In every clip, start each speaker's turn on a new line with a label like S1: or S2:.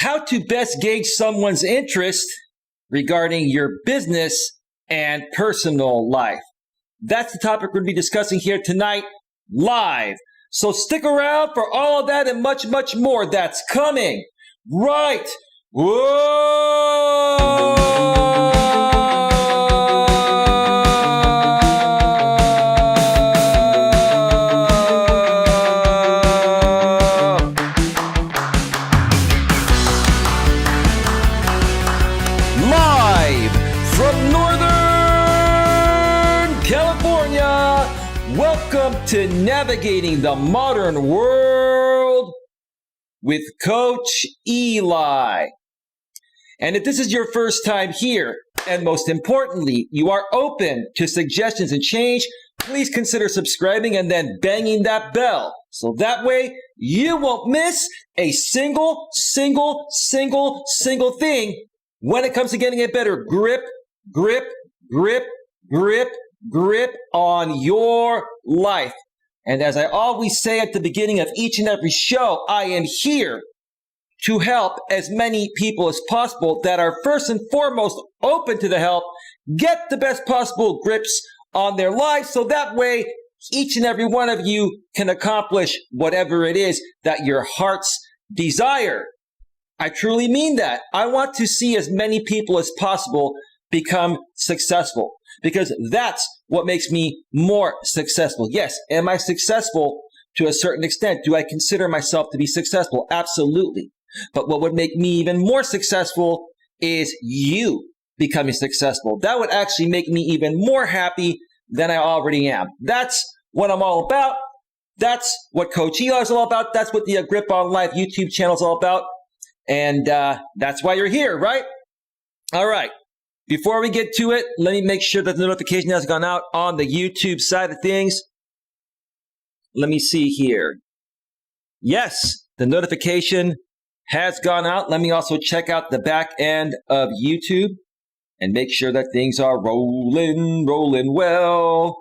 S1: how to best gauge someone's interest regarding your business and personal life. That's the topic we're going to be discussing here tonight, live. So stick around for all of that and much, much more that's coming right. Whoa! Welcome to Navigating the Modern World with Coach Eli. And if this is your first time here, and most importantly, you are open to suggestions and change, please consider subscribing and then banging that bell. So that way you won't miss a single thing when it comes to getting a better grip on your life. And as I always say at the beginning of each and every show, I am here to help as many people as possible that are first and foremost open to the help, get the best possible grips on their lives, so that way each and every one of you can accomplish whatever it is that your hearts desire. I truly mean that. I want to see as many people as possible become successful, because that's what makes me more successful. Yes, am I successful to a certain extent? Do I consider myself to be successful? Absolutely. But what would make me even more successful is you becoming successful. That would actually make me even more happy than I already am. That's what I'm all about. That's what Coach Eli is all about. That's what the Grip on Life YouTube channel is all about. And that's why you're here, right? All right. Before we get to it, let me make sure that the notification has gone out on the YouTube side of things. Let me see here. Yes, the notification has gone out. Let me also check out the back end of YouTube and make sure that things are rolling well.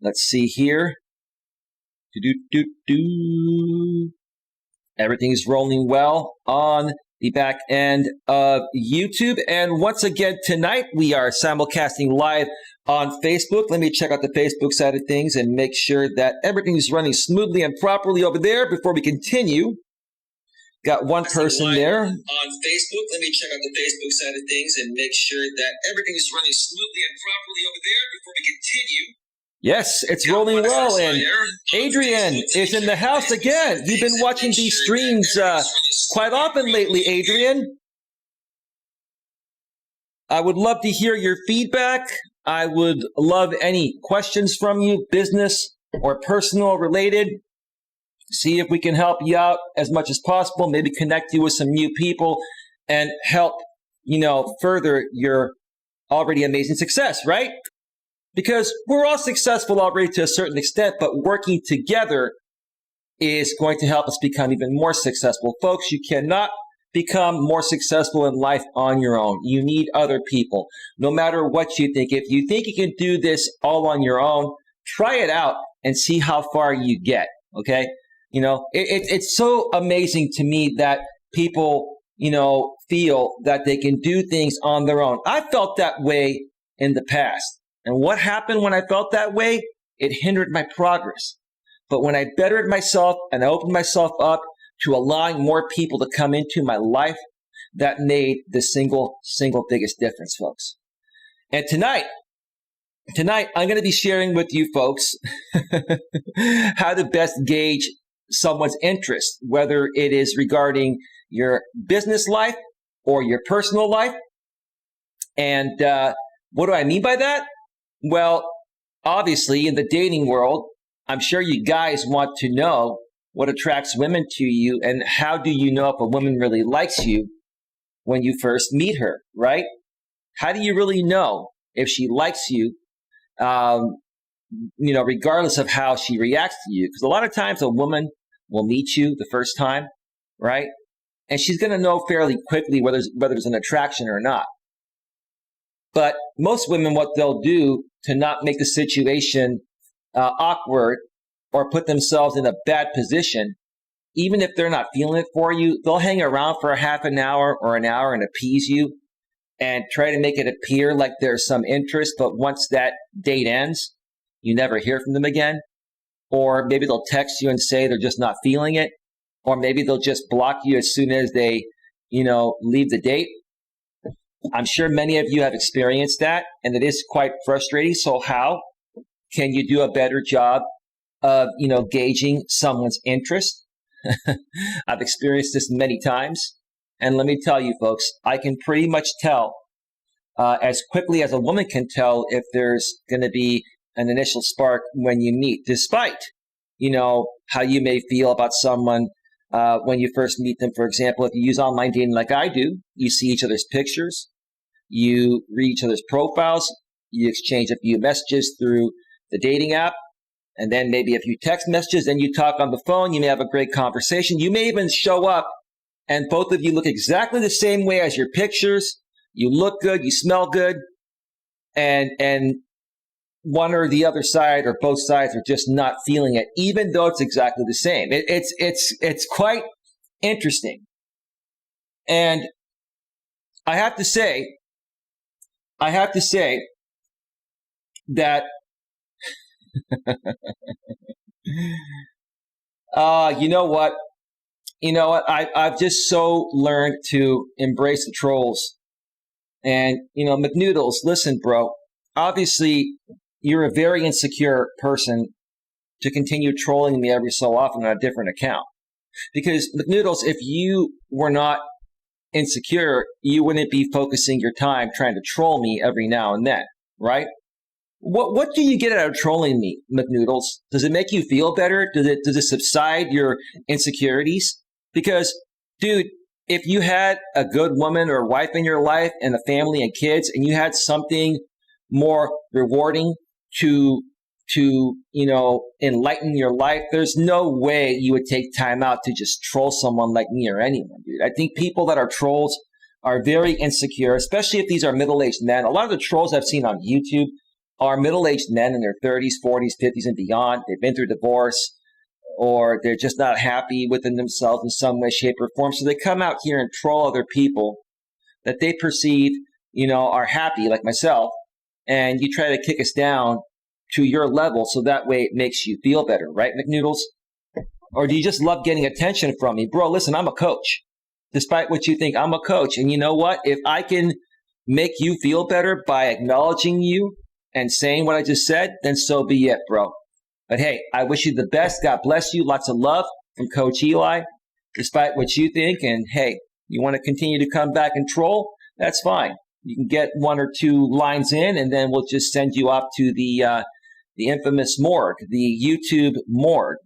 S1: Let's see here. Everything's rolling well on the back end of YouTube. And once again, tonight we are simulcasting live on Facebook. Let me check out the Facebook side of things and make sure that everything's running smoothly and properly over there before we continue. Got one person there. On Facebook, let me check out the Facebook side of things and make sure that everything's running smoothly and properly over there before we continue. Yes, it's rolling well, and Adrian is in the house again. You've been watching these streams quite often lately, Adrian. I would love to hear your feedback. I would love any questions from you, business or personal related. See if we can help you out as much as possible, maybe connect you with some new people and help, further your already amazing success, right? Because we're all successful already to a certain extent, but working together is going to help us become even more successful. Folks, you cannot become more successful in life on your own. You need other people, no matter what you think. If you think you can do this all on your own, try it out and see how far you get, okay? It's so amazing to me that people, feel that they can do things on their own. I felt that way in the past. And what happened when I felt that way? It hindered my progress. But when I bettered myself and I opened myself up to allowing more people to come into my life, that made the single biggest difference, folks. And tonight, I'm going to be sharing with you folks how to best gauge someone's interest, whether it is regarding your business life or your personal life. And what do I mean by that? Well, obviously, in the dating world, I'm sure you guys want to know what attracts women to you, and how do you know if a woman really likes you when you first meet her, right? How do you really know if she likes you, regardless of how she reacts to you? Because a lot of times a woman will meet you the first time, right? And she's going to know fairly quickly whether there's an attraction or not. But most women, what they'll do to not make the situation awkward or put themselves in a bad position even if they're not feeling it for you, they'll hang around for a half an hour or an hour and appease you and try to make it appear like there's some interest. But once that date ends, you never hear from them again. Or maybe they'll text you and say they're just not feeling it. Or maybe they'll just block you as soon as they, leave the date. I'm sure many of you have experienced that, and it is quite frustrating. So how can you do a better job of, gauging someone's interest? I've experienced this many times. And let me tell you, folks, I can pretty much tell as quickly as a woman can tell if there's going to be an initial spark when you meet, despite, how you may feel about someone when you first meet them. For example, if you use online dating like I do, you see each other's pictures, you read each other's profiles, you exchange a few messages through the dating app, and then maybe a few text messages, then you talk on the phone, you may have a great conversation. You may even show up and both of you look exactly the same way as your pictures. You look good, you smell good, and one or the other side or both sides are just not feeling it, even though it's exactly the same. It's quite interesting. And I have to say that you know what? I've just so learned to embrace the trolls. And, McNoodles, listen, bro, obviously you're a very insecure person to continue trolling me every so often on a different account. Because, McNoodles, if you were not insecure, you wouldn't be focusing your time trying to troll me every now and then, right? What do you get out of trolling me, McNoodles? Does it make you feel better? Does it subside your insecurities? Because, dude, if you had a good woman or wife in your life and a family and kids, and you had something more rewarding to enlighten your life, there's no way you would take time out to just troll someone like me or anyone, dude. I think people that are trolls are very insecure, especially if these are middle-aged men. A lot of the trolls I've seen on YouTube are middle-aged men in their 30s, 40s, 50s, and beyond. They've been through divorce, or they're just not happy within themselves in some way, shape, or form. So they come out here and troll other people that they perceive, are happy, like myself, and you try to kick us down to your level so that way it makes you feel better, right, McNoodles? Or do you just love getting attention from me? Bro, listen, I'm a coach. Despite what you think, I'm a coach. And you know what? If I can make you feel better by acknowledging you and saying what I just said, then so be it, bro. But hey, I wish you the best. God bless you. Lots of love from Coach Eli, despite what you think. And hey, you want to continue to come back and troll? That's fine. You can get one or two lines in, and then we'll just send you off to the infamous morgue, the YouTube morgue,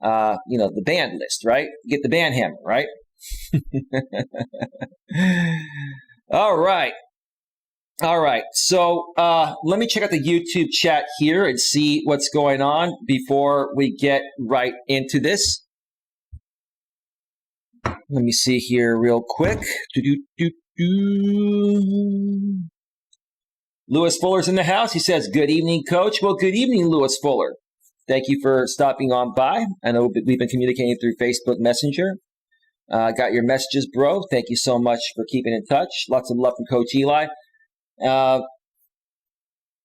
S1: the banned list, right? Get the ban hammer, right? All right. So let me check out the YouTube chat here and see what's going on before we get right into this. Let me see here real quick. Lewis Fuller's in the house. He says, good evening, Coach. Well, good evening, Lewis Fuller. Thank you for stopping on by. I know we've been communicating through Facebook Messenger. Got your messages, bro. Thank you so much for keeping in touch. Lots of love from Coach Eli.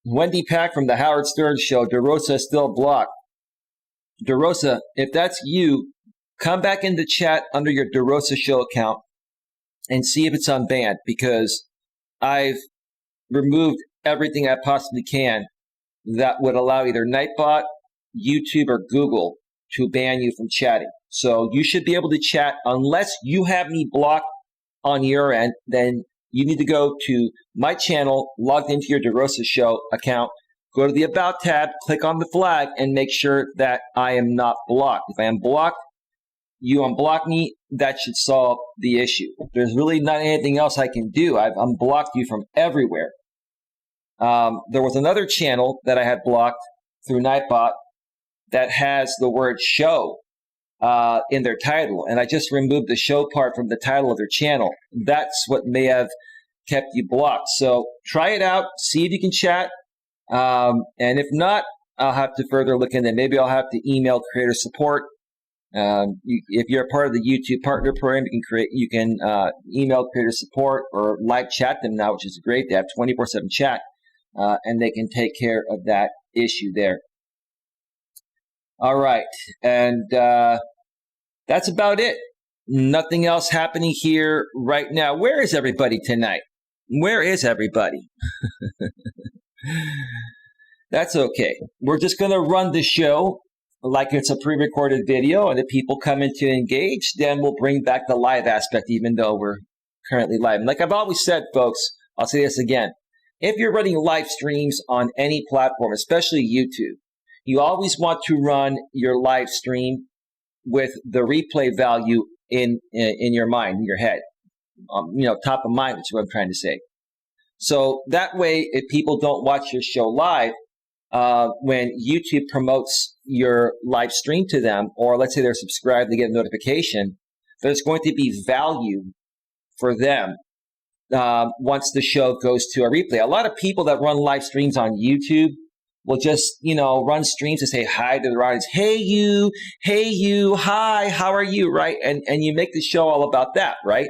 S1: Wendy Pack from the Howard Stern Show. DeRosa is still blocked. DeRosa, if that's you, come back in the chat under your DeRosa Show account and see if it's unbanned, because I've removed everything I possibly can that would allow either Nightbot, YouTube, or Google to ban you from chatting. So you should be able to chat unless you have me blocked on your end. Then you need to go to my channel, logged into your DeRosa Show account, go to the About tab, click on the flag, and make sure that I am not blocked. If I am blocked, you unblock me, that should solve the issue. There's really not anything else I can do. I've unblocked you from everywhere. There was another channel that I had blocked through Nightbot that has the word show in their title, and I just removed the show part from the title of their channel. That's what may have kept you blocked. So try it out, see if you can chat, and if not, I'll have to further look into it. Maybe I'll have to email creator support If you're a part of the YouTube partner program, you can email creator support or live chat them now, which is great. They have 24/7 chat, and they can take care of that issue there. All right, and that's about it. Nothing else happening here right now. Where is everybody tonight? Where is everybody? That's okay. We're just going to run the show like it's a pre-recorded video, and if people come in to engage, then we'll bring back the live aspect, even though we're currently live. And like I've always said, folks, I'll say this again. If you're running live streams on any platform, especially YouTube, you always want to run your live stream with the replay value in your mind, in your head. Top of mind, is what I'm trying to say. So that way, if people don't watch your show live, when YouTube promotes your live stream to them, or let's say they're subscribed, they get a notification, there's going to be value for them once the show goes to a replay. A lot of people that run live streams on YouTube will just, run streams to say hi to their audience. Hey you, hi, how are you, right? And you make the show all about that, right?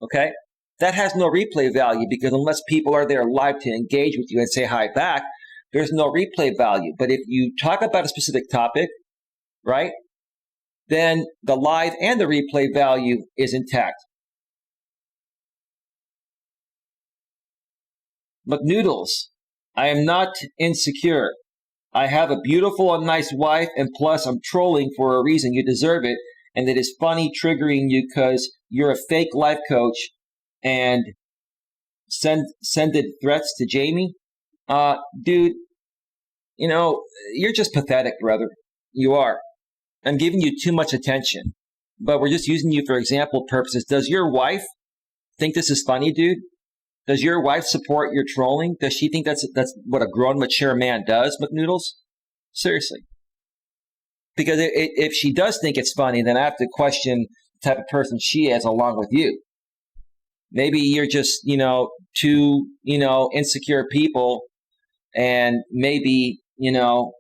S1: Okay? That has no replay value, because unless people are there live to engage with you and say hi back, there's no replay value. But if you talk about a specific topic, right, then the live and the replay value is intact. McNoodles, I am not insecure. I have a beautiful and nice wife, and plus I'm trolling for a reason. You deserve it. And it is funny triggering you because you're a fake life coach and sended threats to Jamie. Dude, you're just pathetic, brother. You are. I'm giving you too much attention, but we're just using you for example purposes. Does your wife think this is funny, dude? Does your wife support your trolling? Does she think that's what a grown, mature man does, McNoodles? Seriously. Because if she does think it's funny, then I have to question the type of person she is along with you. Maybe you're just, two, insecure people, and maybe, you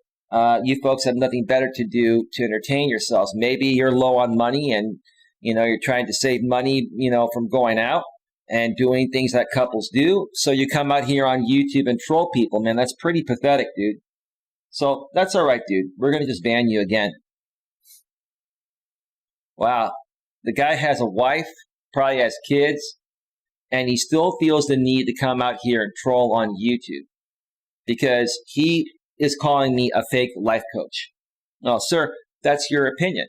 S1: folks have nothing better to do to entertain yourselves. Maybe you're low on money and, you're trying to save money, from going out and doing things that couples do. So you come out here on YouTube and troll people, man. That's pretty pathetic, dude. So that's all right, dude. We're going to just ban you again. Wow. The guy has a wife, probably has kids, and he still feels the need to come out here and troll on YouTube because he is calling me a fake life coach. No, sir, that's your opinion.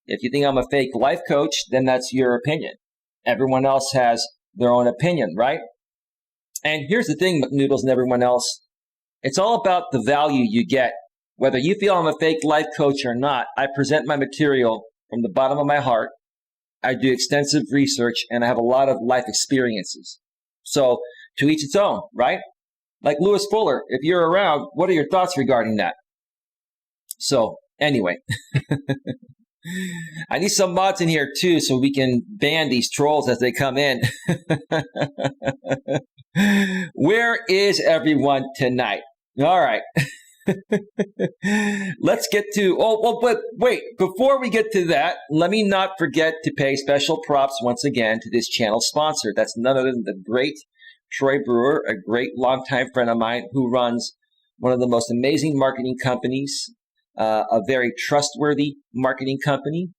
S1: If you think I'm a fake life coach, then that's your opinion. Everyone else has their own opinion, right? And here's the thing, McNoodles and everyone else. It's all about the value you get. Whether you feel I'm a fake life coach or not, I present my material from the bottom of my heart. I do extensive research, and I have a lot of life experiences. So to each its own, right? Like Lewis Fuller, if you're around, what are your thoughts regarding that? So anyway, I need some mods in here too so we can ban these trolls as they come in. Where is everyone tonight? All right. Let's get to, but wait, before we get to that, let me not forget to pay special props once again to this channel sponsor. That's none other than the great Troy Brewer, a great longtime friend of mine who runs one of the most amazing marketing companies, a very trustworthy marketing company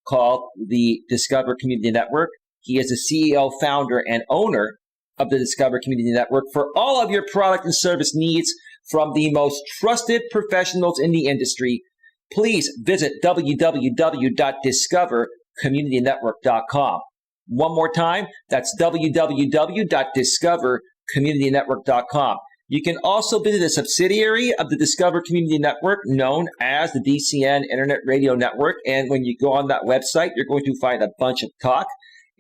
S1: called the Discover Community Network. He is the CEO, founder, and owner of the Discover Community Network for all of your product and service needs from the most trusted professionals in the industry. Please visit www.discovercommunitynetwork.com. One more time, that's www.discovercommunitynetwork.com. You can also visit a subsidiary of the Discover Community Network known as the DCN Internet Radio Network. And when you go on that website, you're going to find a bunch of talk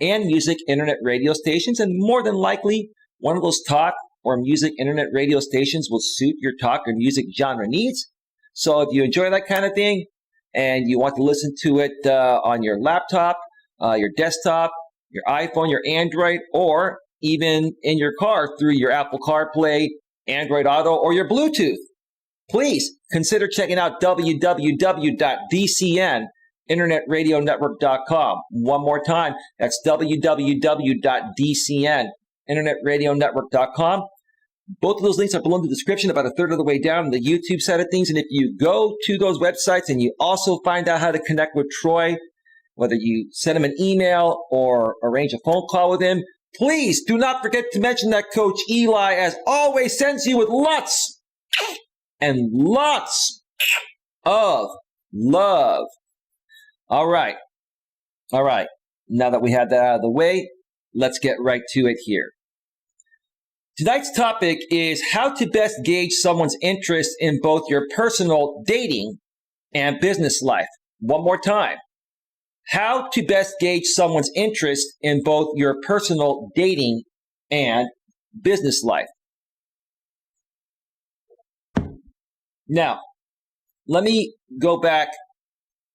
S1: and music internet radio stations. And more than likely, one of those talk or music internet radio stations will suit your talk or music genre needs. So if you enjoy that kind of thing and you want to listen to it on your laptop, your desktop, your iPhone, your Android, or even in your car through your Apple CarPlay, Android Auto, or your Bluetooth, please consider checking out www.dcninternetradio.com. www.dcninternetradionetwork.com. One more time, that's www.dcninternetradionetwork.com. Both of those links are below in the description, about a third of the way down on the YouTube side of things. And if you go to those websites and you also find out how to connect with Troy, whether you send him an email or arrange a phone call with him, please do not forget to mention that Coach Eli, as always, sends you with lots and lots of love. All right. Now that we have that out of the way, let's get right to it here. Tonight's topic is how to best gauge someone's interest in both your personal dating and business life. One more time. How to best gauge someone's interest in both your personal dating and business life. Now, let me go back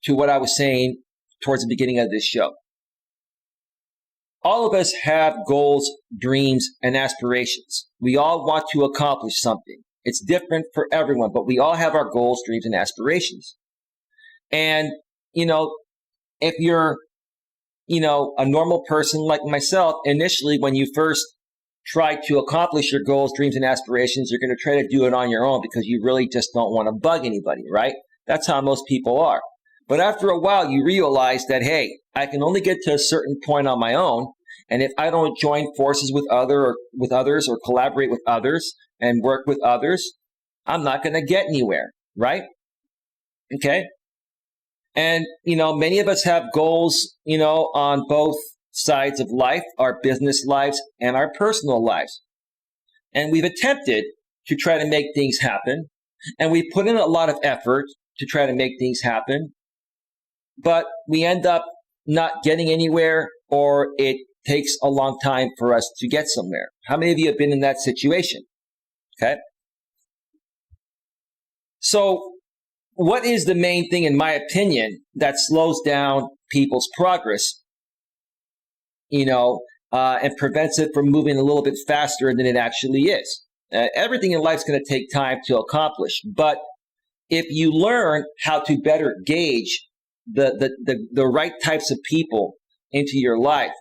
S1: to what I was saying towards the beginning of this show. All of us have goals, dreams, and aspirations. We all want to accomplish something. It's different for everyone, but we all have our goals, dreams, and aspirations. And, if you're, a normal person like myself, initially when you first try to accomplish your goals, dreams, and aspirations, you're going to try to do it on your own because you really just don't want to bug anybody, right? That's how most people are. But after a while, you realize that, hey, I can only get to a certain point on my own. And if I don't join forces with others or collaborate with others and work with others, I'm not going to get anywhere, right? Okay. And, many of us have goals, on both sides of life, our business lives and our personal lives. And we've attempted to try to make things happen. And we put in a lot of effort to try to make things happen. But we end up not getting anywhere, or it takes a long time for us to get somewhere. How many of you have been in that situation? Okay. So what is the main thing, in my opinion, that slows down people's progress, and prevents it from moving a little bit faster than it actually is? Everything in life is going to take time to accomplish. But if you learn how to better gauge the right types of people into your life,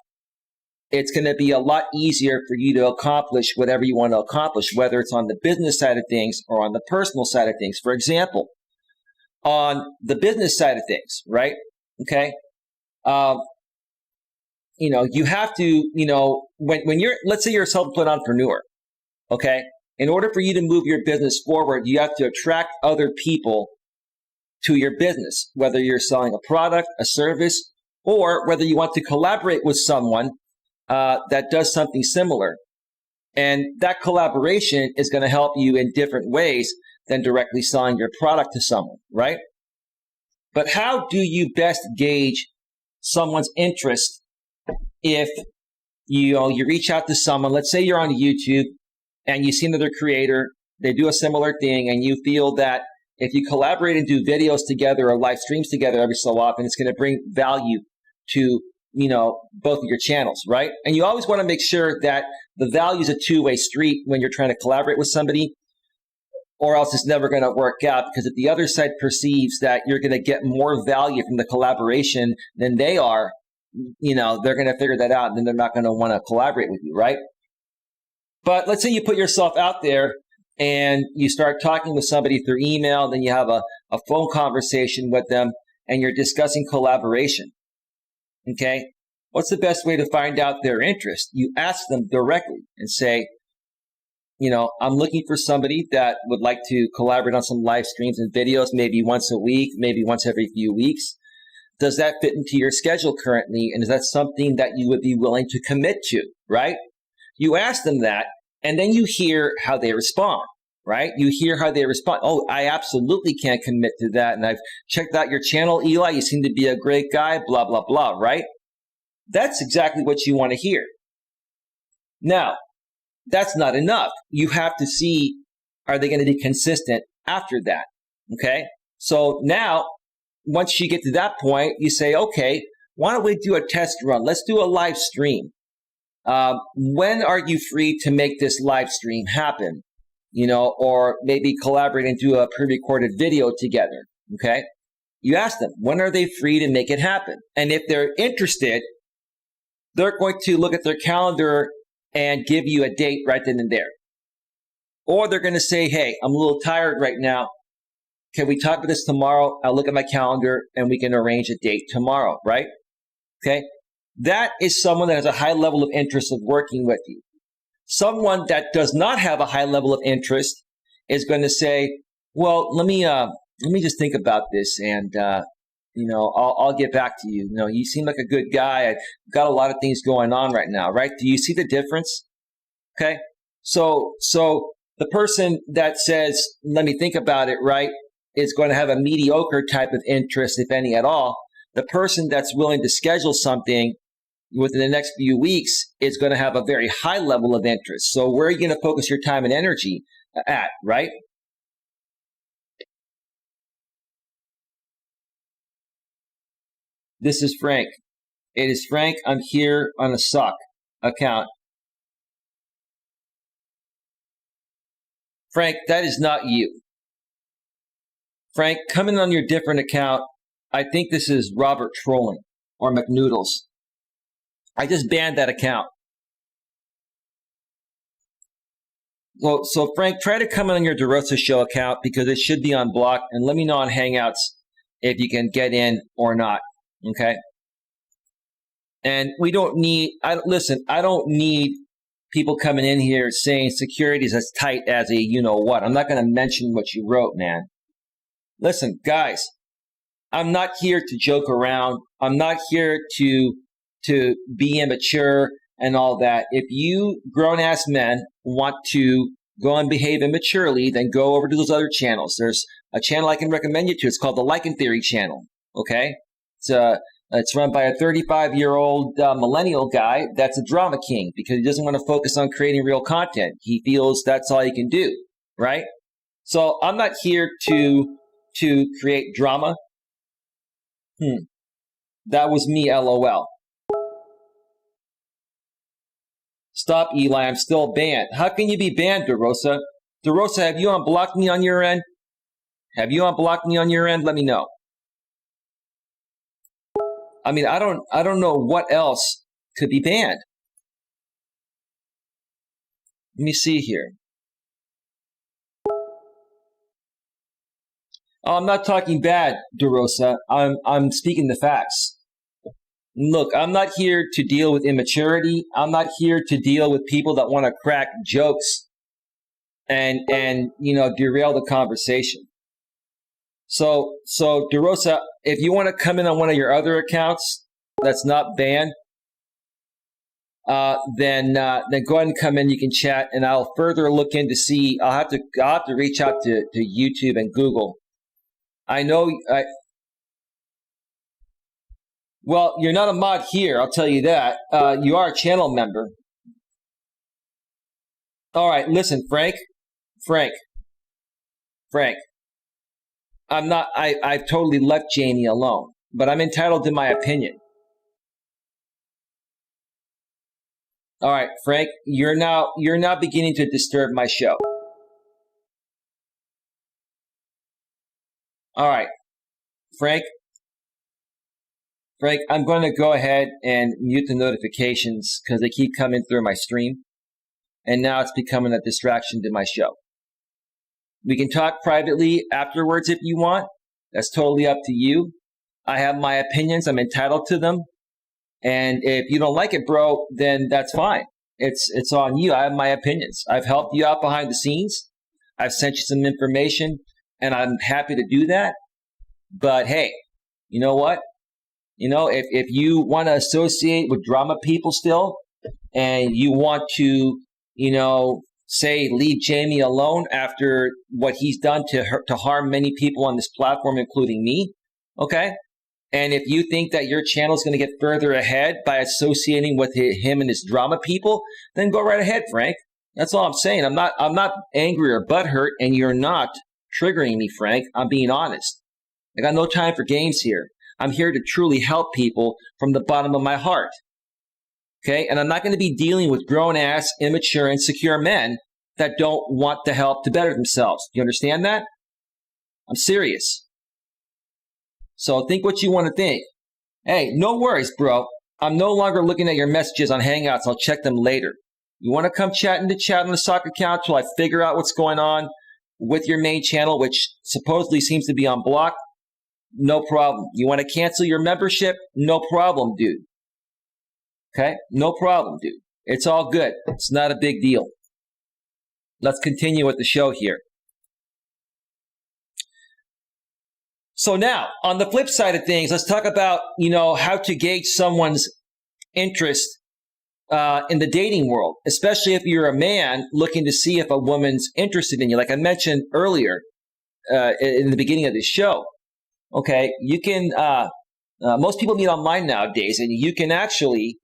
S1: it's going to be a lot easier for you to accomplish whatever you want to accomplish, whether it's on the business side of things or on the personal side of things. For example, on the business side of things, right? Okay. You have to, when you're, let's say you're a self-employed entrepreneur, okay? In order for you to move your business forward, you have to attract other people to your business, whether you're selling a product, a service, or whether you want to collaborate with someone that does something similar. And that collaboration is going to help you in different ways than directly selling your product to someone, right? But how do you best gauge someone's interest if you reach out to someone? Let's say you're on YouTube and you see another creator, they do a similar thing, and you feel that if you collaborate and do videos together or live streams together every so often, it's going to bring value to both of your channels, right? And you always want to make sure that the value is a two-way street when you're trying to collaborate with somebody, or else it's never going to work out, because if the other side perceives that you're going to get more value from the collaboration than they are, they're going to figure that out, and then they're not going to want to collaborate with you, right? But let's say you put yourself out there and you start talking with somebody through email, then you have a phone conversation with them, and you're discussing collaboration. Okay? What's the best way to find out their interest? You ask them directly and say, I'm looking for somebody that would like to collaborate on some live streams and videos, maybe once a week, maybe once every few weeks. Does that fit into your schedule currently? And is that something that you would be willing to commit to, right? You ask them that, and then you hear how they respond, right? You hear how they respond. Oh, I absolutely can't commit to that. And I've checked out your channel, Eli. You seem to be a great guy, blah, blah, blah, right? That's exactly what you want to hear. Now, that's not enough. You have to see, are they going to be consistent after that? Okay. So now, once you get to that point, you say, okay, why don't we do a test run? Let's do a live stream. When are you free to make this live stream happen? Or maybe collaborate and do a pre-recorded video together. Okay. You ask them, when are they free to make it happen? And if they're interested, they're going to look at their calendar and give you a date right then and there. Or they're going to say, hey, I'm a little tired right now. Can we talk about this tomorrow? I'll look at my calendar and we can arrange a date tomorrow, right? Okay. That is someone that has a high level of interest of working with you. Someone that does not have a high level of interest is going to say, well, let me just think about this and, I'll get back to you. You seem like a good guy. I've got a lot of things going on right now, right? Do you see the difference? Okay. So the person that says, let me think about it, right, is going to have a mediocre type of interest, if any at all. The person that's willing to schedule something within the next few weeks is going to have a very high level of interest. So where are you going to focus your time and energy at, right? This is Frank. It is Frank. I'm here on a suck account. Frank, that is not you. Frank, come in on your different account. I think this is Robert Trolling or McNoodles. I just banned that account. So Frank, try to come in on your DeRosa Show account because it should be unblocked, and let me know on Hangouts if you can get in or not. Okay. And we don't need, I don't need people coming in here saying security is as tight as a you-know-what. I'm not going to mention what you wrote, man. Listen, guys, I'm not here to joke around. I'm not here to be immature and all that. If you grown-ass men want to go and behave immaturely, then go over to those other channels. There's a channel I can recommend you to. It's called the Lycan Theory channel, okay? It's run by a 35-year-old millennial guy that's a drama king because he doesn't want to focus on creating real content. He feels that's all he can do, right? So I'm not here to create drama. That was me, LOL. Stop, Eli. I'm still banned. How can you be banned, DeRosa? DeRosa, have you unblocked me on your end? Have you unblocked me on your end? Let me know. I mean, I don't know what else could be banned. Let me see here. Oh, I'm not talking bad, DeRosa. I'm speaking the facts. Look, I'm not here to deal with immaturity. I'm not here to deal with people that want to crack jokes and derail the conversation. So DeRosa, if you want to come in on one of your other accounts that's not banned, then go ahead and come in. You can chat, and I'll further look in to see. I'll have to reach out to YouTube and Google. I know. Well, you're not a mod here. I'll tell you that. You are a channel member. All right. Listen, Frank. I'm not. I've totally left Jamie alone, but I'm entitled to my opinion. All right, Frank. You're now beginning to disturb my show. All right, Frank, I'm going to go ahead and mute the notifications because they keep coming through my stream. And now it's becoming a distraction to my show. We can talk privately afterwards if you want. That's totally up to you. I have my opinions. I'm entitled to them. And if you don't like it, bro, then that's fine. It's on you. I have my opinions. I've helped you out behind the scenes. I've sent you some information. And I'm happy to do that. But hey, you know what? If you want to associate with drama people still, and you want to, say leave Jamie alone after what he's done to harm many people on this platform, including me, okay? And if you think that your channel is going to get further ahead by associating with him and his drama people, then go right ahead, Frank. That's all I'm saying. I'm not angry or butthurt, and you're not triggering me, Frank. I'm being honest. I got no time for games here. I'm here to truly help people from the bottom of my heart. Okay? And I'm not going to be dealing with grown-ass, immature, insecure men that don't want the help to better themselves. You understand that? I'm serious. So think what you want to think. Hey, no worries, bro. I'm no longer looking at your messages on Hangouts. I'll check them later. You want to come chat on the soccer account till I figure out what's going on with your main channel, which supposedly seems to be on block? No problem. You want to cancel your membership? No problem, dude. Okay? No problem, dude. It's all good. It's not a big deal. Let's continue with the show here. So now, on the flip side of things, let's talk about, how to gauge someone's interest in the dating world, especially if you're a man looking to see if a woman's interested in you. Like I mentioned earlier in the beginning of this show, okay, you can, most people meet online nowadays, and you can actually,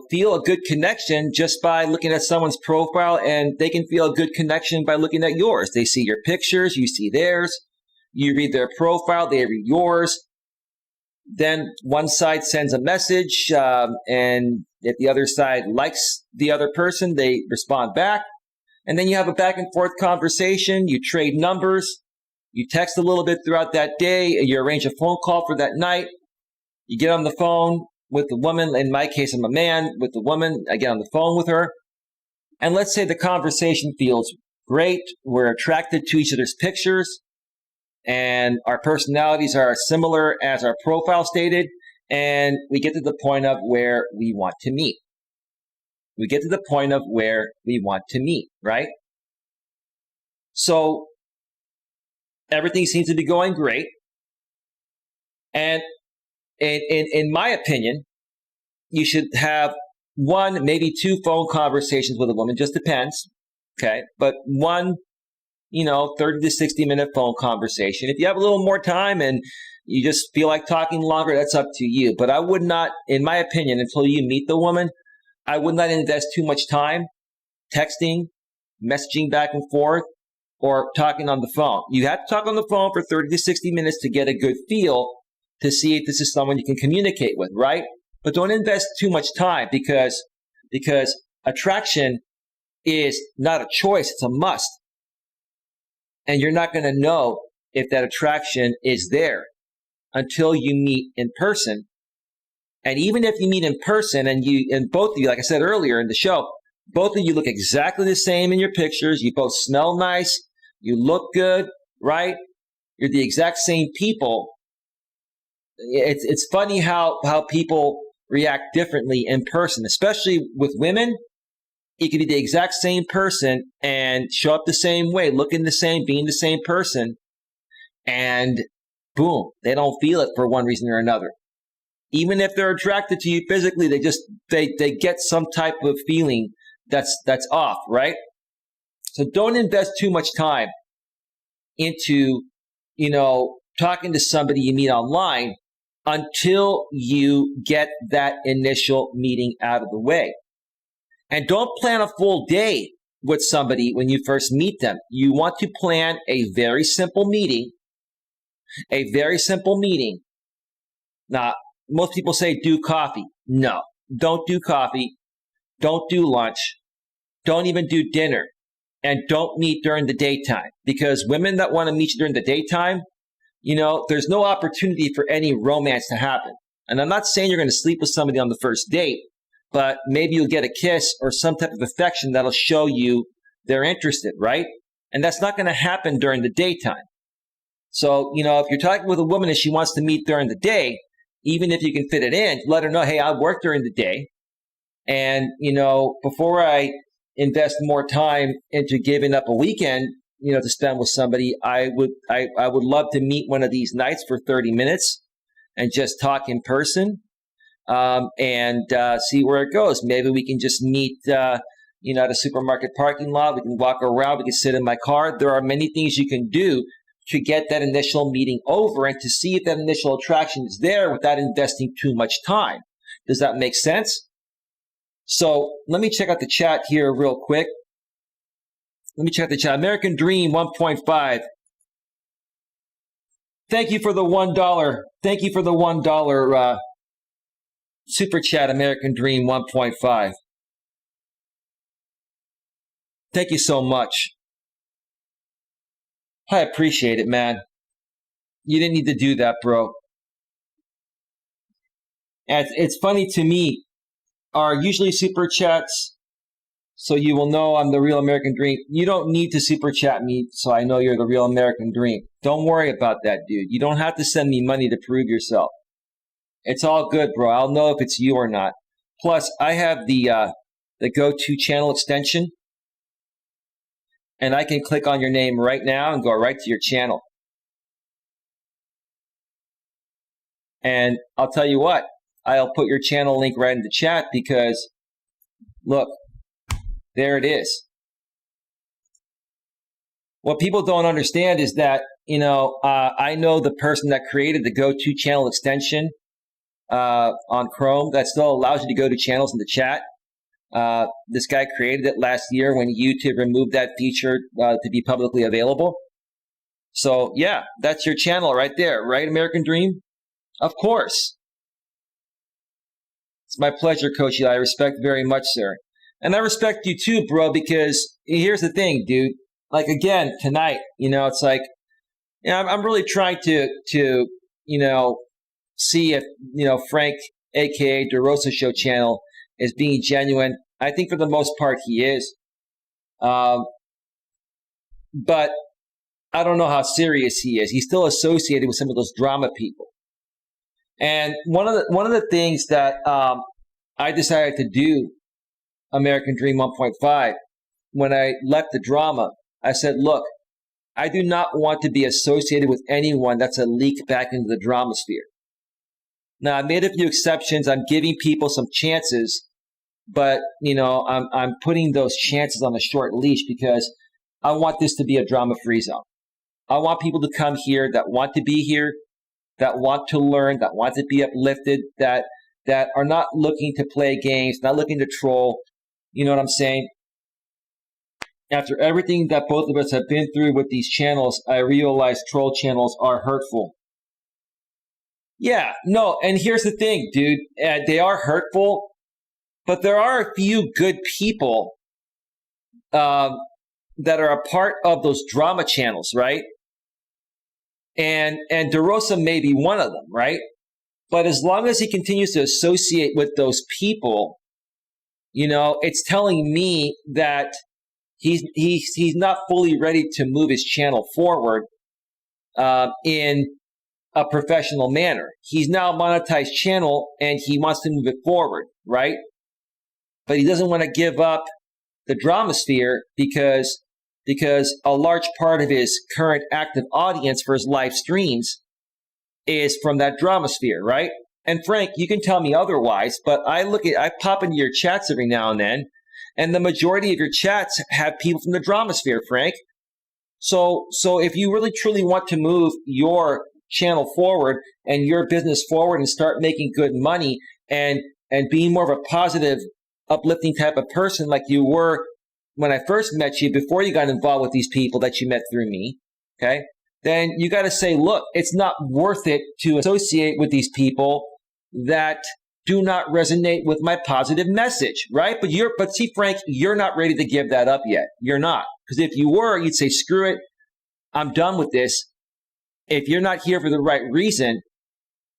S1: feel a good connection just by looking at someone's profile, and they can feel a good connection by looking at yours. They see your pictures, you see theirs. You read their profile, they read yours. Then one side sends a message, and if the other side likes the other person, they respond back. And then you have a back and forth conversation. You trade numbers. You text a little bit throughout that day. You arrange a phone call for that night. You get on the phone with the woman. In my case, I'm a man with the woman. I get on the phone with her. And let's say the conversation feels great. We're attracted to each other's pictures, and our personalities are similar as our profile stated, and we get to the point of where we want to meet. We get to the point of where we want to meet, right? So everything seems to be going great. And in my opinion, you should have one, maybe two phone conversations with a woman, just depends, okay? But one 30 to 60 minute phone conversation. If you have a little more time and you just feel like talking longer, that's up to you. But I would not, in my opinion, until you meet the woman, I would not invest too much time texting, messaging back and forth, or talking on the phone. You have to talk on the phone for 30 to 60 minutes to get a good feel to see if this is someone you can communicate with, right? But don't invest too much time because attraction is not a choice, it's a must. And you're not going to know if that attraction is there until you meet in person. And even if you meet in person and both of you, like I said earlier in the show, both of you look exactly the same in your pictures. You both smell nice. You look good, right? You're the exact same people. It's funny how people react differently in person, especially with women. You could be the exact same person and show up the same way, looking the same, being the same person, and boom, they don't feel it for one reason or another. Even if they're attracted to you physically, they get some type of feeling that's off, right? So don't invest too much time into, talking to somebody you meet online until you get that initial meeting out of the way. And don't plan a full day with somebody when you first meet them. You want to plan a very simple meeting. A very simple meeting. Now, most people say do coffee. No, don't do coffee. Don't do lunch. Don't even do dinner. And don't meet during the daytime. Because women that want to meet you during the daytime, there's no opportunity for any romance to happen. And I'm not saying you're going to sleep with somebody on the first date, but maybe you'll get a kiss or some type of affection that'll show you they're interested, right? And that's not going to happen during the daytime. So, if you're talking with a woman and she wants to meet during the day, even if you can fit it in, let her know, hey, I work during the day. And, before I invest more time into giving up a weekend, to spend with somebody, I would love to meet one of these nights for 30 minutes and just talk in person. And see where it goes. Maybe we can just meet, at a supermarket parking lot. We can walk around. We can sit in my car. There are many things you can do to get that initial meeting over and to see if that initial attraction is there without investing too much time. Does that make sense? So let me check out the chat here real quick. Let me check the chat. American Dream 1.5. Thank you for the $1. Thank you for the $1 super chat, American Dream 1.5. Thank you so much. I appreciate it, man. You didn't need to do that, bro. And it's funny to me, are usually super chats, so you will know I'm the real American Dream. You don't need to super chat me so I know you're the real American Dream. Don't worry about that, dude. You don't have to send me money to prove yourself. It's all good, bro. I'll know if it's you or not. Plus, I have the go-to channel extension, and I can click on your name right now and go right to your channel. And I'll tell you what, I'll put your channel link right in the chat because, look, there it is. What people don't understand is that, I know the person that created the go-to channel extension on Chrome that still allows you to go to channels in the chat. This guy created it last year when YouTube removed that feature to be publicly available. So, yeah, that's your channel right there, right, American Dream? Of course. It's my pleasure, Coach Eli. I respect very much, sir. And I respect you too, bro, because here's the thing, dude. Like, again, tonight, it's like, I'm really trying to see if, Frank, a.k.a. DeRosa Show channel is being genuine. I think for the most part he is. But I don't know how serious he is. He's still associated with some of those drama people. And one of the things that I decided to do, American Dream 1.5, when I left the drama, I said, look, I do not want to be associated with anyone that's a leak back into the drama sphere. Now, I made a few exceptions. I'm giving people some chances, but, I'm putting those chances on a short leash because I want this to be a drama-free zone. I want people to come here that want to be here, that want to learn, that want to be uplifted, that are not looking to play games, not looking to troll. You know what I'm saying? After everything that both of us have been through with these channels, I realize troll channels are hurtful. Yeah, no, and here's the thing, dude. They are hurtful, but there are a few good people that are a part of those drama channels, right? And DeRosa may be one of them, right? But as long as he continues to associate with those people, it's telling me that he's not fully ready to move his channel forward in a professional manner. He's now a monetized channel and he wants to move it forward, right? But he doesn't want to give up the drama sphere because a large part of his current active audience for his live streams is from that drama sphere, right? And Frank, you can tell me otherwise, but I pop into your chats every now and then, and the majority of your chats have people from the drama sphere, Frank. So if you really truly want to move your channel forward and your business forward and start making good money and being more of a positive, uplifting type of person like you were when I first met you, before you got involved with these people that you met through me, okay, then you got to say, look, it's not worth it to associate with these people that do not resonate with my positive message, right? But see, Frank, you're not ready to give that up yet. You're not. Because if you were, you'd say, screw it, I'm done with this. If you're not here for the right reason,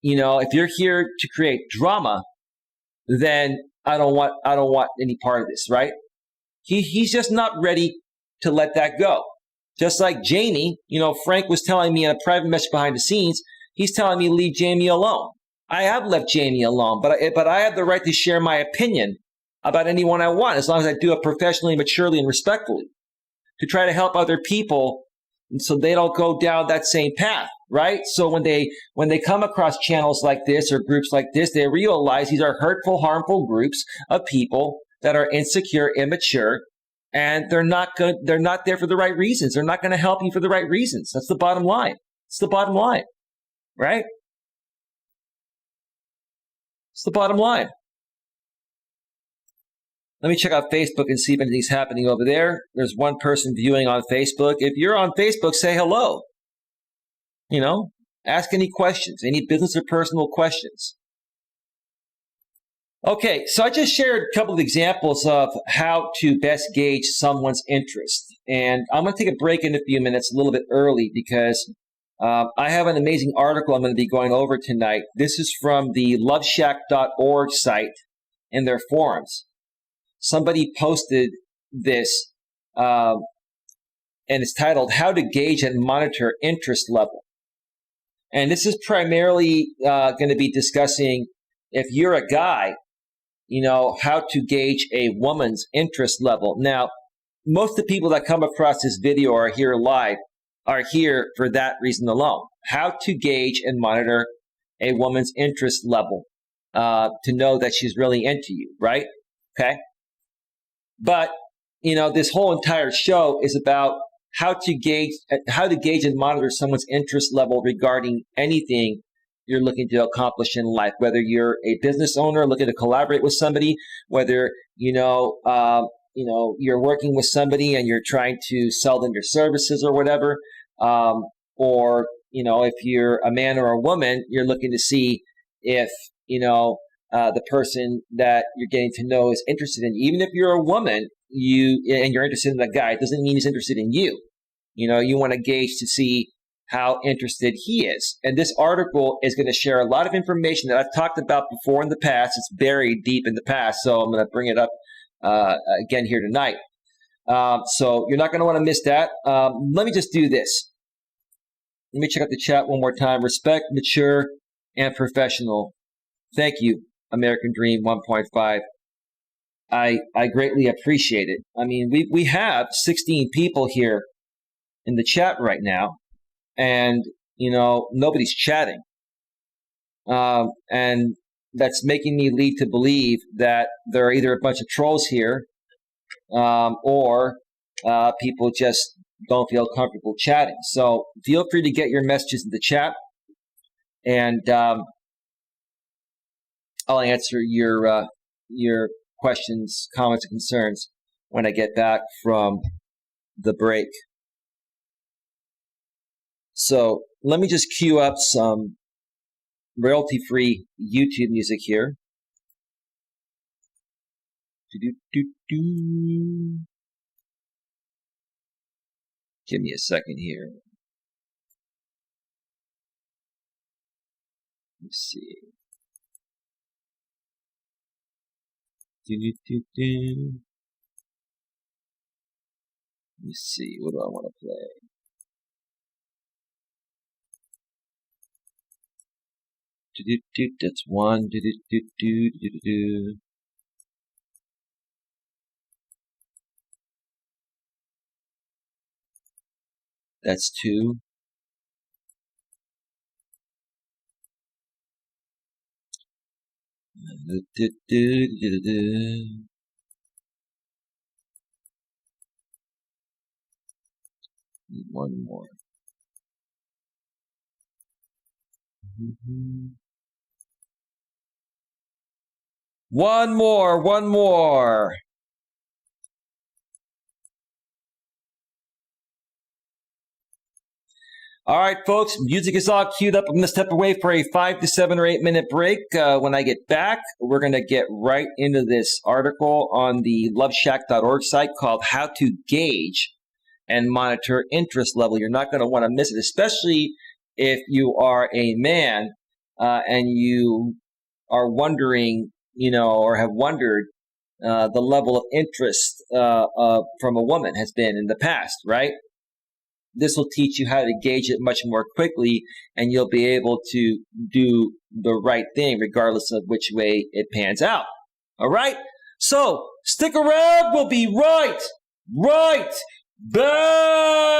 S1: if you're here to create drama, then I don't want any part of this, right? He's just not ready to let that go. Just like Jamie, Frank was telling me in a private message behind the scenes, he's telling me leave Jamie alone. I have left Jamie alone, but I have the right to share my opinion about anyone I want, as long as I do it professionally, maturely, and respectfully, to try to help other people so they don't go down that same path, right? So when they come across channels like this or groups like this, they realize these are hurtful, harmful groups of people that are insecure, immature, and they're not there for the right reasons. They're not going to help you for the right reasons. That's the bottom line. It's the bottom line, right? It's the bottom line. Let me check out Facebook and see if anything's happening over there. There's one person viewing on Facebook. If you're on Facebook, say hello. Ask any questions, any business or personal questions. Okay, so I just shared a couple of examples of how to best gauge someone's interest. And I'm going to take a break in a few minutes, a little bit early, because I have an amazing article I'm going to be going over tonight. This is from the loveshack.org site in their forums. Somebody posted this, and it's titled, How to Gauge and Monitor Interest Level. And this is primarily going to be discussing, if you're a guy, how to gauge a woman's interest level. Now, most of the people that come across this video or are here live are here for that reason alone. How to gauge and monitor a woman's interest level to know that she's really into you, right? Okay. But, this whole entire show is about how to gauge and monitor someone's interest level regarding anything you're looking to accomplish in life, whether you're a business owner looking to collaborate with somebody, whether, you're working with somebody and you're trying to sell them your services or whatever, or, if you're a man or a woman, you're looking to see if, the person that you're getting to know is interested in you. Even if you're a woman, and you're interested in the guy, it doesn't mean he's interested in you. You want to gauge to see how interested he is. And this article is going to share a lot of information that I've talked about before in the past. It's buried deep in the past, so I'm going to bring it up again here tonight. So you're not going to want to miss that. Let me just do this. Let me check out the chat one more time. Respect, mature, and professional. Thank you, American Dream 1.5. I greatly appreciate it. I mean, we have 16 people here in the chat right now, and nobody's chatting, and that's making me lead to believe that there are either a bunch of trolls here, or people just don't feel comfortable chatting. So feel free to get your messages in the chat, and I'll answer your questions, comments, and concerns when I get back from the break. So let me just cue up some royalty-free YouTube music here. Give me a second here. Let's see. Let me see. What do I want to play? That's one. That's two. One more. One more. All right, folks, music is all queued up. I'm going to step away for a 5 to 7 or 8 minute break. When I get back, we're going to get right into this article on the loveshack.org site called How to Gauge and Monitor Interest Level. You're not going to want to miss it, especially if you are a man and you are wondering, or have wondered the level of interest from a woman has been in the past, right? This will teach you how to gauge it much more quickly, and you'll be able to do the right thing regardless of which way it pans out. All right? So stick around. We'll be right back.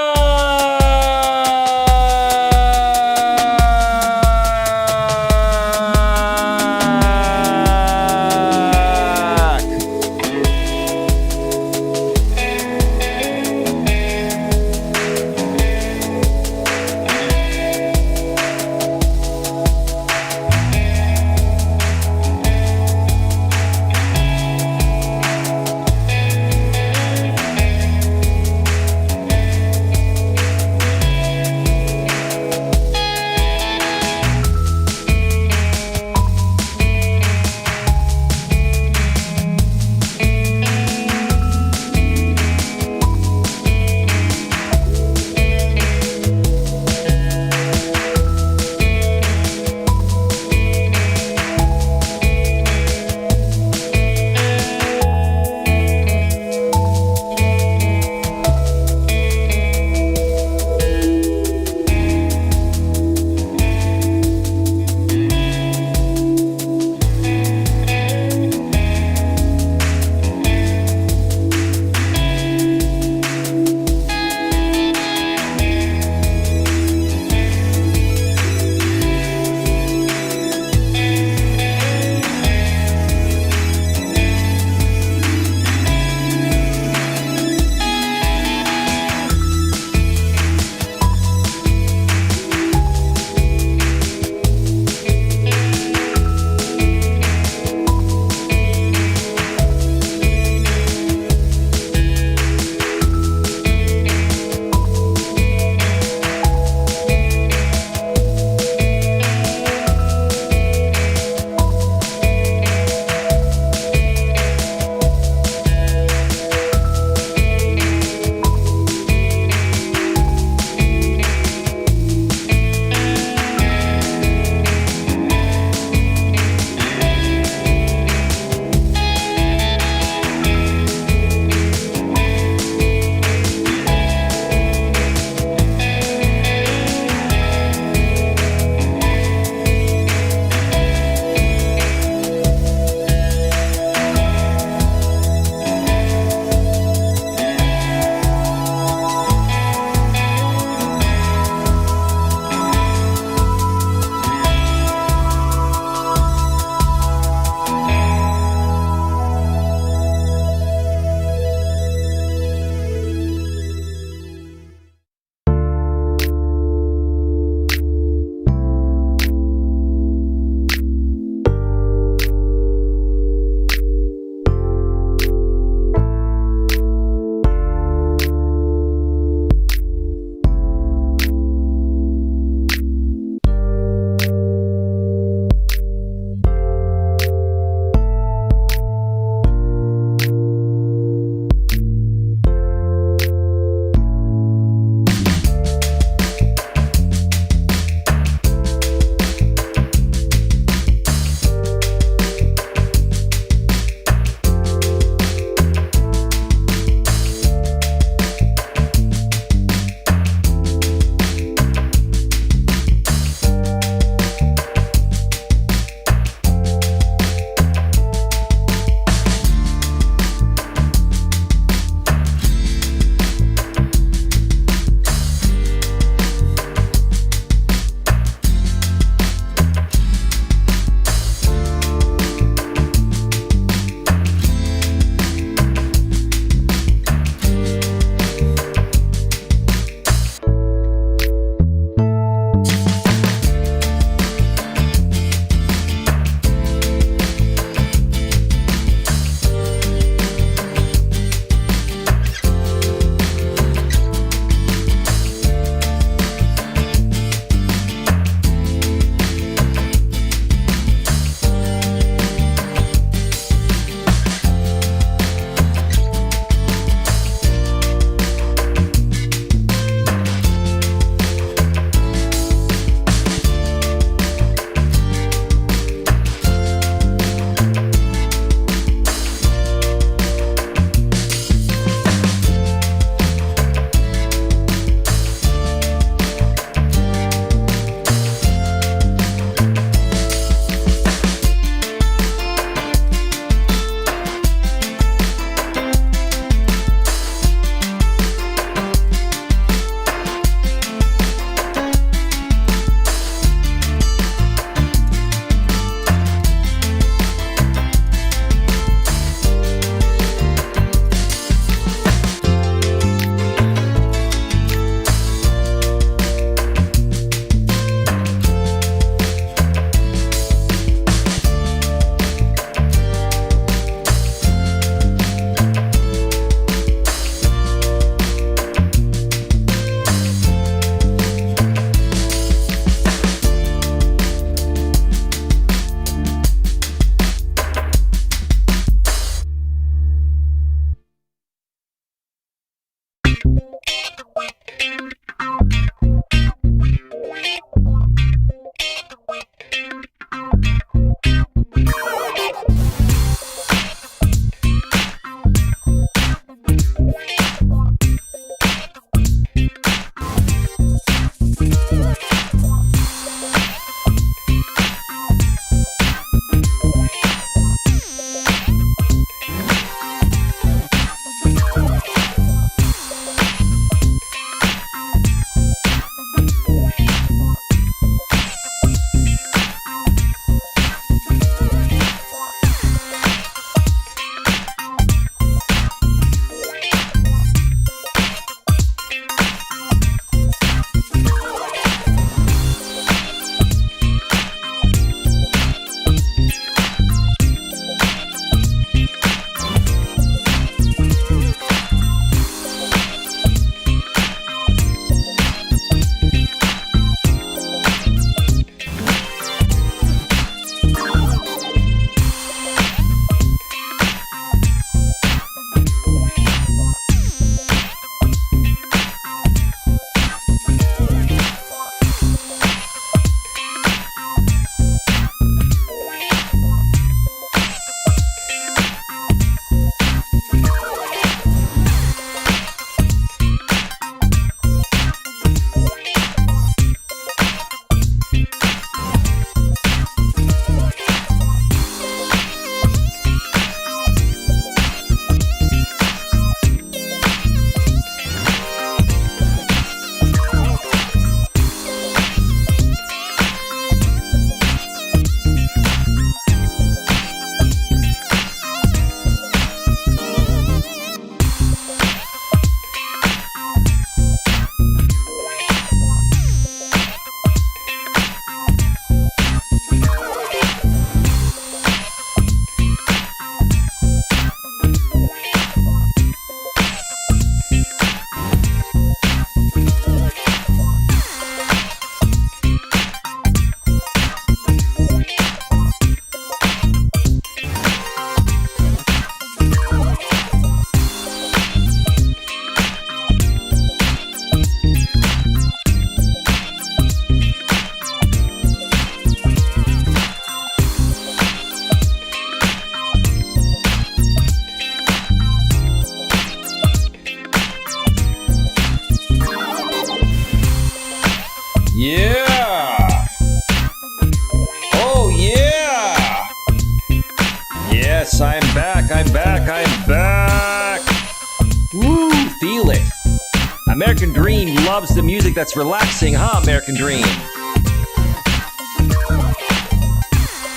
S1: loves the music that's relaxing, huh, American Dream?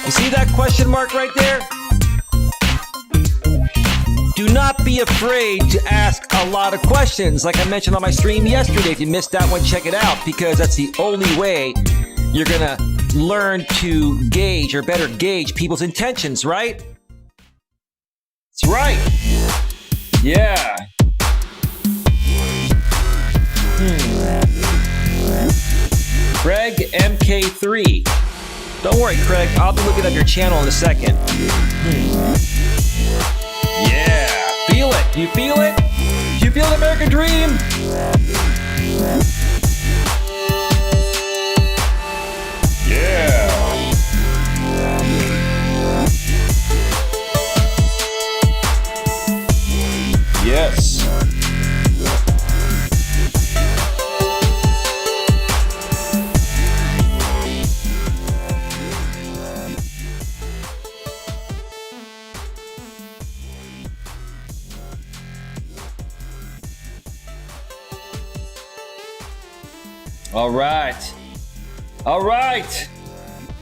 S1: You see that question mark right there? Do not be afraid to ask a lot of questions. Like I mentioned on my stream yesterday, if you missed that one, check it out, because that's the only way you're going to learn to gauge or better gauge people's intentions, right? That's right. Yeah. Craig MK3. Don't worry, Craig. I'll be looking at your channel in a second. Yeah. Feel it. You feel it? You feel the American Dream? Yeah. Yes. All right. All right.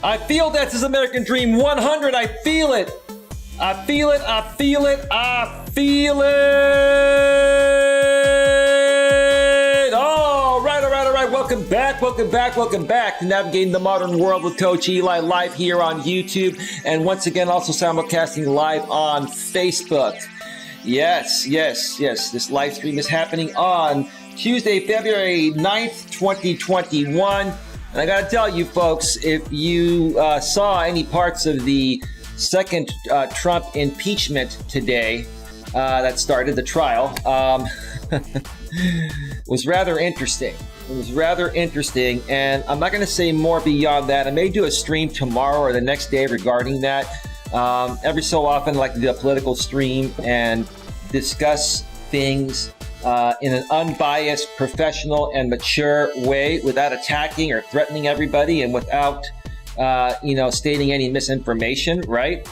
S1: I feel that's his American Dream 100. I feel it. I feel it. I feel it. I feel it. All right. All right. All right. Welcome back. Welcome back. Welcome back to Navigating the Modern World with Coach Eli, live here on YouTube. And once again, also simulcasting live on Facebook. Yes, yes, yes. This live stream is happening on Tuesday, February 9th, 2021. And I got to tell you, folks, if you saw any parts of the second Trump impeachment today that started the trial, was rather interesting. It was rather interesting. And I'm not going to say more beyond that. I may do a stream tomorrow or the next day regarding that. Every so often, I like to do a political stream and discuss things in an unbiased, professional, and mature way without attacking or threatening everybody and without, stating any misinformation, right?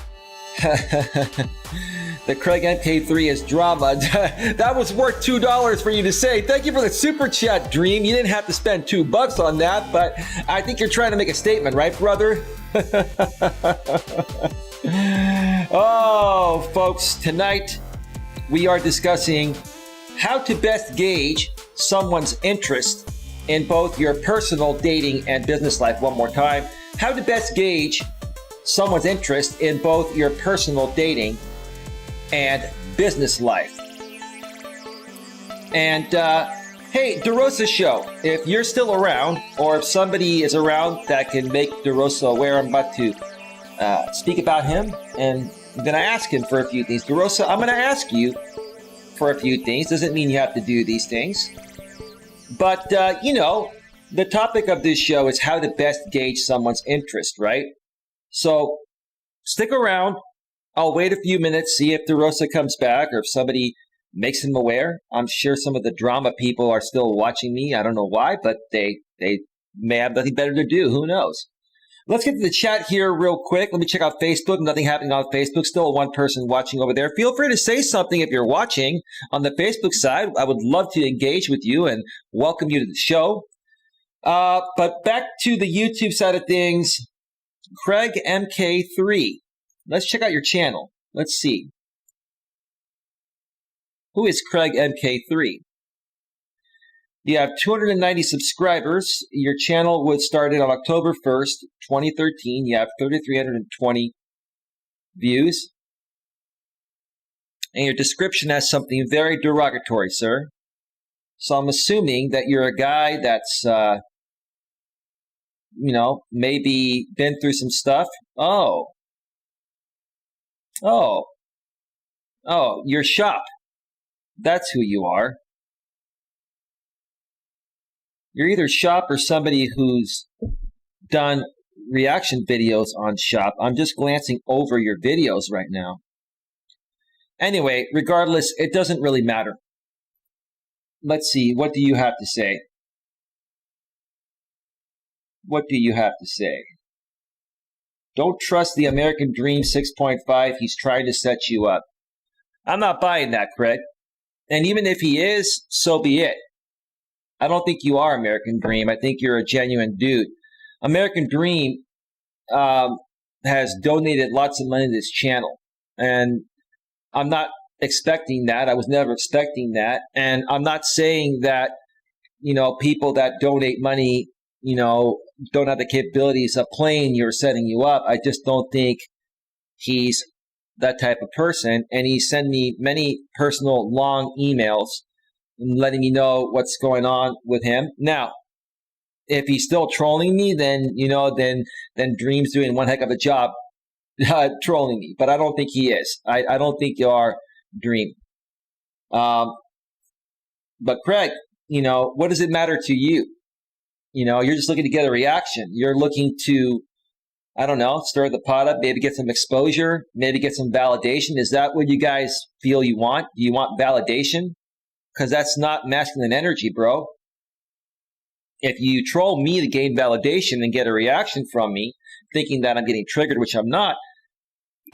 S1: The Craig MK3 is drama. That was worth $2 for you to say. Thank you for the super chat, Dream. You didn't have to spend $2 on that, but I think you're trying to make a statement, right, brother? Oh, folks, tonight we are discussing how to best gauge someone's interest in both your personal dating and business life. One more time. How to best gauge someone's interest in both your personal dating and business life. And hey, DeRosa Show, if you're still around, or if somebody is around that can make DeRosa aware, I'm about to speak about him, and I'm going to ask him for a few things. DeRosa, I'm going to ask you for a few things. Doesn't mean you have to do these things. But, the topic of this show is how to best gauge someone's interest, right? So stick around. I'll wait a few minutes, see if DeRosa comes back or if somebody makes him aware. I'm sure some of the drama people are still watching me. I don't know why, but they may have nothing better to do. Who knows? Let's get to the chat here real quick. Let me check out Facebook. Nothing happening on Facebook. Still one person watching over there. Feel free to say something if you're watching on the Facebook side. I would love to engage with you and welcome you to the show. But back to the YouTube side of things. Craig MK3. Let's check out your channel. Let's see. Who is Craig MK3? You have 290 subscribers. Your channel was started on October 1st, 2013. You have 3,320 views. And your description has something very derogatory, sir. So I'm assuming that you're a guy that's, maybe been through some stuff. Oh, your shop. That's who you are. You're either Shop or somebody who's done reaction videos on Shop. I'm just glancing over your videos right now. Anyway, regardless, it doesn't really matter. Let's see. What do you have to say? What do you have to say? Don't trust the American Dream 6.5. He's trying to set you up. I'm not buying that, Craig. And even if he is, so be it. I don't think you are American Dream. I think you're a genuine dude. American Dream has donated lots of money to this channel. And I'm not expecting that. I was never expecting that. And I'm not saying that, people that donate money, don't have the capabilities of playing you or setting you up. I just don't think he's that type of person. And he sent me many personal long emails letting me know what's going on with him. Now, if he's still trolling me, then Dream's doing one heck of a job trolling me. But I don't think he is. I don't think you are Dream. But Craig, what does it matter to you? You're just looking to get a reaction. You're looking to, I don't know, stir the pot up, maybe get some exposure, maybe get some validation. Is that what you guys feel you want? Do you want validation? Because that's not masculine energy, bro. If you troll me to gain validation and get a reaction from me, thinking that I'm getting triggered, which I'm not,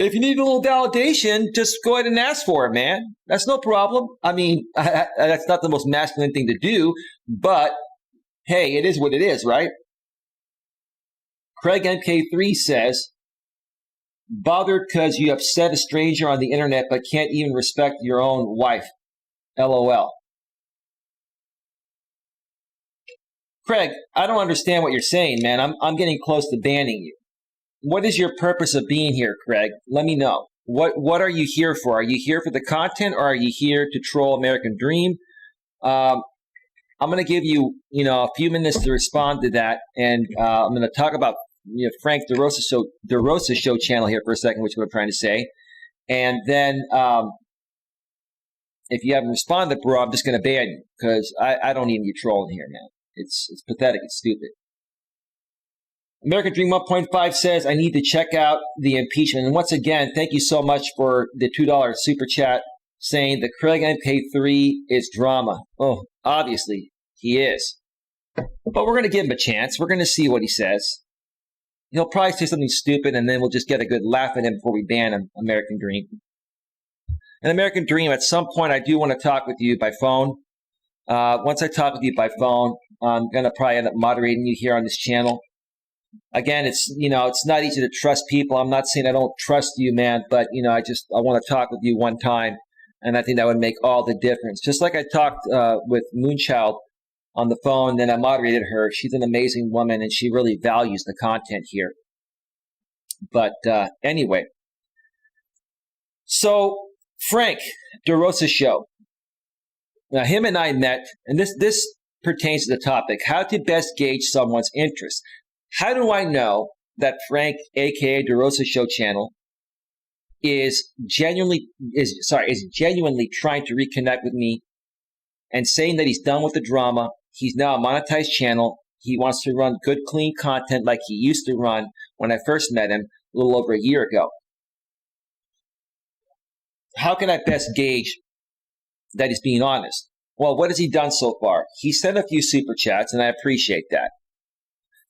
S1: if you need a little validation, just go ahead and ask for it, man. That's no problem. I mean, that's not the most masculine thing to do, but hey, it is what it is, right? Craig MK3 says, bothered because you upset a stranger on the internet but can't even respect your own wife. LOL. Craig, I don't understand what you're saying, man. I'm getting close to banning you. What is your purpose of being here, Craig? Let me know. What are you here for? Are you here for the content, or are you here to troll American Dream? I'm going to give you, a few minutes to respond to that, and I'm going to talk about Frank DeRosa show channel here for a second, which is what I'm trying to say, and then if you haven't responded, bro, I'm just going to ban you because I don't need you trolling here, man. It's pathetic. It's stupid. American Dream 1.5 says, I need to check out the impeachment. And once again, thank you so much for the $2 super chat saying that Craig MK3 is drama. Oh, obviously he is. But we're going to give him a chance. We're going to see what he says. He'll probably say something stupid, and then we'll just get a good laugh at him before we ban him, American Dream. And American Dream, at some point, I do want to talk with you by phone. Once I talk with you by phone, I'm going to probably end up moderating you here on this channel. Again, it's not easy to trust people. I'm not saying I don't trust you, man, but, I want to talk with you one time, and I think that would make all the difference. Just like I talked with Moonchild on the phone, then I moderated her. She's an amazing woman, and she really values the content here. But anyway, so Frank DeRosa show. Now, him and I met, and this pertains to the topic, how to best gauge someone's interest. How do I know that Frank, aka DeRosa Show channel, is genuinely trying to reconnect with me and saying that he's done with the drama? He's now a monetized channel. He wants to run good, clean content like he used to run when I first met him a little over a year ago. How can I best gauge that he's being honest? Well, what has he done so far? He sent a few super chats, and I appreciate that.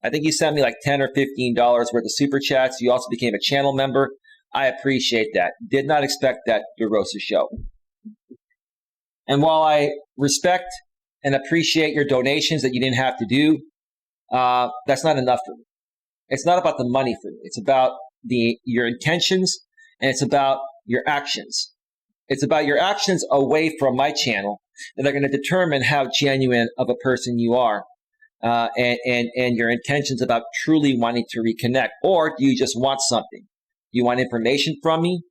S1: I think he sent me like $10 or $15 worth of super chats. He also became a channel member. I appreciate that. Did not expect that, DeRosa Show. And while I respect and appreciate your donations that you didn't have to do, that's not enough for me. It's not about the money for me. It's about your intentions, and it's about your actions. It's about your actions away from my channel that are going to determine how genuine of a person you are. And your intentions about truly wanting to reconnect, or do you just want something? You want information from me?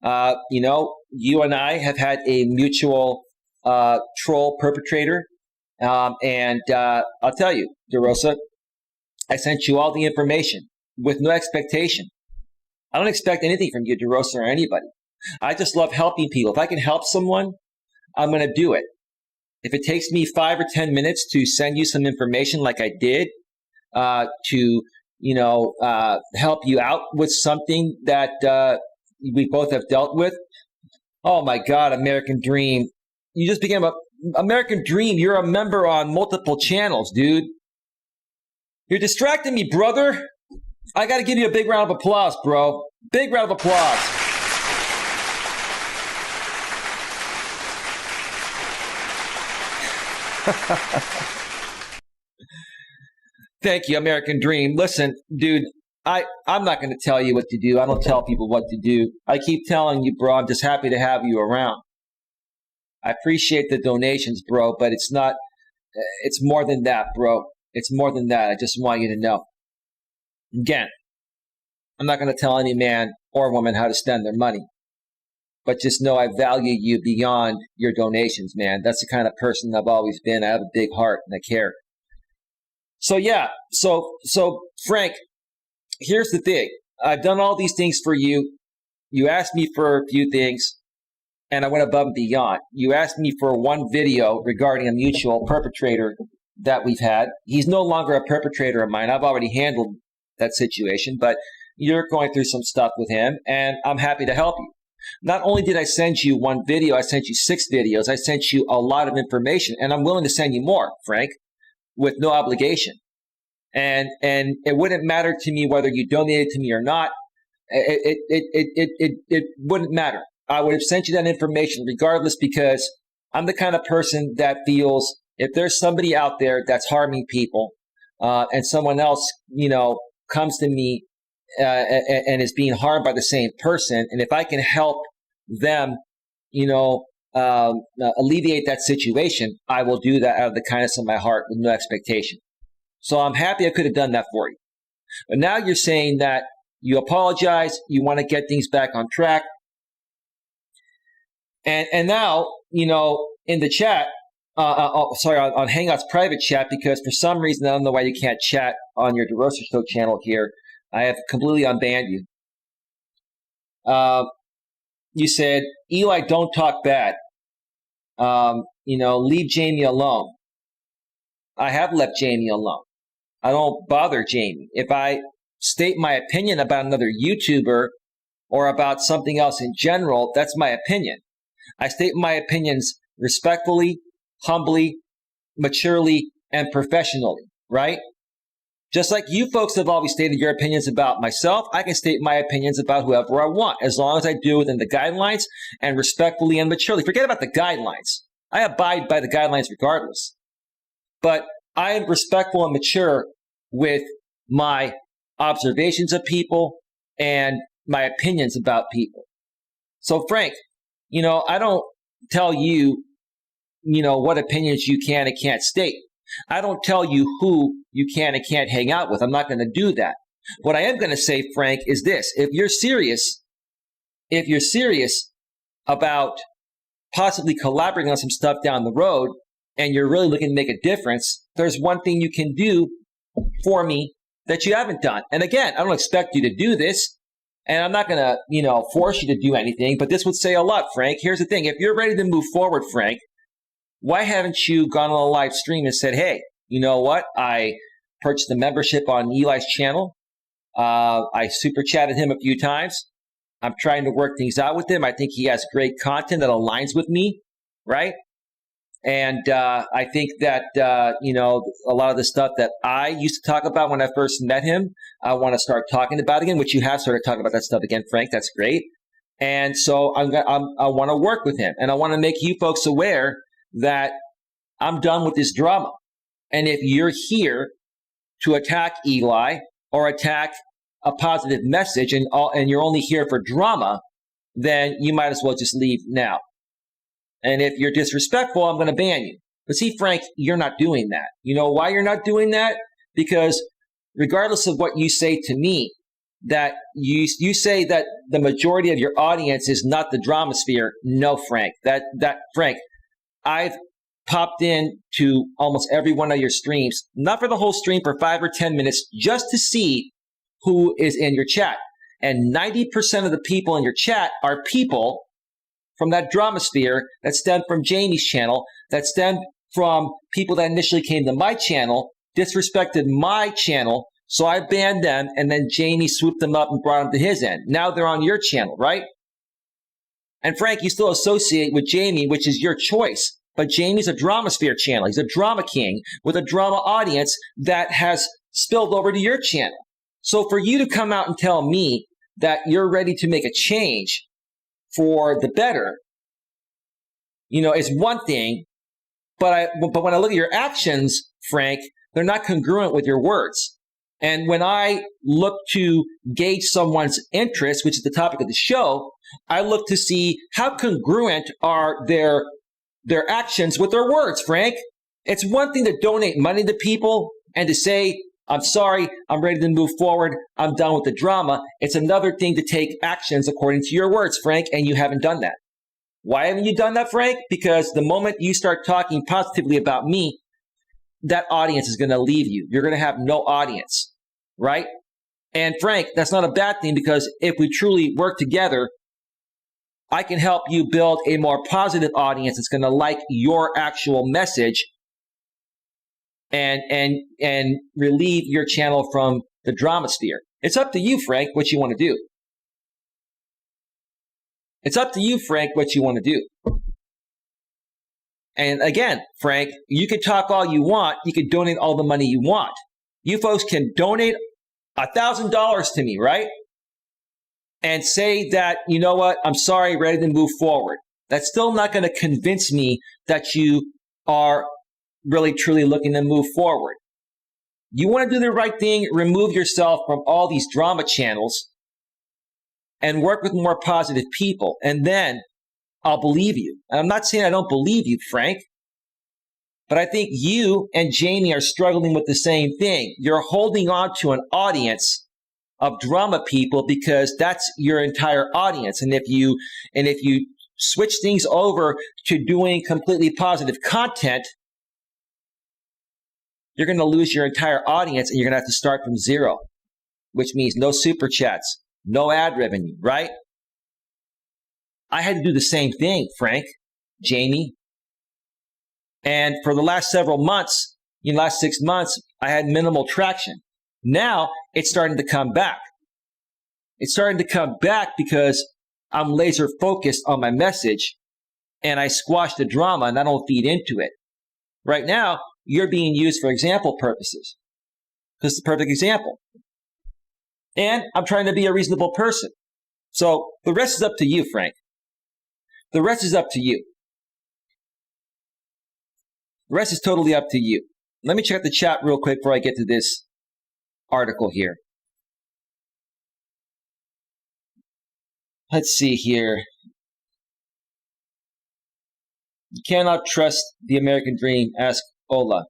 S1: You and I have had a mutual troll perpetrator, and I'll tell you, DeRosa, I sent you all the information with no expectation. I don't expect anything from you, DeRosa, or anybody. I just love helping people. If I can help someone, I'm going to do it. If it takes me 5 or 10 minutes to send you some information like I did, to help you out with something that we both have dealt with, oh my God, American Dream. You just became American Dream. You're a member on multiple channels, dude. You're distracting me, brother. I got to give you a big round of applause, bro. Big round of applause. Thank you, American Dream. Listen, dude, I'm not going to tell you what to do. I don't tell people what to do. I keep telling you, bro, I'm just happy to have you around. I appreciate the donations, bro, but it's more than that, bro. It's more than that. I just want you to know. Again, I'm not going to tell any man or woman how to spend their money, but just know I value you beyond your donations, man. That's the kind of person I've always been. I have a big heart and I care. So yeah, so Frank, here's the thing. I've done all these things for you. You asked me for a few things, and I went above and beyond. You asked me for one video regarding a mutual perpetrator that we've had. He's no longer a perpetrator of mine. I've already handled that situation, but you're going through some stuff with him, and I'm happy to help you. Not only did I send you one video, I sent you 6 videos. I sent you a lot of information, and I'm willing to send you more, Frank, with no obligation. And it wouldn't matter to me whether you donated to me or not. It wouldn't matter. I would have sent you that information regardless, because I'm the kind of person that feels if there's somebody out there that's harming people, and someone else, comes to me and is being harmed by the same person, and if I can help them, alleviate that situation, I will do that out of the kindness of my heart with no expectation. So I'm happy I could have done that for you. But now you're saying that you apologize, you want to get things back on track. And now, in the chat, on Hangout's private chat, because for some reason, I don't know why you can't chat on your DeRosa Show channel here, I have completely unbanned you. You said, Eli, don't talk bad. Leave Jamie alone. I have left Jamie alone. I don't bother Jamie. If I state my opinion about another YouTuber or about something else in general, that's my opinion. I state my opinions respectfully, humbly, maturely, and professionally, right? Just like you folks have always stated your opinions about myself, I can state my opinions about whoever I want, as long as I do within the guidelines and respectfully and maturely. Forget about the guidelines. I abide by the guidelines regardless. But I am respectful and mature with my observations of people and my opinions about people. So Frank, I don't tell you, what opinions you can and can't state. I don't tell you who you can and can't hang out with. I'm not going to do that. What I am going to say, Frank, is this. If you're serious about possibly collaborating on some stuff down the road, and you're really looking to make a difference, there's one thing you can do for me that you haven't done. And again, I don't expect you to do this, and I'm not going to, force you to do anything, but this would say a lot, Frank. Here's the thing. If you're ready to move forward, Frank, why haven't you gone on a live stream and said, hey, you know what? I purchased a membership on Eli's channel. I super chatted him a few times. I'm trying to work things out with him. I think he has great content that aligns with me, right? And I think that, a lot of the stuff that I used to talk about when I first met him, I want to start talking about again, which you have started talking about that stuff again, Frank. That's great. And so I want to work with him. And I want to make you folks aware that I'm done with this drama. And if you're here to attack Eli or attack a positive message and you're only here for drama, then you might as well just leave now. And if you're disrespectful, I'm going to ban you. But see, Frank, you're not doing that. You know why you're not doing that? Because regardless of what you say to me, that you say that the majority of your audience is not the drama sphere. No, Frank. Frank, I've popped in to almost every one of your streams, not for the whole stream, for 5 or 10 minutes, just to see who is in your chat. And 90% of the people in your chat are people from that drama sphere that stemmed from Jamie's channel, that stemmed from people that initially came to my channel, disrespected my channel, so I banned them, and then Jamie swooped them up and brought them to his end. Now they're on your channel, right? And Frank, you still associate with Jamie, which is your choice. But Jamie's a drama sphere channel. He's a drama king with a drama audience that has spilled over to your channel. So for you to come out and tell me that you're ready to make a change for the better, is one thing. But when I look at your actions, Frank, they're not congruent with your words. And when I look to gauge someone's interest, which is the topic of the show, I look to see how congruent are their actions with their words, Frank. It's one thing to donate money to people and to say, I'm sorry, I'm ready to move forward, I'm done with the drama. It's another thing to take actions according to your words, Frank, and you haven't done that. Why haven't you done that, Frank? Because the moment you start talking positively about me, that audience is going to leave you. You're going to have no audience, right? And Frank, that's not a bad thing, because if we truly work together, I can help you build a more positive audience that's going to like your actual message and relieve your channel from the drama sphere. It's up to you, Frank, what you want to do. It's up to you, Frank, what you want to do. And again, Frank, you can talk all you want. You can donate all the money you want. You folks can donate $1,000 to me, right? And say that, you know what, I'm sorry, ready to move forward. That's still not going to convince me that you are really, truly looking to move forward. You want to do the right thing, remove yourself from all these drama channels and work with more positive people. And then I'll believe you. And I'm not saying I don't believe you, Frank, but I think you and Jamie are struggling with the same thing. You're holding on to an audience of drama people because that's your entire audience. And if you switch things over to doing completely positive content, you're going to lose your entire audience and you're going to have to start from zero, which means no super chats, no ad revenue, right? I had to do the same thing, Frank, Jamie. And for the last several months, last 6 months, I had minimal traction. Now it's starting to come back. It's starting to come back because I'm laser focused on my message and I squash the drama and I don't feed into it. Right now, you're being used for example purposes. This is the perfect example. And I'm trying to be a reasonable person. So the rest is up to you, Frank. The rest is up to you. The rest is totally up to you. Let me check the chat real quick before I get to this article here. Let's see here. You cannot trust the American dream, ask Ola.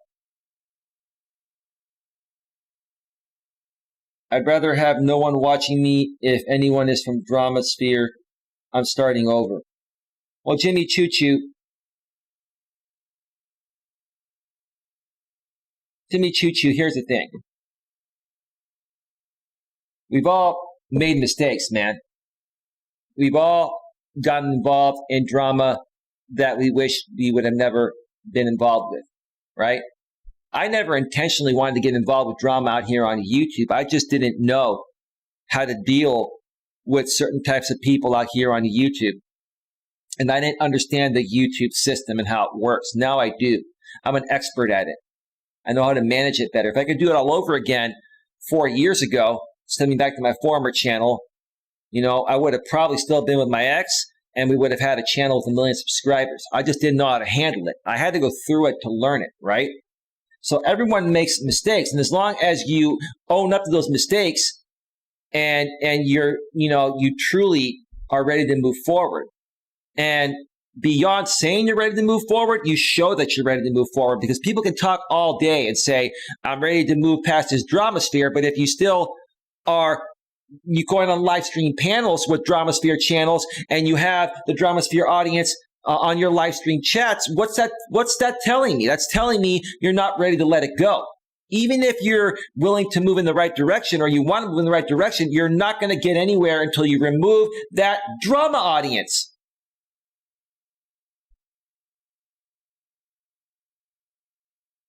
S1: I'd rather have no one watching me. If anyone is from drama sphere, I'm starting over. Well, Jimmy Choo Choo. Jimmy Choo Choo, here's the thing. We've all made mistakes, man. We've all gotten involved in drama that we wish we would have never been involved with, right? I never intentionally wanted to get involved with drama out here on YouTube. I just didn't know how to deal with certain types of people out here on YouTube. And I didn't understand the YouTube system and how it works. Now I do. I'm an expert at it. I know how to manage it better. If I could do it all over again 4 years ago, send me back to my former channel, I would have probably still been with my ex and we would have had a channel with 1 million subscribers. I just didn't know how to handle it. I had to go through it to learn it, right? So everyone makes mistakes. And as long as you own up to those mistakes and you truly are ready to move forward, and beyond saying you're ready to move forward, you show that you're ready to move forward, because people can talk all day and say, I'm ready to move past this drama sphere. But if you still are going on live stream panels with drama sphere channels and you have the drama sphere audience on your live stream chats, what's that telling me? That's telling me you're not ready to let it go. Even if you're willing to move in the right direction or you want to move in the right direction, you're not going to get anywhere until you remove that drama audience.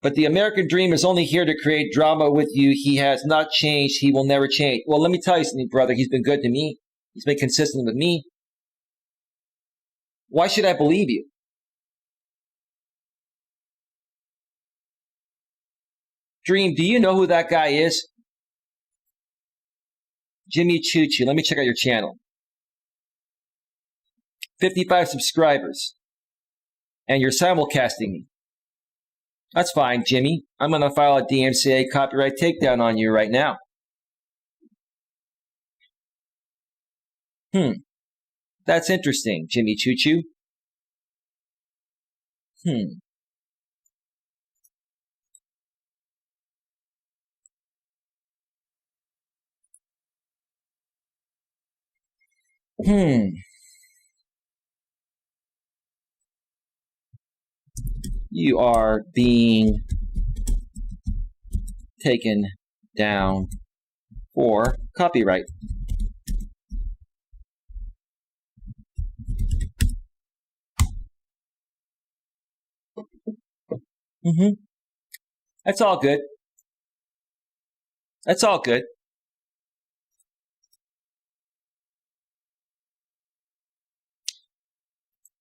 S1: But the American dream is only here to create drama with you. He has not changed. He will never change. Well, let me tell you something, brother. He's been good to me. He's been consistent with me. Why should I believe you? Dream, do you know who that guy is? Jimmy Choo Choo. Let me check out your channel. 55 subscribers. And you're simulcasting me. That's fine, Jimmy. I'm going to file a DMCA copyright takedown on you right now. That's interesting, Jimmy Choo Choo. You are being taken down for copyright. That's all good. That's all good.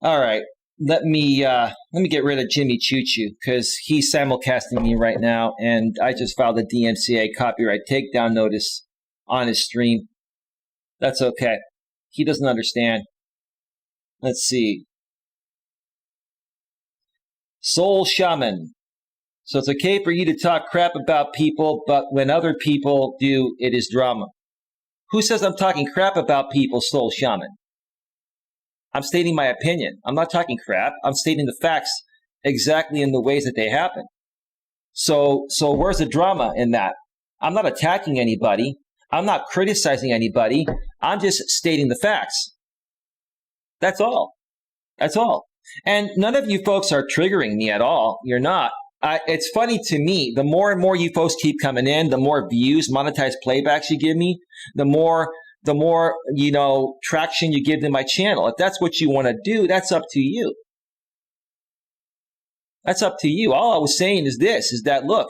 S1: All right. Let me get rid of Jimmy Choo Choo because he's simulcasting me right now, and I just filed a DMCA copyright takedown notice on his stream. That's okay. He doesn't understand. Let's see. Soul Shaman. So it's okay for you to talk crap about people, but when other people do, it is drama. Who says I'm talking crap about people, Soul Shaman? I'm stating my opinion. I'm not talking crap. I'm stating the facts exactly in the ways that they happen. So where's the drama in that? I'm not attacking anybody. I'm not criticizing anybody. I'm just stating the facts. That's all. That's all. And none of you folks are triggering me at all. You're not. It's funny to me, the more and more you folks keep coming in, the more views, monetized playbacks you give me, the more traction you give to my channel. If that's what you want to do, that's up to you. That's up to you. All I was saying is this, is that, look,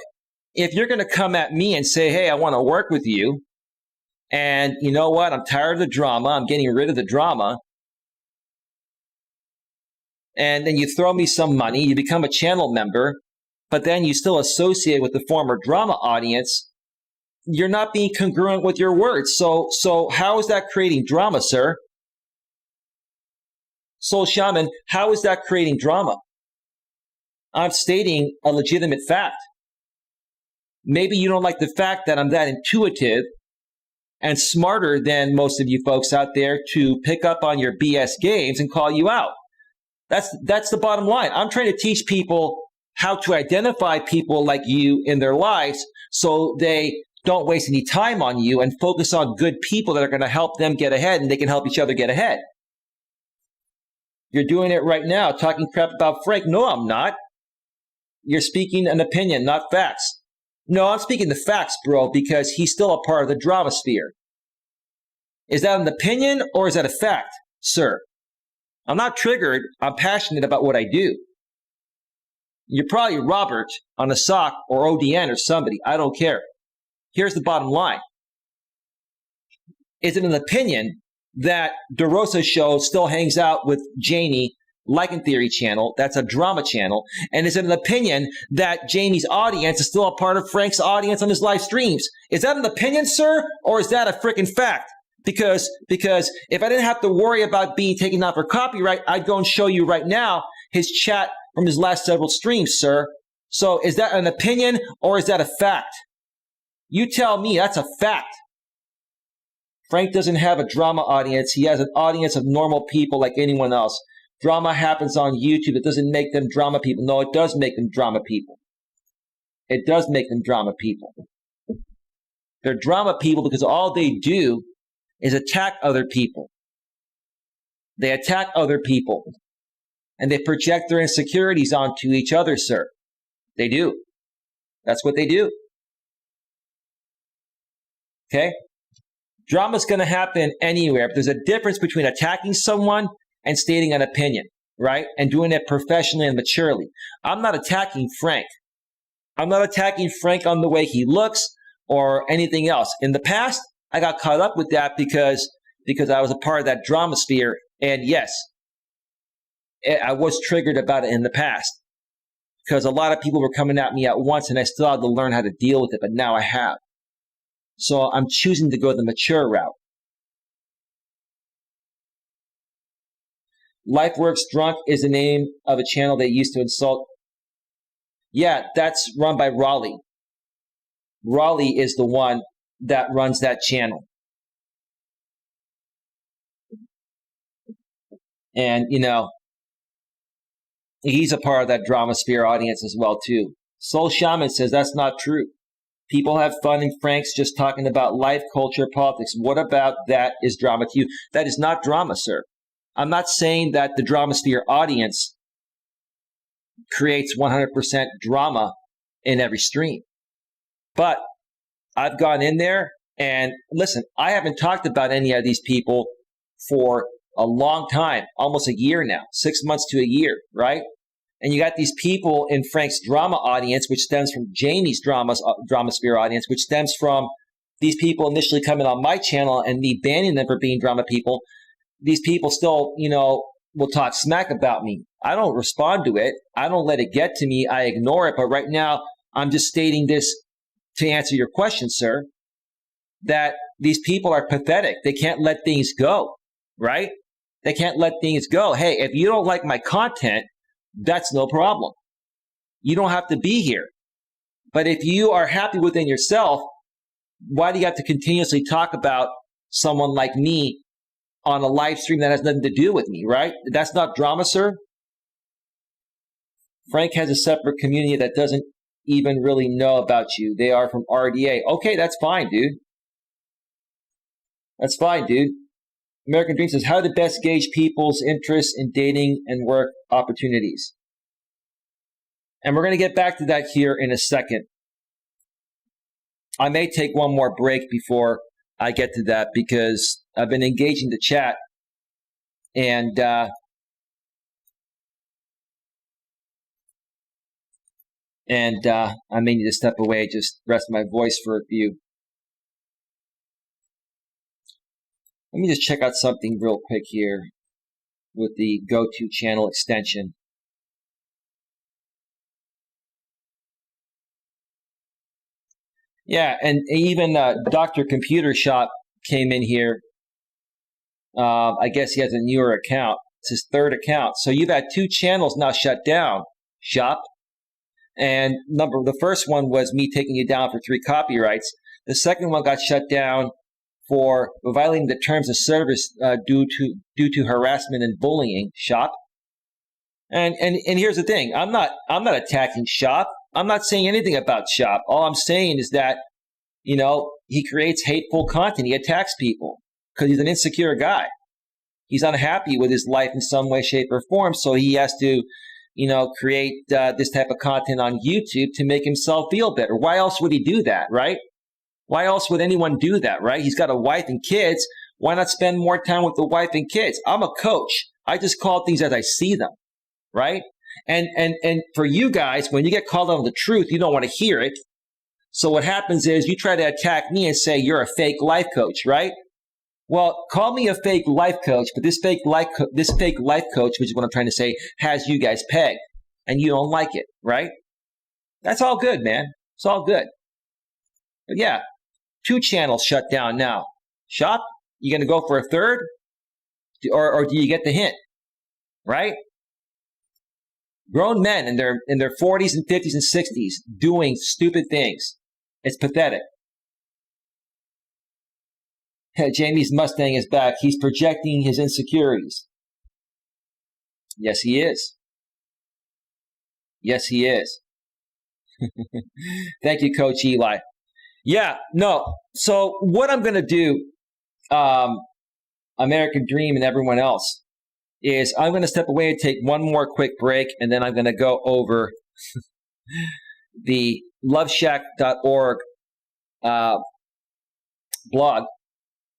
S1: if you're going to come at me and say, hey, I want to work with you, and you know what, I'm tired of the drama, I'm getting rid of the drama, and then you throw me some money, you become a channel member, but then you still associate with the former drama audience, you're not being congruent with your words. So how is that creating drama, sir? Soul Shaman, how is that creating drama? I'm stating a legitimate fact. Maybe you don't like the fact that I'm that intuitive and smarter than most of you folks out there to pick up on your BS games and call you out. That's the bottom line. I'm trying to teach people how to identify people like you in their lives so they don't waste any time on you and focus on good people that are going to help them get ahead and they can help each other get ahead. You're doing it right now, talking crap about Frank. No, I'm not. You're speaking an opinion, not facts. No, I'm speaking the facts, bro, because he's still a part of the drama sphere. Is that an opinion or is that a fact, sir? I'm not triggered. I'm passionate about what I do. You're probably Robert on a sock or ODN or somebody. I don't care. Here's the bottom line. Is it an opinion that DeRosa's show still hangs out with Jamie, Like in Theory channel? That's a drama channel. And is it an opinion that Jamie's audience is still a part of Frank's audience on his live streams? Is that an opinion, sir? Or is that a freaking fact? Because if I didn't have to worry about being taken down for copyright, I'd go and show you right now his chat from his last several streams, sir. So is that an opinion or is that a fact? You tell me. That's a fact. Frank doesn't have a drama audience. He has an audience of normal people like anyone else. Drama happens on YouTube. It doesn't make them drama people. No, it does make them drama people. It does make them drama people. They're drama people because all they do is attack other people. They attack other people. And they project their insecurities onto each other, sir. They do. That's what they do. Okay? Drama's going to happen anywhere. But there's a difference between attacking someone and stating an opinion, right? And doing it professionally and maturely. I'm not attacking Frank. I'm not attacking Frank on the way he looks or anything else. In the past, I got caught up with that because I was a part of that drama sphere. And yes, I was triggered about it in the past because a lot of people were coming at me at once and I still had to learn how to deal with it, but now I have. So I'm choosing to go the mature route. LifeWorks Drunk is the name of a channel they used to insult. Yeah, that's run by Raleigh. Raleigh is the one that runs that channel. And, he's a part of that Drama Sphere audience as well, too. Soul Shaman says that's not true. People have fun in Frank's just talking about life, culture, politics. What about that is drama to you? That is not drama, sir. I'm not saying that the Drama Sphere audience creates 100% drama in every stream. But I've gone in there and listen, I haven't talked about any of these people for a long time, almost a year now, 6 months to a year, right? And you got these people in Frank's drama audience, which stems from Jamie's drama sphere audience, which stems from these people initially coming on my channel and me banning them for being drama people. These people still, will talk smack about me. I don't respond to it. I don't let it get to me. I ignore it. But right now, I'm just stating this to answer your question, sir, that these people are pathetic. They can't let things go, right? They can't let things go. Hey, if you don't like my content, that's no problem. You don't have to be here. But if you are happy within yourself, why do you have to continuously talk about someone like me on a live stream that has nothing to do with me, right? That's not drama, sir. Frank has a separate community that doesn't even really know about you. They are from RDA. Okay, that's fine, dude. That's fine, dude. American Dream says, how to best gauge people's interest in dating and work opportunities. And we're going to get back to that here in a second. I may take one more break before I get to that because I've been engaging the chat and I may need to step away, just rest my voice for a few. Let me just check out something real quick here with the go-to channel extension. Yeah, and even Dr. Computer Shop came in here. I guess he has a newer account. It's his third account. So you've had 2 channels now shut down, Shop. And the first one was me taking you down for 3 copyrights. The second one got shut down for violating the terms of service due to harassment and bullying, Shop. And here's the thing. I'm not attacking Shop. I'm not saying anything about Shop. All I'm saying is that, he creates hateful content. He attacks people because he's an insecure guy. He's unhappy with his life in some way, shape, or form. So he has to, create this type of content on YouTube to make himself feel better. Why else would he do that, right? Why else would anyone do that, right? He's got a wife and kids. Why not spend more time with the wife and kids? I'm a coach. I just call things as I see them, right? And for you guys, when you get called on the truth, you don't want to hear it. So what happens is you try to attack me and say you're a fake life coach, right? Well, call me a fake life coach, but this fake life coach, which is what I'm trying to say, has you guys pegged, and you don't like it, right? That's all good, man. It's all good. But yeah, 2 channels shut down now. Shop, you going to go for a third, or do you get the hint, right? Grown men in their 40s and 50s and 60s doing stupid things. It's pathetic. Jamie's Mustang is back. He's projecting his insecurities. Yes, he is. Yes, he is. Thank you, Coach Eli. Yeah, no. So what I'm going to do, American Dream and everyone else, is I'm going to step away and take one more quick break, and then I'm going to go over the loveshack.org blog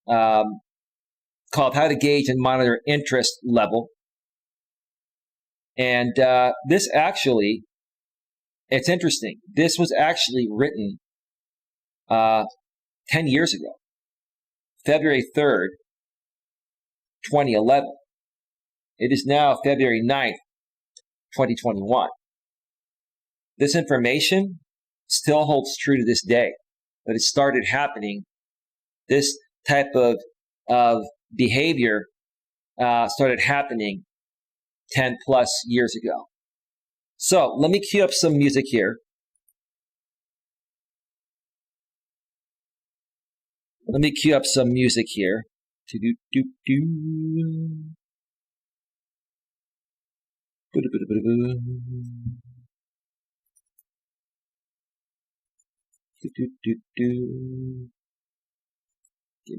S1: called How to Gauge and Monitor Interest Level. And this actually, it's interesting. This was actually written 10 years ago, February 3rd, 2011. It is now February 9th, 2021. This information still holds true to this day, but it started happening. This type of behavior started happening 10 plus years ago. So let me cue up some music here. Let me cue up some music here. Give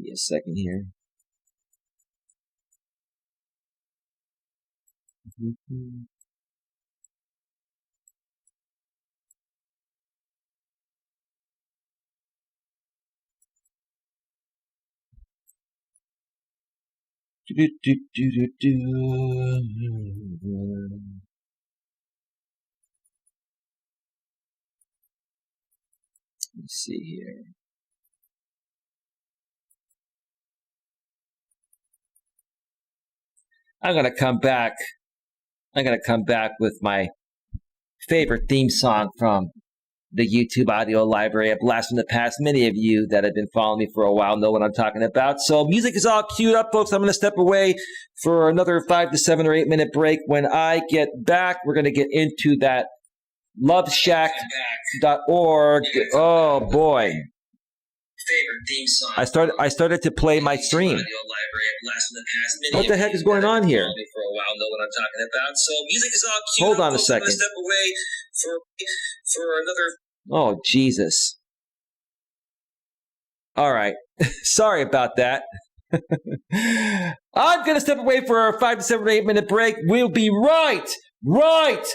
S1: me a second here. Let's see here. I'm going to come back with my favorite theme song from the YouTube audio library. A blast from the past. Many of you that have been following me for a while know what I'm talking about. So music is all queued up, folks. I'm going to step away for another 5 to 7 or 8 minute break. When I get back, we're going to get into that loveshack.org. Oh boy. Favorite theme song. I started to play my stream. What the heck is going on here? For a while, know what I'm talking about. So music is all queued. Hold on a second. Step away for another. Oh Jesus! All right, sorry about that. I'm gonna step away for a 5 to 7 or 8 minute break. We'll be right back.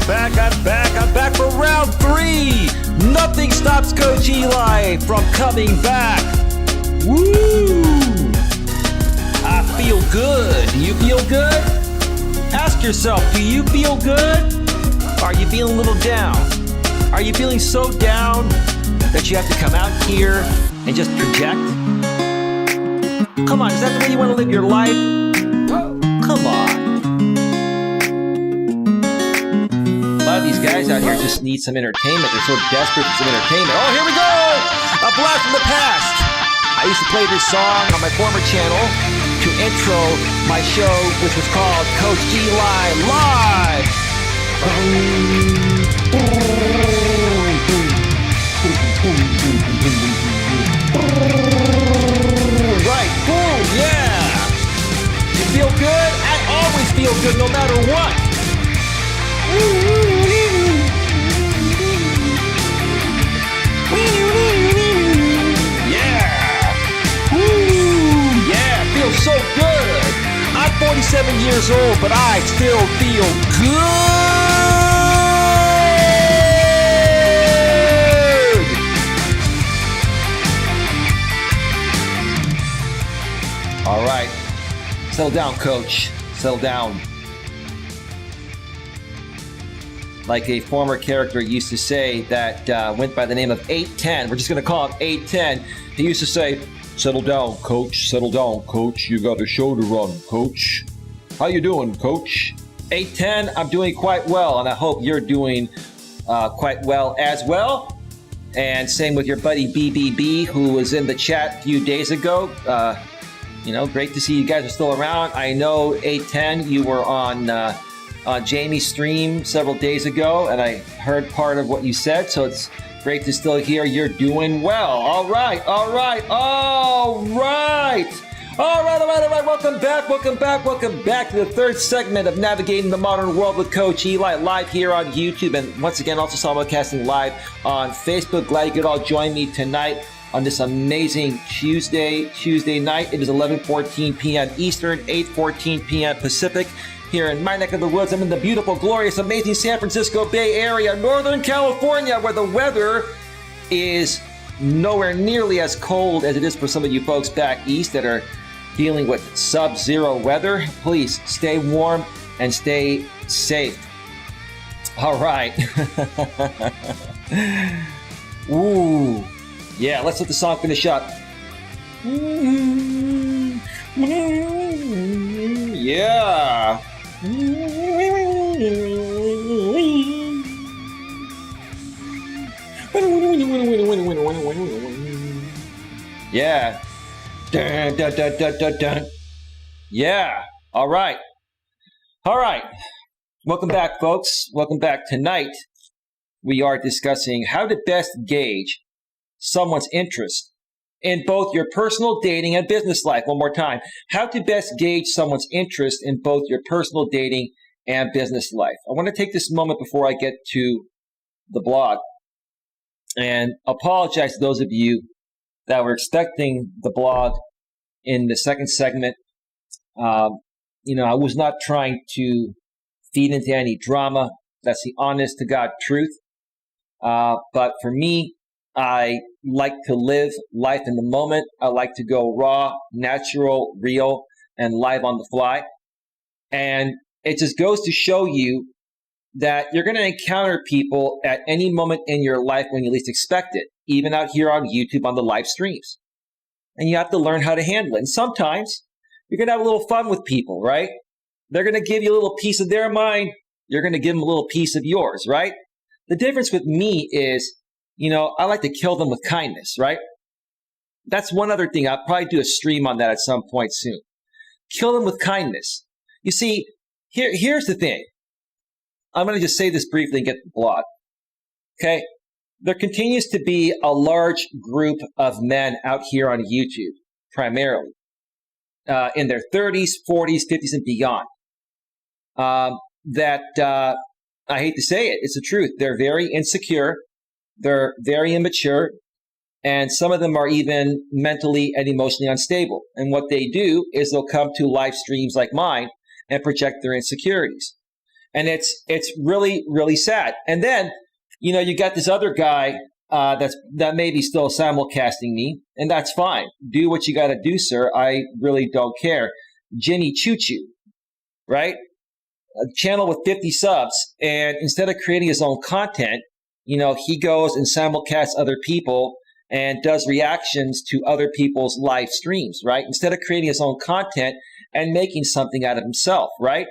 S1: I'm back for round 3. Nothing stops Coach Eli from coming back. Woo! I feel good. Do you feel good? Ask yourself, do you feel good? Are you feeling a little down? Are you feeling so down that you have to come out here and just project? Come on, is that the way you want to live your life? Come on. A lot of these guys out here just need some entertainment. They're so desperate for some entertainment. Oh, here we go! A blast from the past. I used to play this song on my former channel to intro my show, which was called Coach Eli Live. Right, boom, yeah. You feel good? I always feel good no matter what. Feels so good. I'm 47 years old, but I still feel good. All right. Settle down, coach. Settle down. Like a former character used to say that went by the name of 810. We're just going to call him 810. He used to say, "Settle down, coach. Settle down, coach. You got a show to run, coach. How you doing, coach?" 810, I'm doing quite well, and I hope you're doing quite well as well. And same with your buddy BBB, who was in the chat a few days ago. Great to see you guys are still around. I know 810, you were on Jamie's stream several days ago, and I heard part of what you said, so it's great to still hear you're doing well. All right. Welcome back to the third segment of Navigating the Modern World with Coach Eli, live here on YouTube, and once again also simulcasting live on Facebook. Glad you could all join me tonight on this amazing Tuesday night. It is 11:14 p.m. Eastern, 8:14 p.m. Pacific. Here in my neck of the woods, I'm in the beautiful, glorious, amazing San Francisco Bay Area, Northern California, where the weather is nowhere nearly as cold as it is for some of you folks back east that are dealing with sub-zero weather. Please stay warm and stay safe. All right. Ooh. Yeah, let's let the song finish up. Yeah. Yeah. Dun, dun, dun, dun, dun, dun. Yeah. All right. Welcome back, folks. Welcome back. Tonight, we are discussing how to best gauge someone's interest in both your personal dating and business life. One more time. How to best gauge someone's interest in both your personal dating and business life. I want to take this moment before I get to the blog and apologize to those of you that were expecting the blog in the second segment. I was not trying to feed into any drama. That's the honest to God truth. But for me, I like to live life in the moment. I like to go raw, natural, real, and live on the fly. And it just goes to show you that you're going to encounter people at any moment in your life when you least expect it, even out here on YouTube on the live streams. And you have to learn how to handle it. And sometimes you're going to have a little fun with people, right? They're going to give you a little piece of their mind. You're going to give them a little piece of yours, right? The difference with me is, I like to kill them with kindness, right? That's one other thing. I'll probably do a stream on that at some point soon. Kill them with kindness. You see, here's the thing. I'm going to just say this briefly and get the blog. Okay? There continues to be a large group of men out here on YouTube, primarily, in their 30s, 40s, 50s, and beyond, that I hate to say it, it's the truth. They're very insecure. They're very immature, and some of them are even mentally and emotionally unstable. And what they do is they'll come to live streams like mine and project their insecurities. And it's really, really sad. And then, you got this other guy that may be still simulcasting me, and that's fine. Do what you got to do, sir. I really don't care. Jimmy Choo Choo, right? A channel with 50 subs, and instead of creating his own content, he goes and simulcasts other people and does reactions to other people's live streams, right? Instead of creating his own content and making something out of himself, right?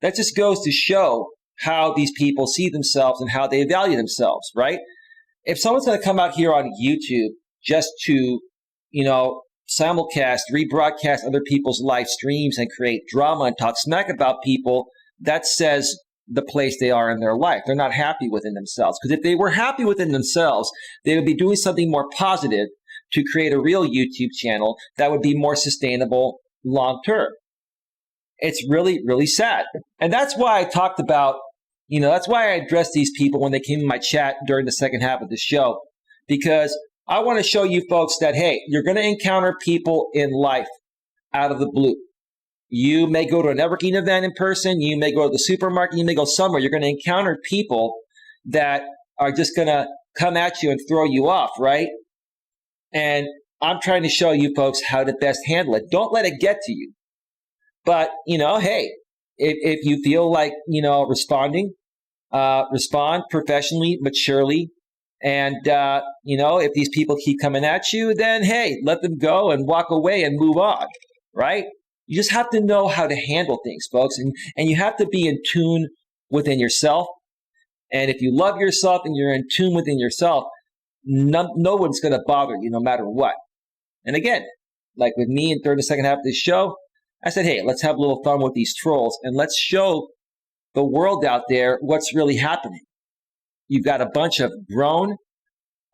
S1: That just goes to show how these people see themselves and how they value themselves, right? If someone's going to come out here on YouTube just to, simulcast, rebroadcast other people's live streams and create drama and talk smack about people, that says the place they are in their life. They're not happy within themselves. Because if they were happy within themselves, they would be doing something more positive to create a real YouTube channel that would be more sustainable long term. It's really, really sad. And that's why I talked about, that's why I addressed these people when they came in my chat during the second half of the show, because I want to show you folks that, hey, you're going to encounter people in life out of the blue. You may go to a networking event in person. You may go to the supermarket. You may go somewhere. You're going to encounter people that are just going to come at you and throw you off, right? And I'm trying to show you folks how to best handle it. Don't let it get to you. But, hey, if you feel like, responding, respond professionally, maturely. And, if these people keep coming at you, then, hey, let them go and walk away and move on, right? You just have to know how to handle things, folks. And you have to be in tune within yourself. And if you love yourself and you're in tune within yourself, no one's going to bother you no matter what. And again, like with me during the second half of this show, I said, hey, let's have a little fun with these trolls and let's show the world out there what's really happening. You've got a bunch of grown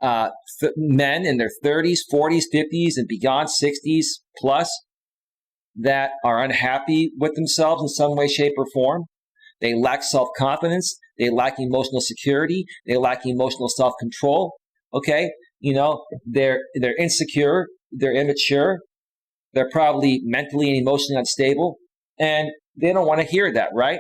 S1: men in their 30s, 40s, 50s, and beyond 60s plus that are unhappy with themselves in some way, shape, or form. They lack self-confidence. They lack emotional security. They lack emotional self-control. Okay? They're insecure. They're immature. They're probably mentally and emotionally unstable. And they don't want to hear that, right?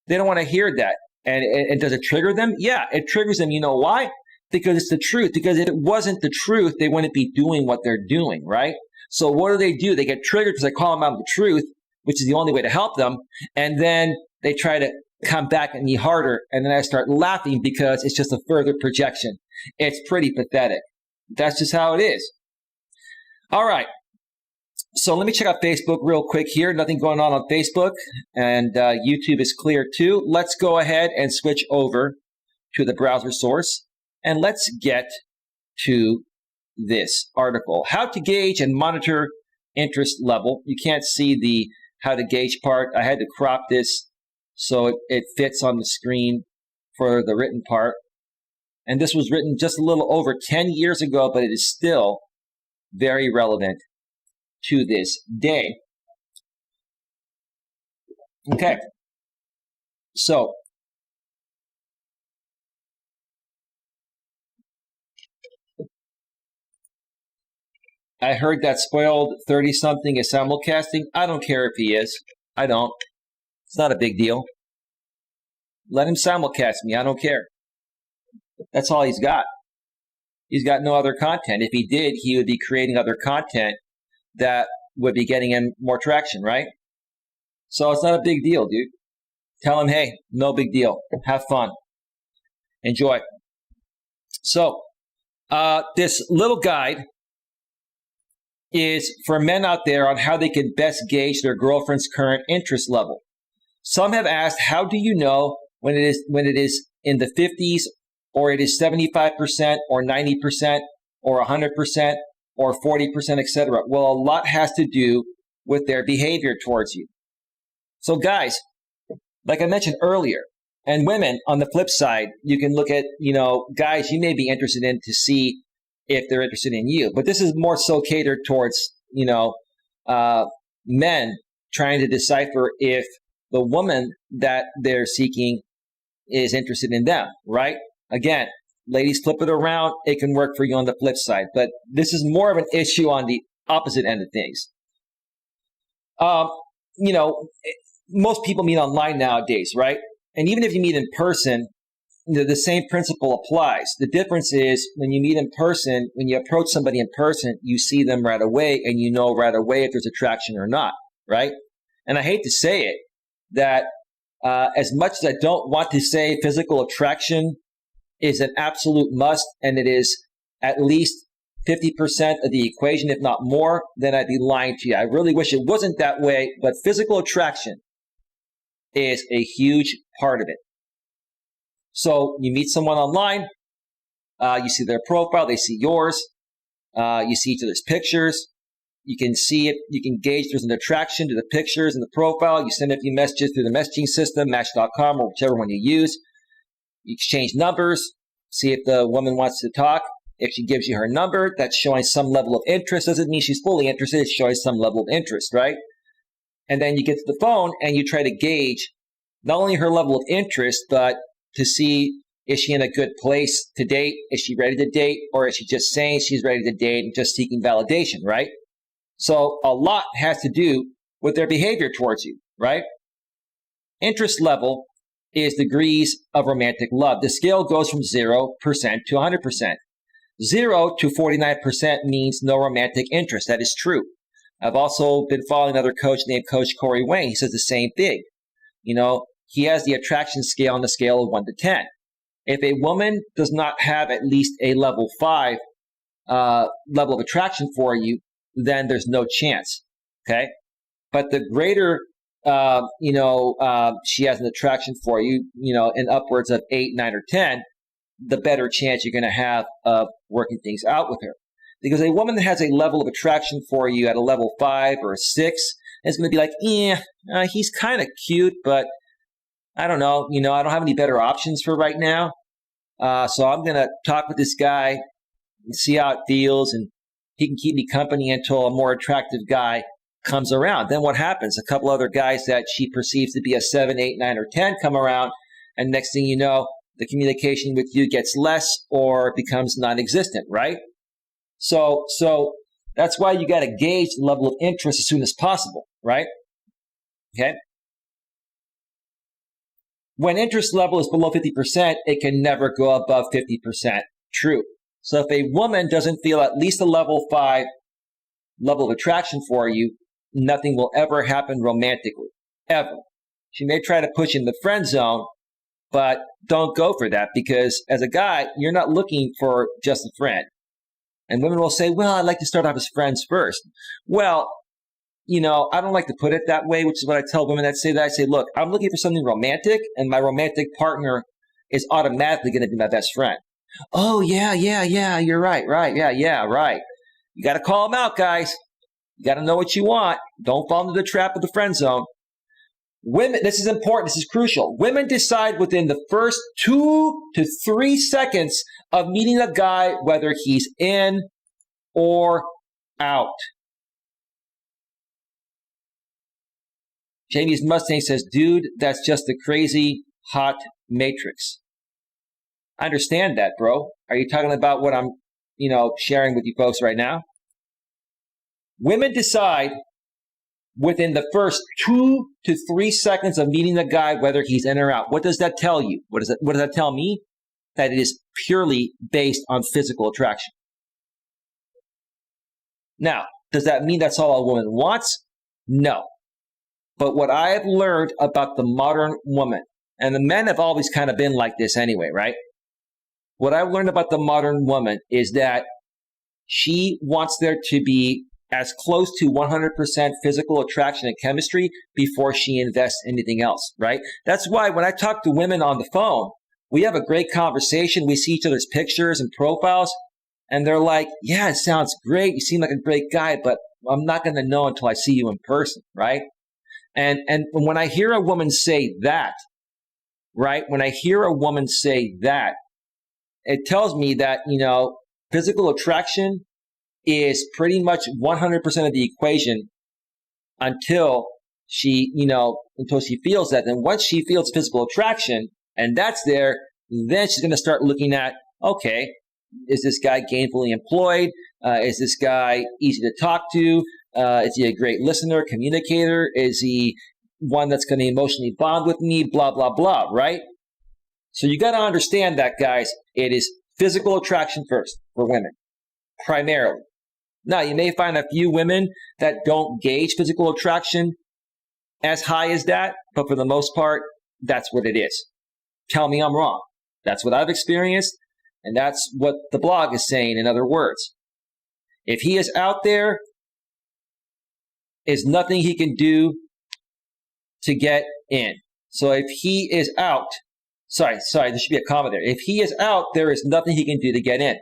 S1: They don't want to hear that. And does it trigger them? Yeah, it triggers them. You know why? Because it's the truth. Because if it wasn't the truth, they wouldn't be doing what they're doing, right? So what do? They get triggered because I call them out of the truth, which is the only way to help them. And then they try to come back at me harder. And then I start laughing because it's just a further projection. It's pretty pathetic. That's just how it is. All right. So let me check out Facebook real quick here. Nothing going on Facebook, and YouTube is clear too. Let's go ahead and switch over to the browser source, and let's get to this article. How to gauge and monitor interest level. You can't see the how to gauge part. I had to crop this so it fits on the screen for the written part. And this was written just a little over 10 years ago, but it is still very relevant to this day. Okay. So, I heard that spoiled 30-something is simulcasting. I don't care if he is. I don't. It's not a big deal. Let him simulcast me. I don't care. That's all he's got. He's got no other content. If he did, he would be creating other content that would be getting him more traction, right? So it's not a big deal, dude. Tell him, hey, no big deal. Have fun. Enjoy. So this little guide is for men out there on how they can best gauge their girlfriend's current interest level. Some have asked, how do you know when it is in the 50s, or it is 75%, or 90%, or 100%, or 40%, etc.? Well, a lot has to do with their behavior towards you. So guys, like I mentioned earlier, and women on the flip side, you can look at, guys you may be interested in to see if they're interested in you. But this is more so catered towards, men trying to decipher if the woman that they're seeking is interested in them, right? Again, ladies, flip it around. It can work for you on the flip side. But this is more of an issue on the opposite end of things. most people meet online nowadays, right? And even if you meet in person, the same principle applies. The difference is when you meet in person, when you approach somebody in person, you see them right away and you know right away if there's attraction or not, right? And I hate to say it, that as much as I don't want to say physical attraction is an absolute must, and it is at least 50% of the equation, if not more, then I'd be lying to you. I really wish it wasn't that way, but physical attraction is a huge part of it. So you meet someone online, you see their profile, they see yours, you see each other's pictures, you can see it, you can gauge there's an attraction to the pictures and the profile, you send a few messages through the messaging system, Match.com or whichever one you use, you exchange numbers, see if the woman wants to talk. If she gives you her number, that's showing some level of interest. Doesn't mean she's fully interested, it's showing some level of interest, right? And then you get to the phone and you try to gauge not only her level of interest, but to see, is she in a good place to date? Is she ready to date? Or is she just saying she's ready to date and just seeking validation, right? So a lot has to do with their behavior towards you, right? Interest level is degrees of romantic love. The scale goes from 0% to 100%. 0 to 49% means no romantic interest. That is true. I've also been following another coach named Coach Corey Wayne. He says the same thing. You know, he has the attraction scale on the scale of 1 to 10. If a woman does not have at least a level 5 level of attraction for you, then there's no chance. Okay? But the greater, she has an attraction for you, in upwards of 8, 9, or 10, the better chance you're going to have of working things out with her. Because a woman that has a level of attraction for you at a level 5 or a 6 is going to be like, he's kind of cute, but I don't know. I don't have any better options for right now. So I'm going to talk with this guy and see how it feels, and he can keep me company until a more attractive guy comes around. Then what happens? A couple other guys that she perceives to be a 7, 8, 9, or 10 come around, and next thing you know, the communication with you gets less or becomes non-existent, right? So that's why you got to gauge the level of interest as soon as possible, right? Okay. When interest level is below 50%, it can never go above 50%. True. So if a woman doesn't feel at least a level 5 level of attraction for you, nothing will ever happen romantically, ever. She may try to push in the friend zone, but don't go for that, because as a guy, you're not looking for just a friend. And women will say, well, I'd like to start off as friends first. Well, I don't like to put it that way, which is what I tell women that say that. I say, look, I'm looking for something romantic, and my romantic partner is automatically going to be my best friend. Oh, yeah, you're right, right. You got to call them out, guys. You got to know what you want. Don't fall into the trap of the friend zone. Women, this is important, this is crucial. Women decide within the first 2 to 3 seconds of meeting a guy whether he's in or out. Jamie's Mustang says, dude, that's just a crazy hot matrix. I understand that, bro. Are you talking about what I'm, sharing with you folks right now? Women decide within the first 2 to 3 seconds of meeting the guy whether he's in or out. What does that tell you? What does that tell me? That it is purely based on physical attraction. Now, does that mean that's all a woman wants? No. But what I have learned about the modern woman, and the men have always kind of been like this anyway, right? What I've learned about the modern woman is that she wants there to be as close to 100% physical attraction and chemistry before she invests in anything else, right? That's why when I talk to women on the phone, we have a great conversation. We see each other's pictures and profiles, and they're like, yeah, it sounds great. You seem like a great guy, but I'm not going to know until I see you in person, right? And when I hear a woman say that, right? When I hear a woman say that, it tells me that, physical attraction is pretty much 100% of the equation until she feels that. Then once she feels physical attraction and that's there, then she's going to start looking at, okay, is this guy gainfully employed? Is this guy easy to talk to? Is he a great listener, communicator? Is he one that's going to emotionally bond with me, blah, blah, blah, right? So you got to understand that, guys, it is physical attraction first for women, primarily. Now, you may find a few women that don't gauge physical attraction as high as that, but for the most part, that's what it is. Tell me I'm wrong. That's what I've experienced, and that's what the blog is saying, in other words. If he is out there, there's nothing he can do to get in. So if he is out, sorry, there should be a comma there. If he is out, there is nothing he can do to get in.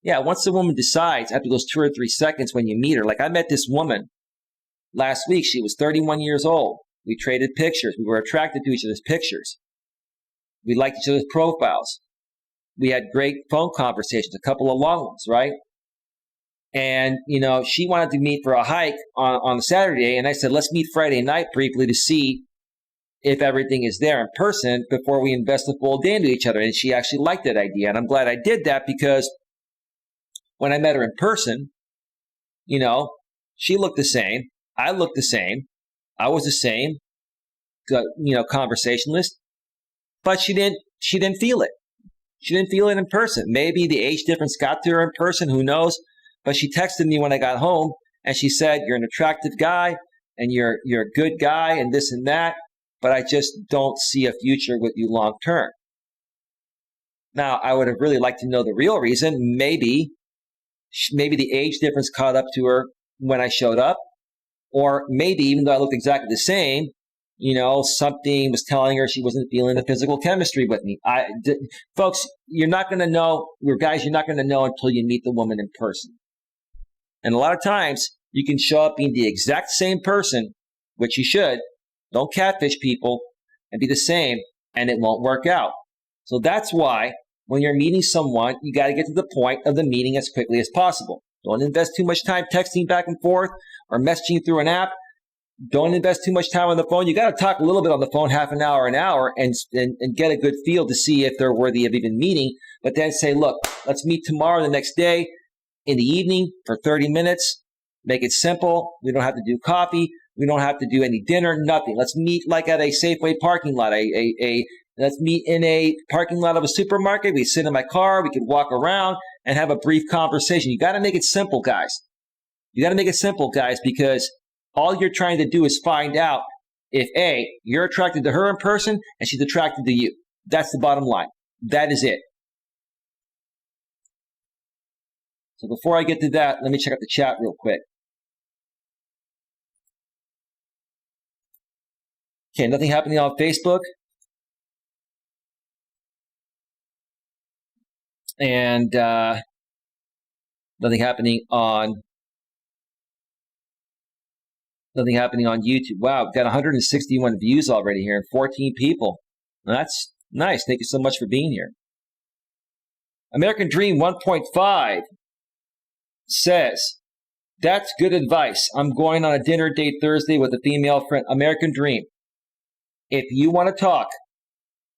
S1: Yeah, once the woman decides, after those 2 or 3 seconds when you meet her, like I met this woman last week. She was 31 years old. We traded pictures. We were attracted to each other's pictures. We liked each other's profiles. We had great phone conversations, a couple of long ones, right? And, she wanted to meet for a hike on Saturday. And I said, let's meet Friday night briefly to see if everything is there in person before we invest a full day into each other. And she actually liked that idea. And I'm glad I did that because when I met her in person, she looked the same. I looked the same. I was the same, conversationalist. But she didn't feel it. She didn't feel it in person. Maybe the age difference got to her in person. Who knows? But she texted me when I got home, and she said, "You're an attractive guy, and you're a good guy, and this and that. But I just don't see a future with you long term." Now, I would have really liked to know the real reason. Maybe the age difference caught up to her when I showed up, or maybe even though I looked exactly the same, something was telling her she wasn't feeling the physical chemistry with me. Folks, you're not going to know. You're not going to know until you meet the woman in person. And a lot of times, you can show up being the exact same person, which you should. Don't catfish people and be the same, and it won't work out. So that's why when you're meeting someone, you got to get to the point of the meeting as quickly as possible. Don't invest too much time texting back and forth or messaging through an app. Don't invest too much time on the phone. You got to talk a little bit on the phone, half an hour, and get a good feel to see if they're worthy of even meeting. But then say, look, let's meet tomorrow, the next day, in the evening for 30 minutes. Make it simple. We don't have to do coffee. We don't have to do any dinner, nothing. Let's meet like at a Safeway parking lot. Let's meet in a parking lot of a supermarket. We sit in my car. We could walk around and have a brief conversation. You got to make it simple, guys. You got to make it simple, guys, because all you're trying to do is find out if A, you're attracted to her in person and she's attracted to you. That's the bottom line. That is it. So before I get to that, let me check out the chat real quick. Okay, nothing happening on Facebook. And nothing happening on YouTube. Wow, we've got 161 views already here and 14 people. That's nice. Thank you so much for being here. American Dream 1.5 says, that's good advice. I'm going on a dinner date Thursday with a female friend. American Dream. If you want to talk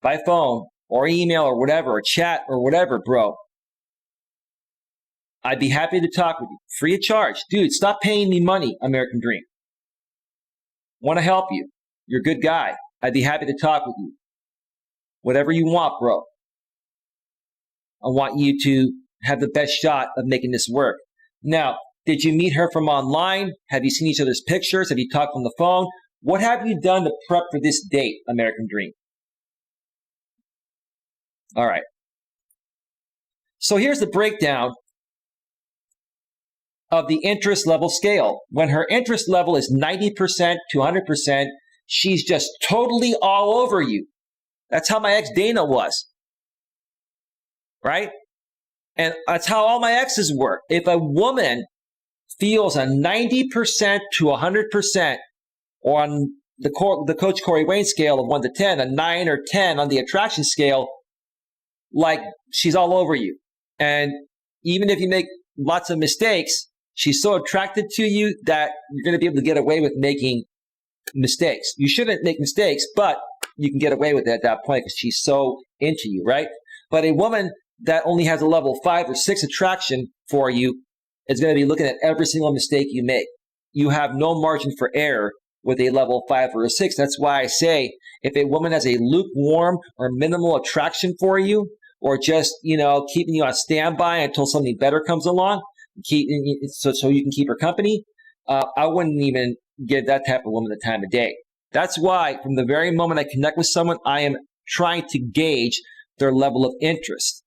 S1: by phone or email or whatever, or chat or whatever, bro, I'd be happy to talk with you. Free of charge. Dude, stop paying me money, American Dream. Want to help you. You're a good guy. I'd be happy to talk with you. Whatever you want, bro. I want you to have the best shot of making this work. Now, did you meet her from online? Have you seen each other's pictures? Have you talked on the phone? What have you done to prep for this date, American Dream? All right. So here's the breakdown of the interest level scale. When her interest level is 90% to 100%, she's just totally all over you. That's how my ex Dana was. Right? And that's how all my exes were. If a woman feels a 90% to 100% on the Coach Corey Wayne scale of 1 to 10, a 9 or 10 on the attraction scale, like she's all over you. And even if you make lots of mistakes, she's so attracted to you that you're going to be able to get away with making mistakes. You shouldn't make mistakes, but you can get away with it at that point because she's so into you, right? But a woman that only has a level 5 or 6 attraction for you is going to be looking at every single mistake you make. You have no margin for error with a level 5 or a 6. That's why I say if a woman has a lukewarm or minimal attraction for you, or just, keeping you on standby until something better comes along, so you can keep her company, I wouldn't even give that type of woman the time of day. That's why from the very moment I connect with someone, I am trying to gauge their level of interest.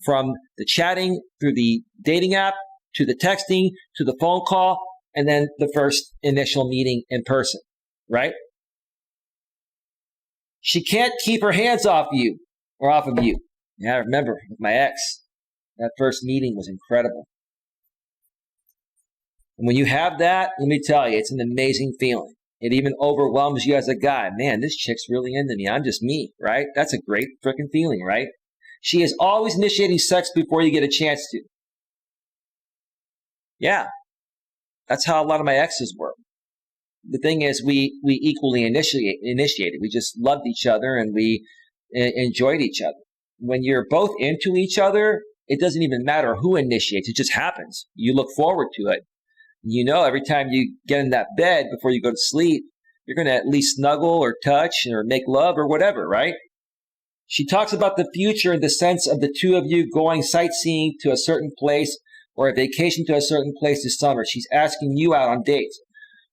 S1: From the chatting, through the dating app, to the texting, to the phone call, and then the first initial meeting in person, right? She can't keep her hands off you or off of you. Yeah, I remember with my ex, that first meeting was incredible. And when you have that, let me tell you, it's an amazing feeling. It even overwhelms you as a guy. Man, this chick's really into me. I'm just me, right? That's a great freaking feeling, right? She is always initiating sex before you get a chance to. Yeah, that's how a lot of my exes were. The thing is, we equally initiated. We just loved each other and we enjoyed each other. When you're both into each other, it doesn't even matter who initiates. It just happens. You look forward to it. Every time you get in that bed before you go to sleep, you're going to at least snuggle or touch or make love or whatever, right? She talks about the future in the sense of the two of you going sightseeing to a certain place or a vacation to a certain place this summer. She's asking you out on dates.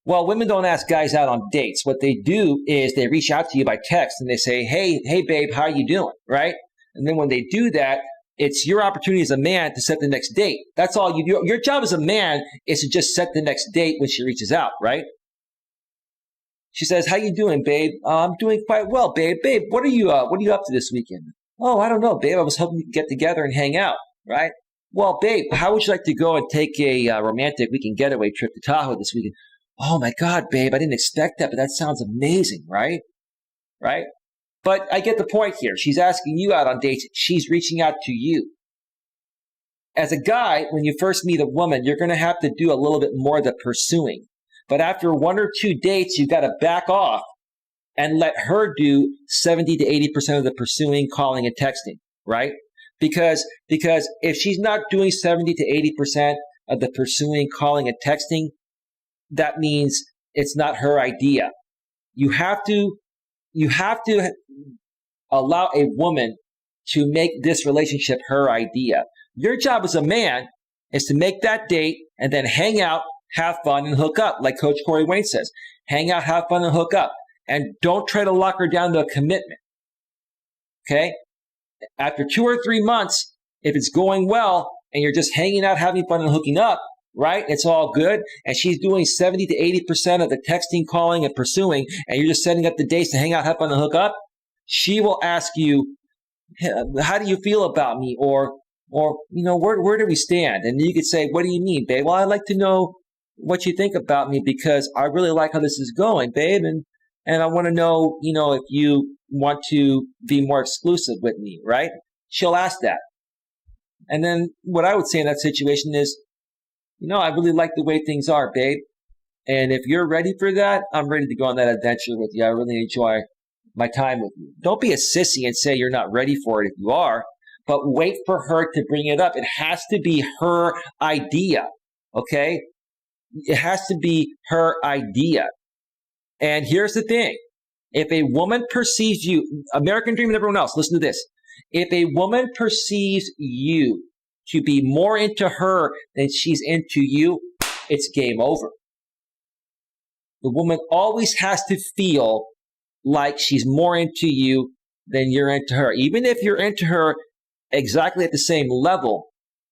S1: Well, women don't ask guys out on dates. What they do is they reach out to you by text and they say, hey, babe, how you doing, right? And then when they do that, it's your opportunity as a man to set the next date. That's all you do. Your job as a man is to just set the next date when she reaches out, right? She says, how you doing, babe? I'm doing quite well, babe. Babe, what are you up to this weekend? Oh, I don't know, babe. I was hoping we could get together and hang out, right? Well, babe, how would you like to go and take a romantic weekend getaway trip to Tahoe this weekend? Oh my God, babe, I didn't expect that, but that sounds amazing, right? Right? But I get the point here. She's asking you out on dates. She's reaching out to you. As a guy, when you first meet a woman, you're going to have to do a little bit more of the pursuing. But after 1 or 2 dates, you've got to back off and let her do 70 to 80% of the pursuing, calling, and texting, right? Because if she's not doing 70 to 80% of the pursuing, calling, and texting, that means it's not her idea. You have to allow a woman to make this relationship her idea. Your job as a man is to make that date and then hang out, have fun, and hook up, like Coach Corey Wayne says. Hang out, have fun, and hook up. And don't try to lock her down to a commitment. Okay? After 2 or 3 months, if it's going well and you're just hanging out, having fun, and hooking up, right? It's all good. And she's doing 70 to 80% of the texting, calling, and pursuing, and you're just setting up the dates to hang out, have fun, and hook up. She will ask you, how do you feel about me? Or where do we stand? And you could say, what do you mean, babe? Well, I'd like to know what you think about me because I really like how this is going, babe. And I want to know, if you want to be more exclusive with me, right? She'll ask that. And then what I would say in that situation is, I really like the way things are, babe. And if you're ready for that, I'm ready to go on that adventure with you. I really enjoy my time with you. Don't be a sissy and say you're not ready for it if you are, but wait for her to bring it up. It has to be her idea, okay? It has to be her idea. And here's the thing. If a woman perceives you, American Dream and everyone else, listen to this. If a woman perceives you to be more into her than she's into you, it's game over. The woman always has to feel like she's more into you than you're into her. Even if you're into her exactly at the same level,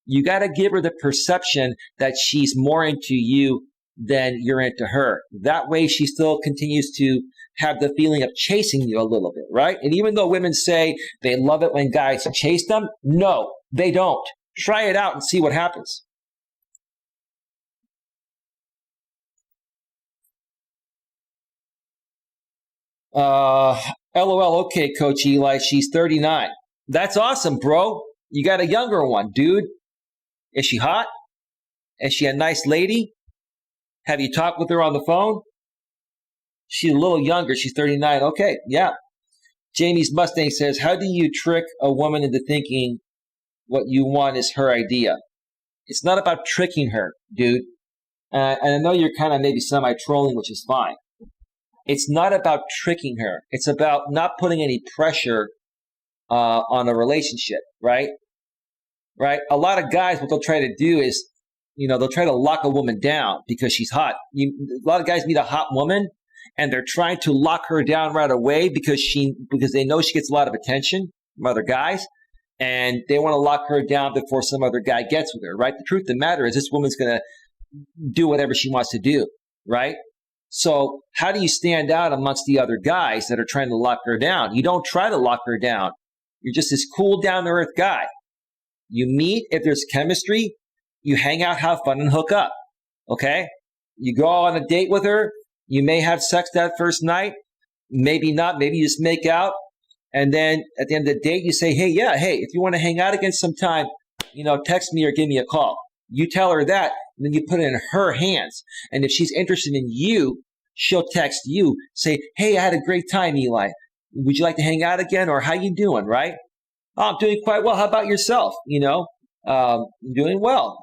S1: you got to give her the perception that she's more into you than you're into her. That way she still continues to have the feeling of chasing you a little bit, right? And even though women say they love it when guys chase them, no, they don't. Try it out and see what happens. LOL, okay, Coach Eli, she's 39. That's awesome, bro. You got a younger one, dude. Is she hot? Is she a nice lady? Have you talked with her on the phone? She's a little younger. She's 39. Okay, yeah. Jamie's Mustang says, how do you trick a woman into thinking what you want is her idea? It's not about tricking her, dude. And I know you're kind of maybe semi-trolling, which is fine. It's not about tricking her. It's about not putting any pressure on a relationship, right? Right? A lot of guys, what they'll try to do is, they'll try to lock a woman down because she's hot. A lot of guys meet a hot woman and they're trying to lock her down right away because they know she gets a lot of attention from other guys, and they want to lock her down before some other guy gets with her, right? The truth of the matter is this woman's going to do whatever she wants to do, right? So how do you stand out amongst the other guys that are trying to lock her down? You don't try to lock her down. You're just this cool, down-to-earth guy. You meet, if there's chemistry, you hang out, have fun, and hook up, okay? You go on a date with her. You may have sex that first night. Maybe not. Maybe you just make out. And then at the end of the date, you say, hey, if you want to hang out again sometime, text me or give me a call. You tell her that, and then you put it in her hands. And if she's interested in you, she'll text you, say, hey, I had a great time, Eli. Would you like to hang out again? Or how you doing, right? Oh, I'm doing quite well. How about yourself? Doing well.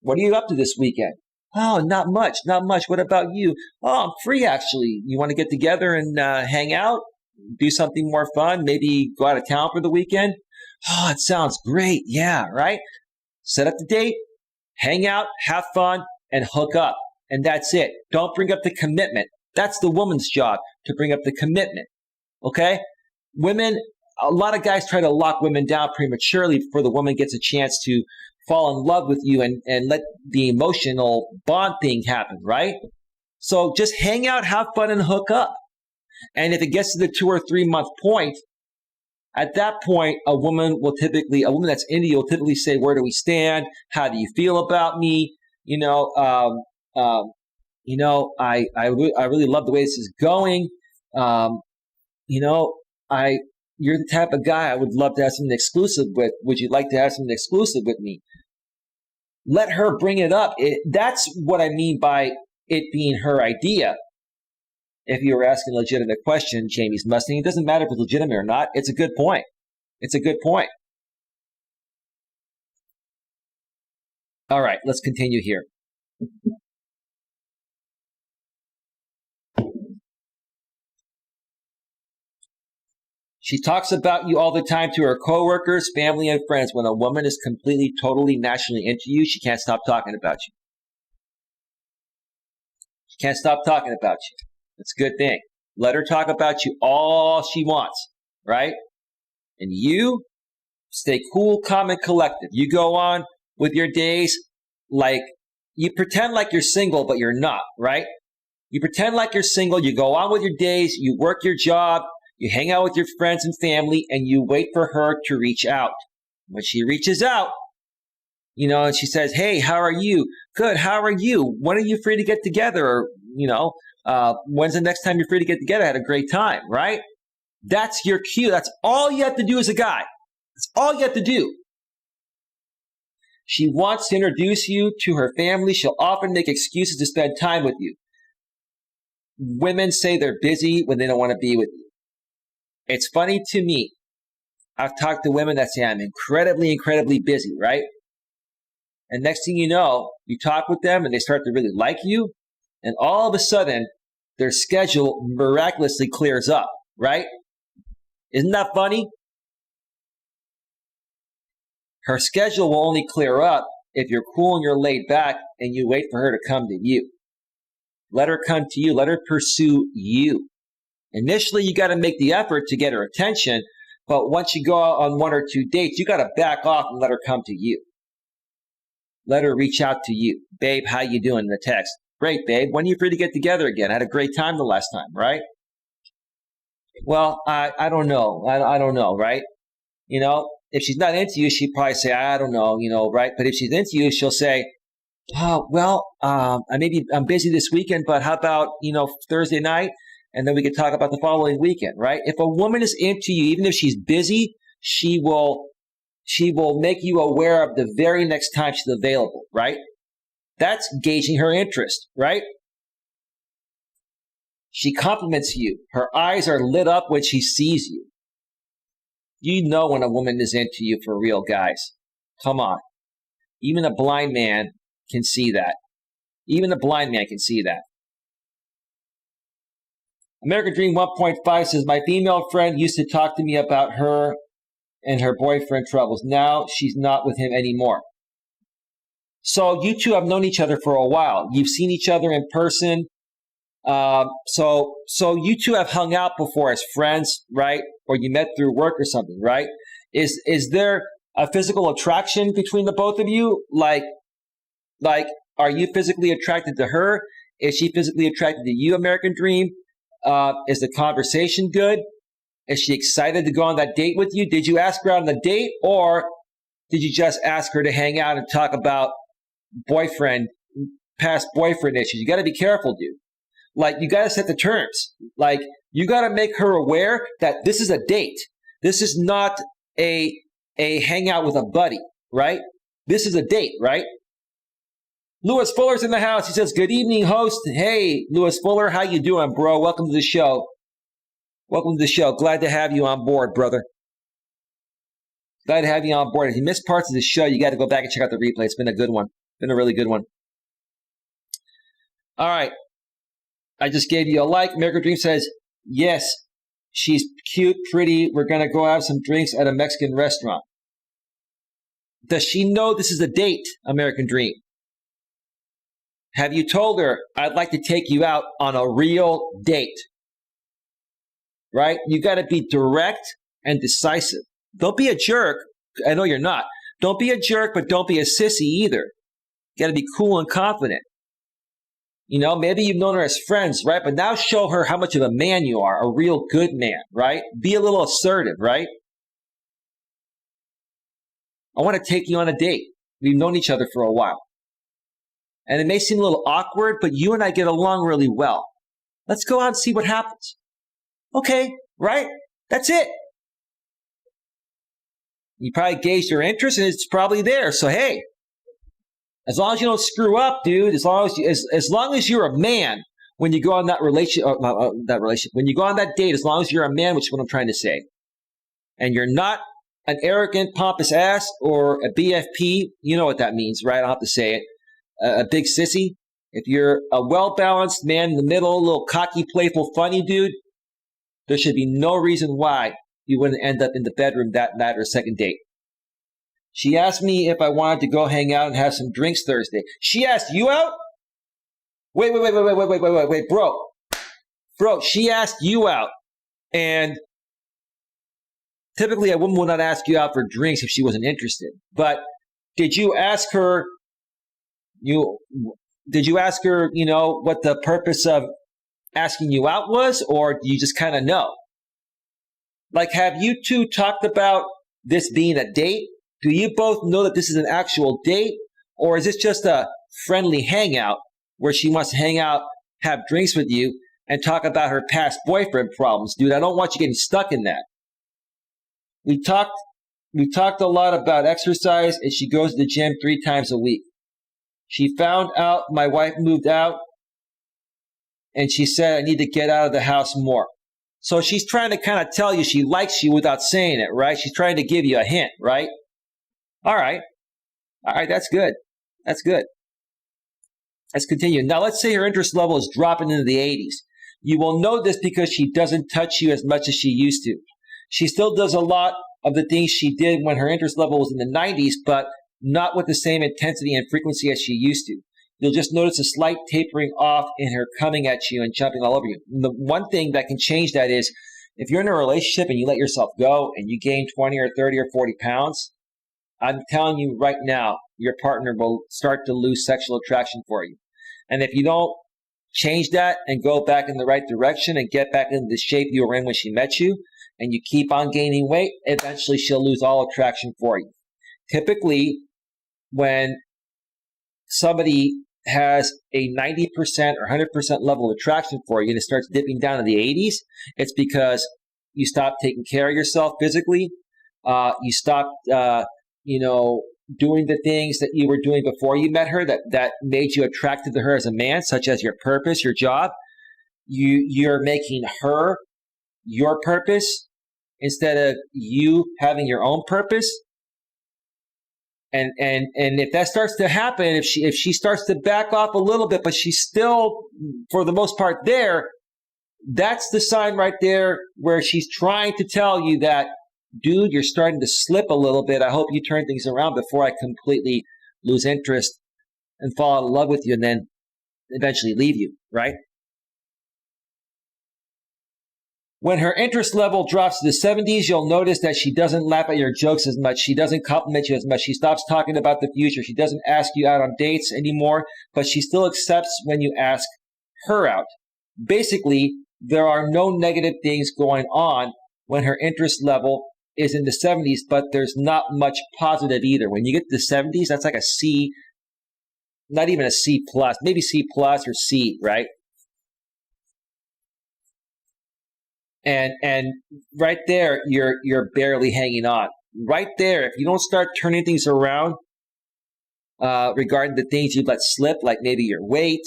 S1: What are you up to this weekend? Oh, not much. What about you? Oh, I'm free, actually. You want to get together and hang out? Do something more fun? Maybe go out of town for the weekend? Oh, it sounds great. Yeah, right? Set up the date, hang out, have fun, and hook up. And that's it. Don't bring up the commitment. That's the woman's job, to bring up the commitment. Okay? Women, a lot of guys try to lock women down prematurely before the woman gets a chance to fall in love with you and let the emotional bond thing happen, right? So just hang out, have fun, and hook up. And if it gets to the 2 or 3 month point, at that point, a woman that's into you will typically say, where do we stand? How do you feel about me? I really love the way this is going. You're the type of guy I would love to have something exclusive with. Would you like to have something exclusive with me? Let her bring it up. That's what I mean by it being her idea. If you were asking a legitimate question, Jamie's Mustang, it doesn't matter if it's legitimate or not. It's a good point. All right, let's continue here. She talks about you all the time to her coworkers, family, and friends. When a woman is completely, totally, naturally into you, she can't stop talking about you. She can't stop talking about you. That's a good thing. Let her talk about you all she wants, right? And you stay cool, calm, and collected. You go on with your days like you pretend like you're single, but you're not, right? You pretend like you're single. You go on with your days. You work your job. You hang out with your friends and family, and you wait for her to reach out. When she reaches out, and she says, hey, how are you? Good. How are you? When are you free to get together? Or, when's the next time you're free to get together? I had a great time, right? That's your cue. That's all you have to do as a guy. That's all you have to do. She wants to introduce you to her family. She'll often make excuses to spend time with you. Women say they're busy when they don't want to be with you. It's funny to me. I've talked to women that say I'm incredibly, incredibly busy, right? And next thing you know, you talk with them and they start to really like you. And all of a sudden, their schedule miraculously clears up, right? Isn't that funny? Her schedule will only clear up if you're cool and you're laid back and you wait for her to come to you. Let her come to you. Let her pursue you. Initially, you got to make the effort to get her attention, but once you go out on 1 or 2 dates, you got to back off and let her come to you. Let her reach out to you. Babe, how you doing in the text? Great, babe. When are you free to get together again? I had a great time the last time, right? Well, I don't know. I don't know, right? If she's not into you, she'd probably say, I don't know, right? But if she's into you, she'll say, oh, well, I'm busy this weekend, but how about, Thursday night? And then we can talk about the following weekend, right? If a woman is into you, even if she's busy, she will make you aware of the very next time she's available, right? That's gauging her interest, right? She compliments you. Her eyes are lit up when she sees you. You know when a woman is into you for real, guys. Come on. Even a blind man can see that. Even a blind man can see that. American Dream 1.5 says, my female friend used to talk to me about her and her boyfriend troubles. Now she's not with him anymore. So you two have known each other for a while. You've seen each other in person. So you two have hung out before as friends, right? Or you met through work or something, right? Is there a physical attraction between the both of you? Like, are you physically attracted to her? Is she physically attracted to you, American Dream? Is the conversation good? Is she excited to go on that date with you? Did you ask her out on the date, or did you just ask her to hang out and talk about past boyfriend issues? You got to be careful, dude. Like, you got to set the terms. Like, you got to make her aware that this is a date. This is not a hangout with a buddy, right? This is a date, right? Lewis Fuller's in the house. He says, good evening, host. Hey, Lewis Fuller, how you doing, bro? Welcome to the show. Welcome to the show. Glad to have you on board, brother. Glad to have you on board. If you missed parts of the show, you got to go back and check out the replay. It's been a good one. Been a really good one. All right. I just gave you a like. American Dream says, yes, she's cute, pretty. We're going to go have some drinks at a Mexican restaurant. Does she know this is a date, American Dream? Have you told her, I'd like to take you out on a real date? Right? You got to be direct and decisive. Don't be a jerk. I know you're not. Don't be a jerk, but don't be a sissy either. You got to be cool and confident. You know, maybe you've known her as friends, right? But now show her how much of a man you are, a real good man, right? Be a little assertive, right? I want to take you on a date. We've known each other for a while. And it may seem a little awkward, but you and I get along really well. Let's go out and see what happens. Okay, right? That's it. You probably gauged your interest, and it's probably there. So, hey, as long as you don't screw up, dude, as long as you're a man when you go on that relationship, when you go on that date, as long as you're a man, which is what I'm trying to say, and you're not an arrogant, pompous ass or a BFP, you know what that means, right? I don't have to say it. A big sissy. If you're a well-balanced man in the middle, a little cocky, playful, funny dude, there should be no reason why you wouldn't end up in the bedroom that night or second date. She asked me if I wanted to go hang out and have some drinks Thursday. She asked you out? Wait, bro, she asked you out. And typically a woman would not ask you out for drinks if she wasn't interested. But did you ask her, you know, what the purpose of asking you out was, or do you just kind of know? Like, have you two talked about this being a date? Do you both know that this is an actual date, or is this just a friendly hangout where she wants to hang out, have drinks with you, and talk about her past boyfriend problems? Dude, I don't want you getting stuck in that. We talked a lot about exercise, and she goes to the gym 3 times a week. She found out my wife moved out, and she said I need to get out of the house more. So she's trying to kind of tell you she likes you without saying it, right? She's trying to give you a hint, right? All right, that's good. That's good. Let's continue. Now, let's say her interest level is dropping into the 80s. You will know this because she doesn't touch you as much as she used to. She still does a lot of the things she did when her interest level was in the 90s, but not with the same intensity and frequency as she used to. You'll just notice a slight tapering off in her coming at you and jumping all over you. And the one thing that can change that is if you're in a relationship and you let yourself go and you gain 20 or 30 or 40 pounds, I'm telling you right now, your partner will start to lose sexual attraction for you. And if you don't change that and go back in the right direction and get back into the shape you were in when she met you, and you keep on gaining weight, eventually she'll lose all attraction for you. Typically, when somebody has a 90% or 100% level of attraction for you and it starts dipping down in the 80s, it's because you stopped taking care of yourself physically. You stopped, doing the things that you were doing before you met her that made you attracted to her as a man, such as your purpose, your job. You're making her your purpose instead of you having your own purpose. And if that starts to happen, if she starts to back off a little bit, but she's still, for the most part, there, that's the sign right there where she's trying to tell you that, dude, you're starting to slip a little bit. I hope you turn things around before I completely lose interest and fall out of love with you and then eventually leave you, right? When her interest level drops to the 70s, you'll notice that she doesn't laugh at your jokes as much. She doesn't compliment you as much. She stops talking about the future. She doesn't ask you out on dates anymore, but she still accepts when you ask her out. Basically, there are no negative things going on when her interest level is in the 70s, but there's not much positive either. When you get to the 70s, that's like a C, not even a C plus, maybe C plus or C, right? And right there, you're barely hanging on. Right there, if you don't start turning things around regarding the things you've let slip, like maybe your weight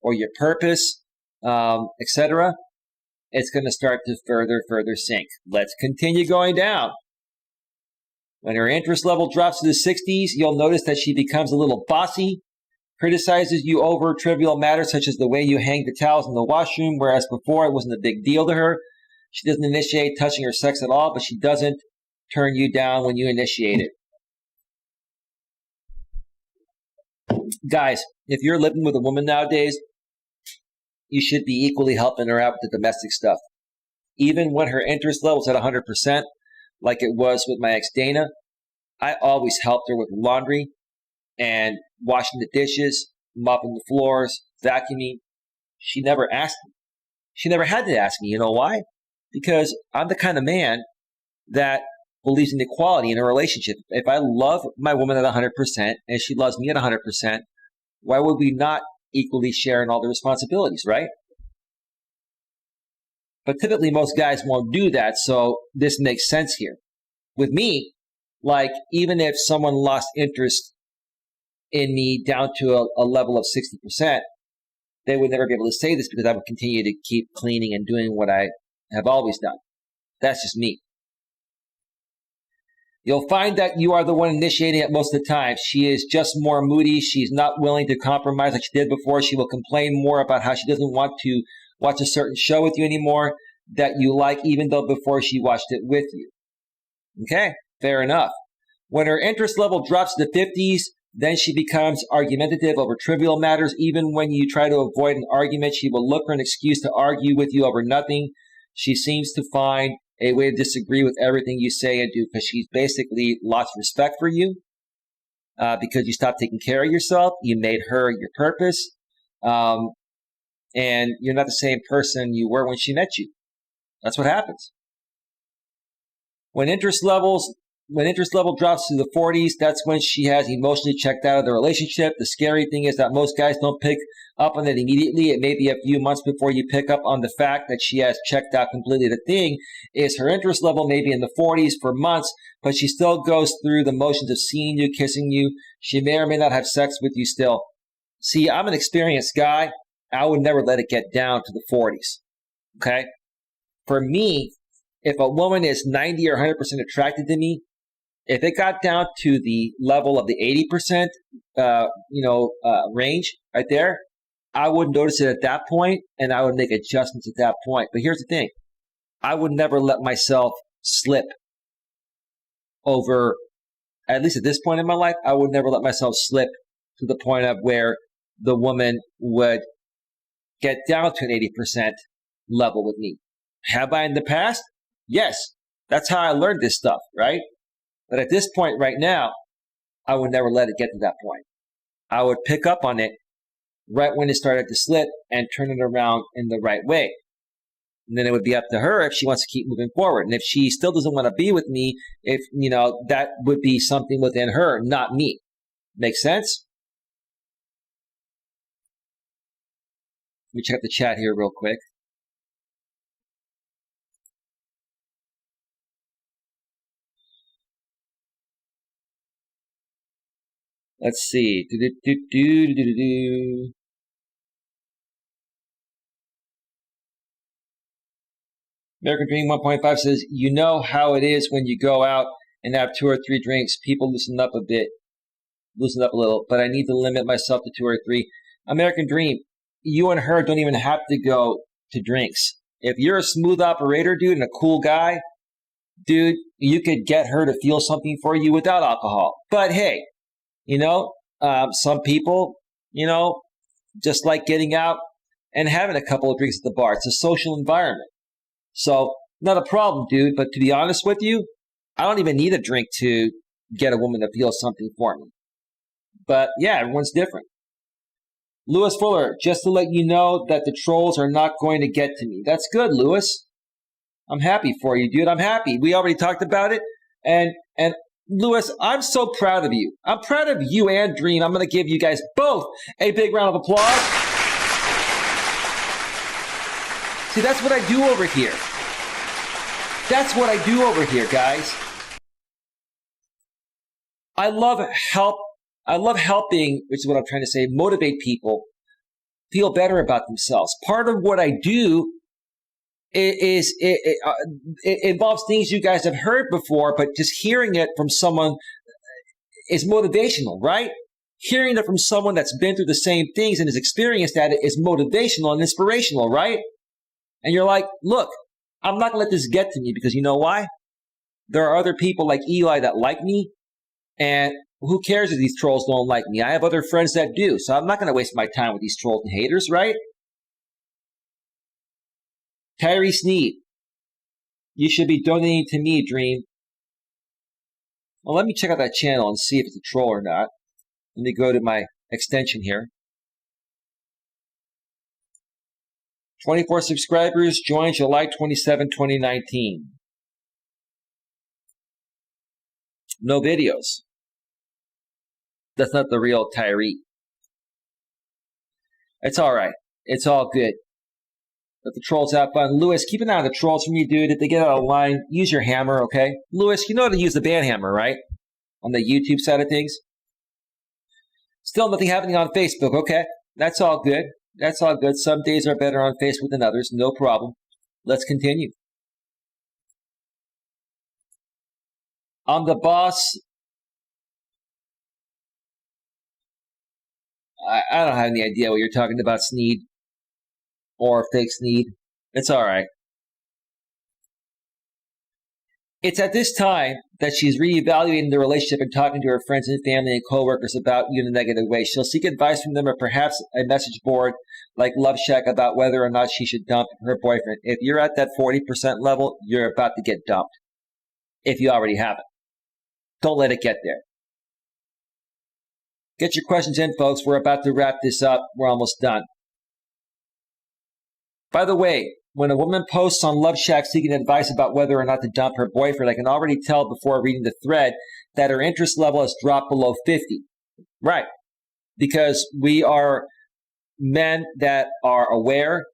S1: or your purpose, etc., it's going to start to further sink. Let's continue going down. When her interest level drops to the 60s, you'll notice that she becomes a little bossy, criticizes you over trivial matters such as the way you hang the towels in the washroom, whereas before it wasn't a big deal to her. She doesn't initiate touching or sex at all, but she doesn't turn you down when you initiate it. Guys, if you're living with a woman nowadays, you should be equally helping her out with the domestic stuff. Even when her interest level's at 100%, like it was with my ex Dana, I always helped her with laundry and washing the dishes, mopping the floors, vacuuming. She never asked me. She never had to ask me. You know why? Because I'm the kind of man that believes in equality in a relationship. If I love my woman at 100% and she loves me at 100%, why would we not equally share in all the responsibilities, right? But typically most guys won't do that, so this makes sense here. With me, like even if someone lost interest in me down to a level of 60%, they would never be able to say this because I would continue to keep cleaning and doing what I have always done. That's just me. You'll find that you are the one initiating it most of the time. She is just more moody. She's not willing to compromise like she did before. She will complain more about how she doesn't want to watch a certain show with you anymore that you like, even though before she watched it with you. Okay, fair enough. When her interest level drops to the 50s, then she becomes argumentative over trivial matters. Even when you try to avoid an argument, she will look for an excuse to argue with you over nothing. She seems to find a way to disagree with everything you say and do because she's basically lost respect for you because you stopped taking care of yourself. You made her your purpose. And you're not the same person you were when she met you. That's what happens. When interest level drops to the 40s, that's when she has emotionally checked out of the relationship. The scary thing is that most guys don't pick up on it immediately. It may be a few months before you pick up on the fact that she has checked out completely. The thing is her interest level may be in the 40s for months, but she still goes through the motions of seeing you, kissing you. She may or may not have sex with you still. See, I'm an experienced guy. I would never let it get down to the 40s. Okay? For me, if a woman is 90 or 100% attracted to me, if it got down to the level of the 80%, range right there, I would notice it at that point, and I would make adjustments at that point. But here's the thing. I would never let myself slip over, at least at this point in my life, I would never let myself slip to the point of where the woman would get down to an 80% level with me. Have I in the past? Yes. That's how I learned this stuff, right? But at this point right now, I would never let it get to that point. I would pick up on it right when it started to slip and turn it around in the right way. And then it would be up to her if she wants to keep moving forward. And if she still doesn't want to be with me, that would be something within her, not me. Make sense? Let me check the chat here real quick. Let's see. American Dream 1.5 says, you know how it is when you go out and have 2 or 3 drinks. People loosen up a little, but I need to limit myself to 2 or 3. American Dream, you and her don't even have to go to drinks. If you're a smooth operator, dude, and a cool guy, dude, you could get her to feel something for you without alcohol. But hey, some people, just like getting out and having a couple of drinks at the bar. It's a social environment. So not a problem, dude. But to be honest with you, I don't even need a drink to get a woman to feel something for me. But yeah, everyone's different. Lewis Fuller, just to let you know that the trolls are not going to get to me. That's good, Lewis. I'm happy for you, dude. I'm happy. We already talked about it. And Lewis, I'm so proud of you. I'm proud of you and Dream. I'm going to give you guys both a big round of applause. See, that's what I do over here. That's what I do over here, guys. I love helping, which is what I'm trying to say, motivate people feel better about themselves. Part of what I do it involves things you guys have heard before, but just hearing it from someone is motivational, right? Hearing it from someone that's been through the same things and has experienced that is motivational and inspirational, right? And you're like, look, I'm not going to let this get to me because you know why? There are other people like Eli that like me, and who cares if these trolls don't like me? I have other friends that do, so I'm not going to waste my time with these trolls and haters, right? Tyree Sneed, you should be donating to me, Dream. Well, let me check out that channel and see if it's a troll or not. Let me go to my extension here. 24 subscribers, joined July 27, 2019. No videos. That's not the real Tyree. It's all right. It's all good. Let the trolls have fun. Lewis, keep an eye on the trolls from you, dude. If they get out of line, use your hammer, okay? Lewis, you know how to use the band hammer, right? On the YouTube side of things. Still nothing happening on Facebook, okay? That's all good. That's all good. Some days are better on Facebook than others. No problem. Let's continue. I'm the boss. I don't have any idea what you're talking about, Sneed. Or fake Sneed. It's all right. It's at this time that she's reevaluating the relationship and talking to her friends and family and coworkers about you in a negative way. She'll seek advice from them or perhaps a message board like Love Shack about whether or not she should dump her boyfriend. If you're at that 40% level, you're about to get dumped. If you already haven't. Don't let it get there. Get your questions in, folks. We're about to wrap this up. We're almost done. By the way, when a woman posts on Love Shack seeking advice about whether or not to dump her boyfriend, I can already tell before reading the thread that her interest level has dropped below 50. Right. Because we are men that are aware.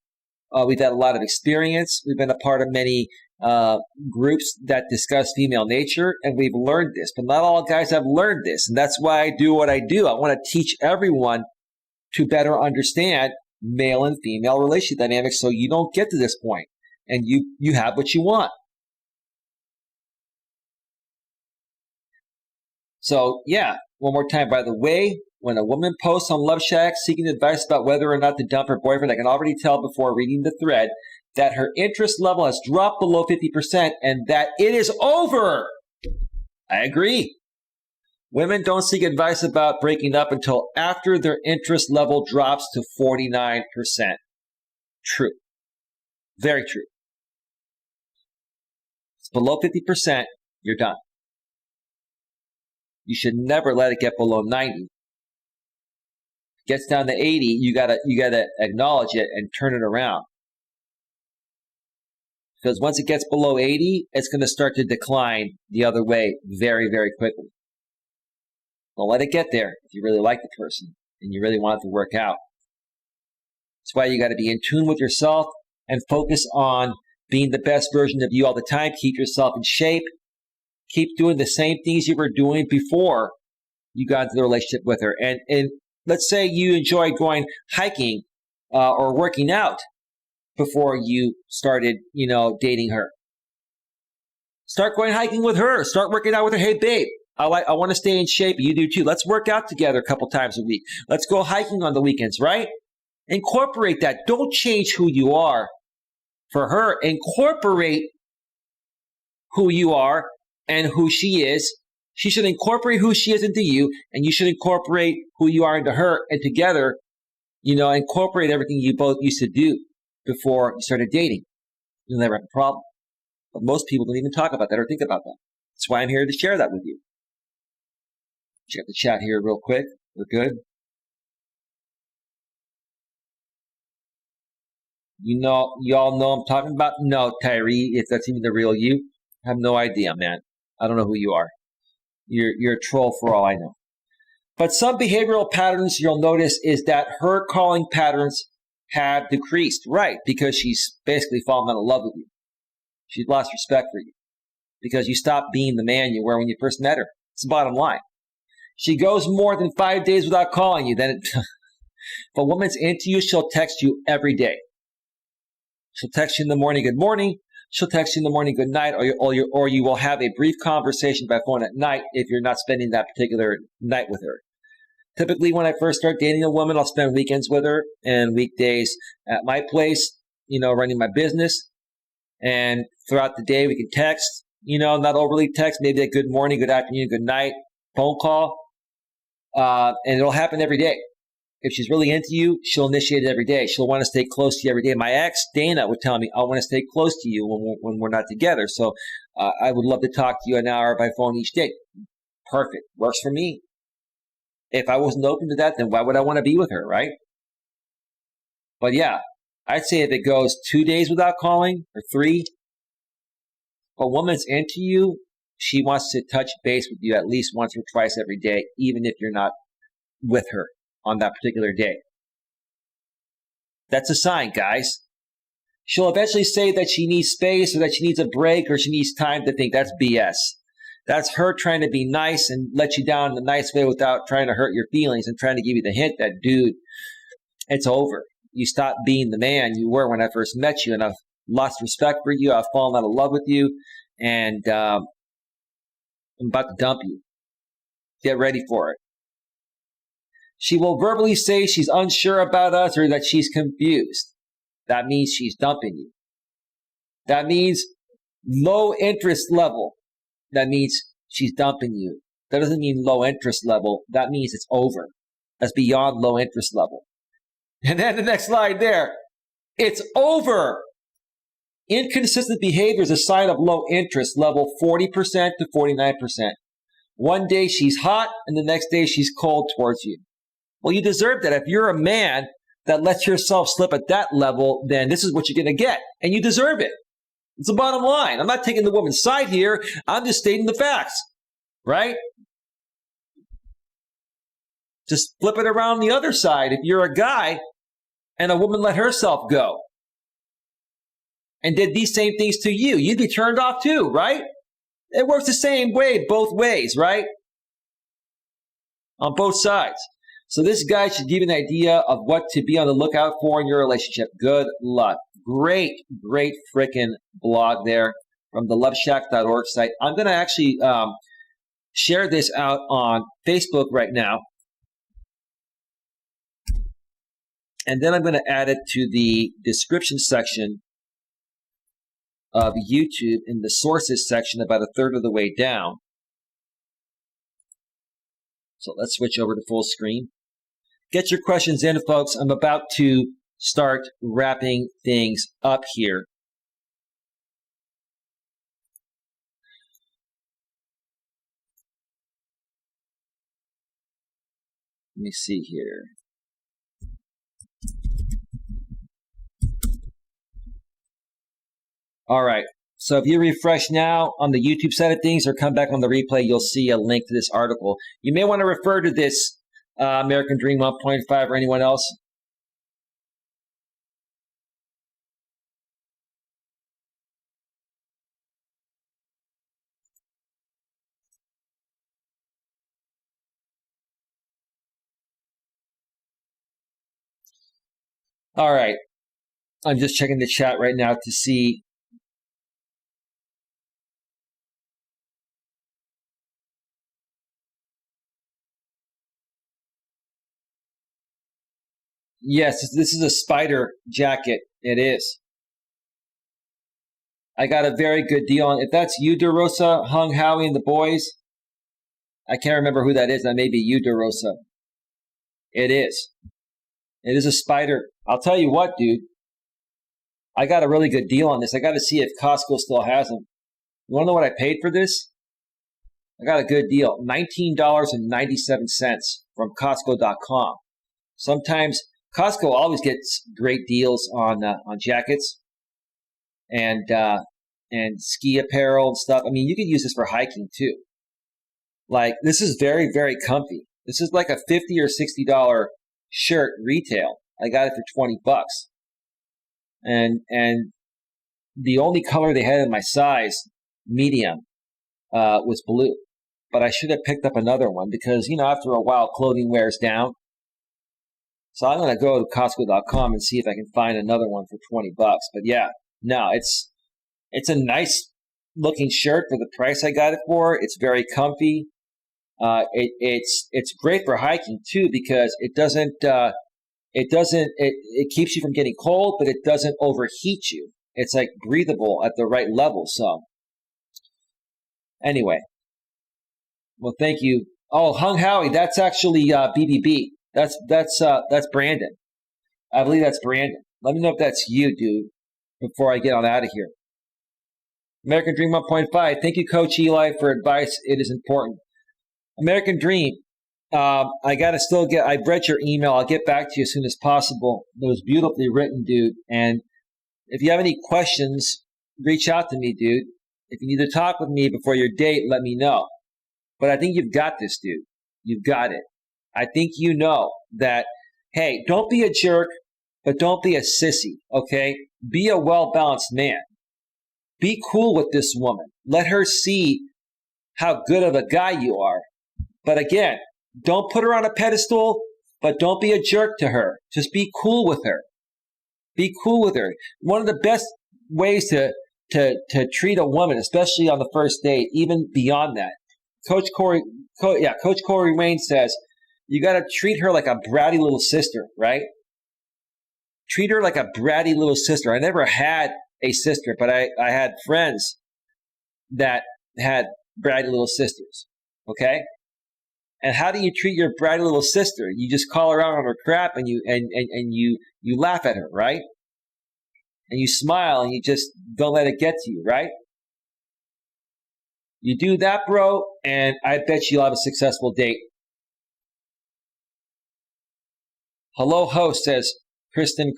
S1: We've had a lot of experience. We've been a part of many groups that discuss female nature, and we've learned this. But not all guys have learned this, and that's why I do what I do. I want to teach everyone to better understand male and female relationship dynamics so you don't get to this point and you have what you want. So yeah, one more time. By the way, when a woman posts on Love Shack seeking advice about whether or not to dump her boyfriend, I can already tell before reading the thread that her interest level has dropped below 50% and that it is over. I agree. Women don't seek advice about breaking up until after their interest level drops to 49%. True. Very true. It's below 50%, you're done. You should never let it get below 90. If it gets down to 80, you gotta acknowledge it and turn it around. Because once it gets below 80, it's going to start to decline the other way very, very quickly. Don't let it get there if you really like the person and you really want it to work out. That's why you got to be in tune with yourself and focus on being the best version of you all the time. Keep yourself in shape. Keep doing the same things you were doing before you got into the relationship with her. And let's say you enjoy going hiking or working out before you started, dating her. Start going hiking with her. Start working out with her. Hey, babe, I want to stay in shape. You do too. Let's work out together a couple times a week. Let's go hiking on the weekends, right? Incorporate that. Don't change who you are for her, incorporate who you are and who she is. She should incorporate who she is into you, and you should incorporate who you are into her, and together, incorporate everything you both used to do before you started dating. You'll never have a problem. But most people don't even talk about that or think about that. That's why I'm here to share that with you. Check the chat here real quick. We're good. Y'all know I'm talking about? No, Tyree, if that's even the real you, I have no idea, man. I don't know who you are. You're a troll for all I know. But some behavioral patterns you'll notice is that her calling patterns have decreased, right? Because she's basically fallen out of love with you. She's lost respect for you because you stopped being the man you were when you first met her. It's the bottom line. She goes more than 5 days without calling you. If a woman's into you, she'll text you every day. She'll text you in the morning, good morning. She'll text you in the morning, good night, or you will have a brief conversation by phone at night if you're not spending that particular night with her. Typically, when I first start dating a woman, I'll spend weekends with her and weekdays at my place, running my business. And throughout the day, we can text, not overly text, maybe a good morning, good afternoon, good night, phone call. And it'll happen every day. If she's really into you, she'll initiate it every day. She'll want to stay close to you every day. My ex, Dana, would tell me, I want to stay close to you when we're not together. So I would love to talk to you an hour by phone each day. Perfect. Works for me. If I wasn't open to that, then why would I want to be with her, right? But yeah, I'd say if it goes 2 days without calling or 3, if a woman's into you, she wants to touch base with you at least once or twice every day, even if you're not with her on that particular day. That's a sign, guys. She'll eventually say that she needs space or that she needs a break or she needs time to think. That's BS. That's her trying to be nice and let you down in a nice way without trying to hurt your feelings and trying to give you the hint that, dude, it's over. You stopped being the man you were when I first met you, and I've lost respect for you. I've fallen out of love with you, and I'm about to dump you. Get ready for it. She will verbally say she's unsure about us or that she's confused. That means she's dumping you. That means low interest level. That means she's dumping you. That doesn't mean low interest level. That means it's over. That's beyond low interest level. And then the next slide there. It's over. Inconsistent behavior is a sign of low interest level 40% to 49%. One day she's hot and the next day she's cold towards you. Well, you deserve that. If you're a man that lets yourself slip at that level, then this is what you're going to get. And you deserve it. It's the bottom line. I'm not taking the woman's side here. I'm just stating the facts, right? Just flip it around the other side. If you're a guy and a woman let herself go and did these same things to you, you'd be turned off too, right? It works the same way both ways, right? On both sides. So this guide should give you an idea of what to be on the lookout for in your relationship. Good luck. Great freaking blog there from the loveshack.org site. I'm going to actually share this out on Facebook right now. And then I'm going to add it to the description section of YouTube in the sources section about a third of the way down. So let's switch over to full screen. Get your questions in, folks. I'm about to start wrapping things up here. Let me see here. All right. So if you refresh now on the YouTube side of things or come back on the replay, you'll see a link to this article. You may want to refer to this American Dream 1.5 or anyone else. All right. I'm just checking the chat right now to see. Yes, this is a spider jacket. It is. I got a very good deal on. If that's you, DeRosa, Hung, Howie, and the boys, I can't remember who that is. That may be you, DeRosa. It is. It is a spider. I'll tell you what, dude. I got a really good deal on this. I got to see if Costco still has them. You want to know what I paid for this? I got a good deal. $19.97 from Costco.com. Sometimes Costco always gets great deals on jackets and ski apparel and stuff. I mean, you could use this for hiking too. Like, this is very, very comfy. This is like a $50 or $60 shirt retail. I got it for $20. And the only color they had in my size, medium, was blue. But I should have picked up another one because, after a while, clothing wears down. So I'm going to go to Costco.com and see if I can find another one for $20. But yeah, no, it's a nice looking shirt for the price I got it for. It's very comfy. It's great for hiking too because it keeps you from getting cold, but it doesn't overheat you. It's like breathable at the right level. So anyway, well, thank you. Oh, Hung Howie, that's actually BBB. That's Brandon. I believe that's Brandon. Let me know if that's you, dude, before I get on out of here. American Dream 1.5. Thank you, Coach Eli, for advice. It is important. American Dream. I got to still get, I've read your email. I'll get back to you as soon as possible. It was beautifully written, dude. And if you have any questions, reach out to me, dude. If you need to talk with me before your date, let me know. But I think you've got this, dude. You've got it. I think you know that, hey, don't be a jerk, but don't be a sissy, okay? Be a well-balanced man. Be cool with this woman. Let her see how good of a guy you are. But again, don't put her on a pedestal, but don't be a jerk to her. Just be cool with her. Be cool with her. One of the best ways to treat a woman, especially on the first date, even beyond that. Coach Corey Wayne says, you got to treat her like a bratty little sister, right? Treat her like a bratty little sister. I never had a sister, but I had friends that had bratty little sisters, okay? And how do you treat your bratty little sister? You just call her out on her crap and you laugh at her, right? And you smile and you just don't let it get to you, right? You do that, bro, and I bet you'll have a successful date. Hello, host, says Kristen.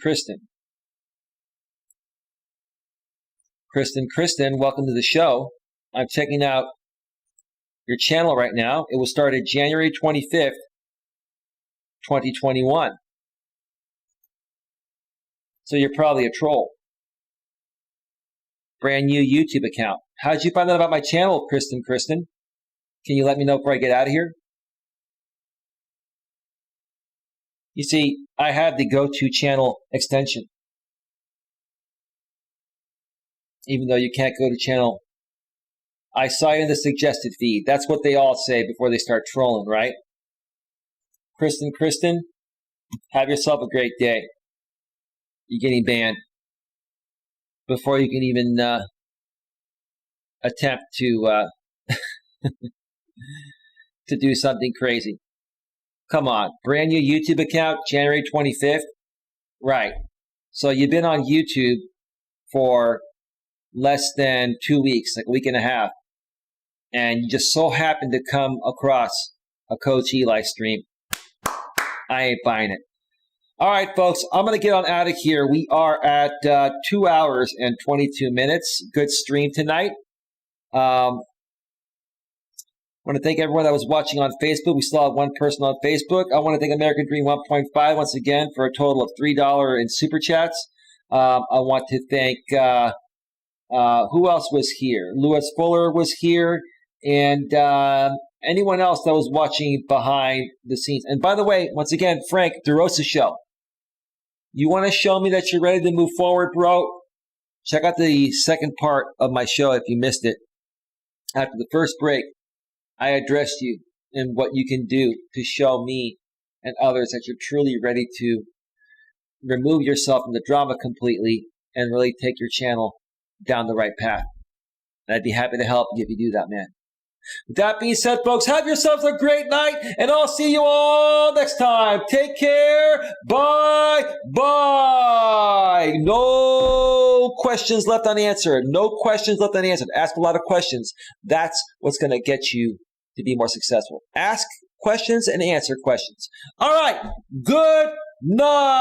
S1: Kristen, welcome to the show. I'm checking out your channel right now. It was started January 25th, 2021. So you're probably a troll. Brand new YouTube account. How did you find out about my channel, Kristen? Can you let me know before I get out of here? You see, I have the go-to channel extension. Even though you can't go to channel, I saw you in the suggested feed. That's what they all say before they start trolling, right? Kristen, have yourself a great day. You're getting banned before you can even attempt to to do something crazy. Come on, brand new YouTube account, January 25th. Right. So you've been on YouTube for less than 2 weeks, like a week and a half. And you just so happen to come across a Coach Eli stream. I ain't buying it. All right, folks, I'm going to get on out of here. We are at 2 hours and 22 minutes. Good stream tonight. I want to thank everyone that was watching on Facebook. We still have one person on Facebook. I want to thank American Dream 1.5 once again for a total of $3 in super chats. I want to thank who else was here? Lewis Fuller was here, and anyone else that was watching behind the scenes. And by the way, once again, Frank, DeRosa Show. You want to show me that you're ready to move forward, bro? Check out the second part of my show if you missed it. After the first break, I addressed you in what you can do to show me and others that you're truly ready to remove yourself from the drama completely and really take your channel down the right path. And I'd be happy to help you if you do that, man. With that being said, folks, have yourselves a great night, and I'll see you all next time. Take care. Bye. Bye. No questions left unanswered. No questions left unanswered. Ask a lot of questions. That's what's going to get you to be more successful. Ask questions and answer questions. All right. Good night.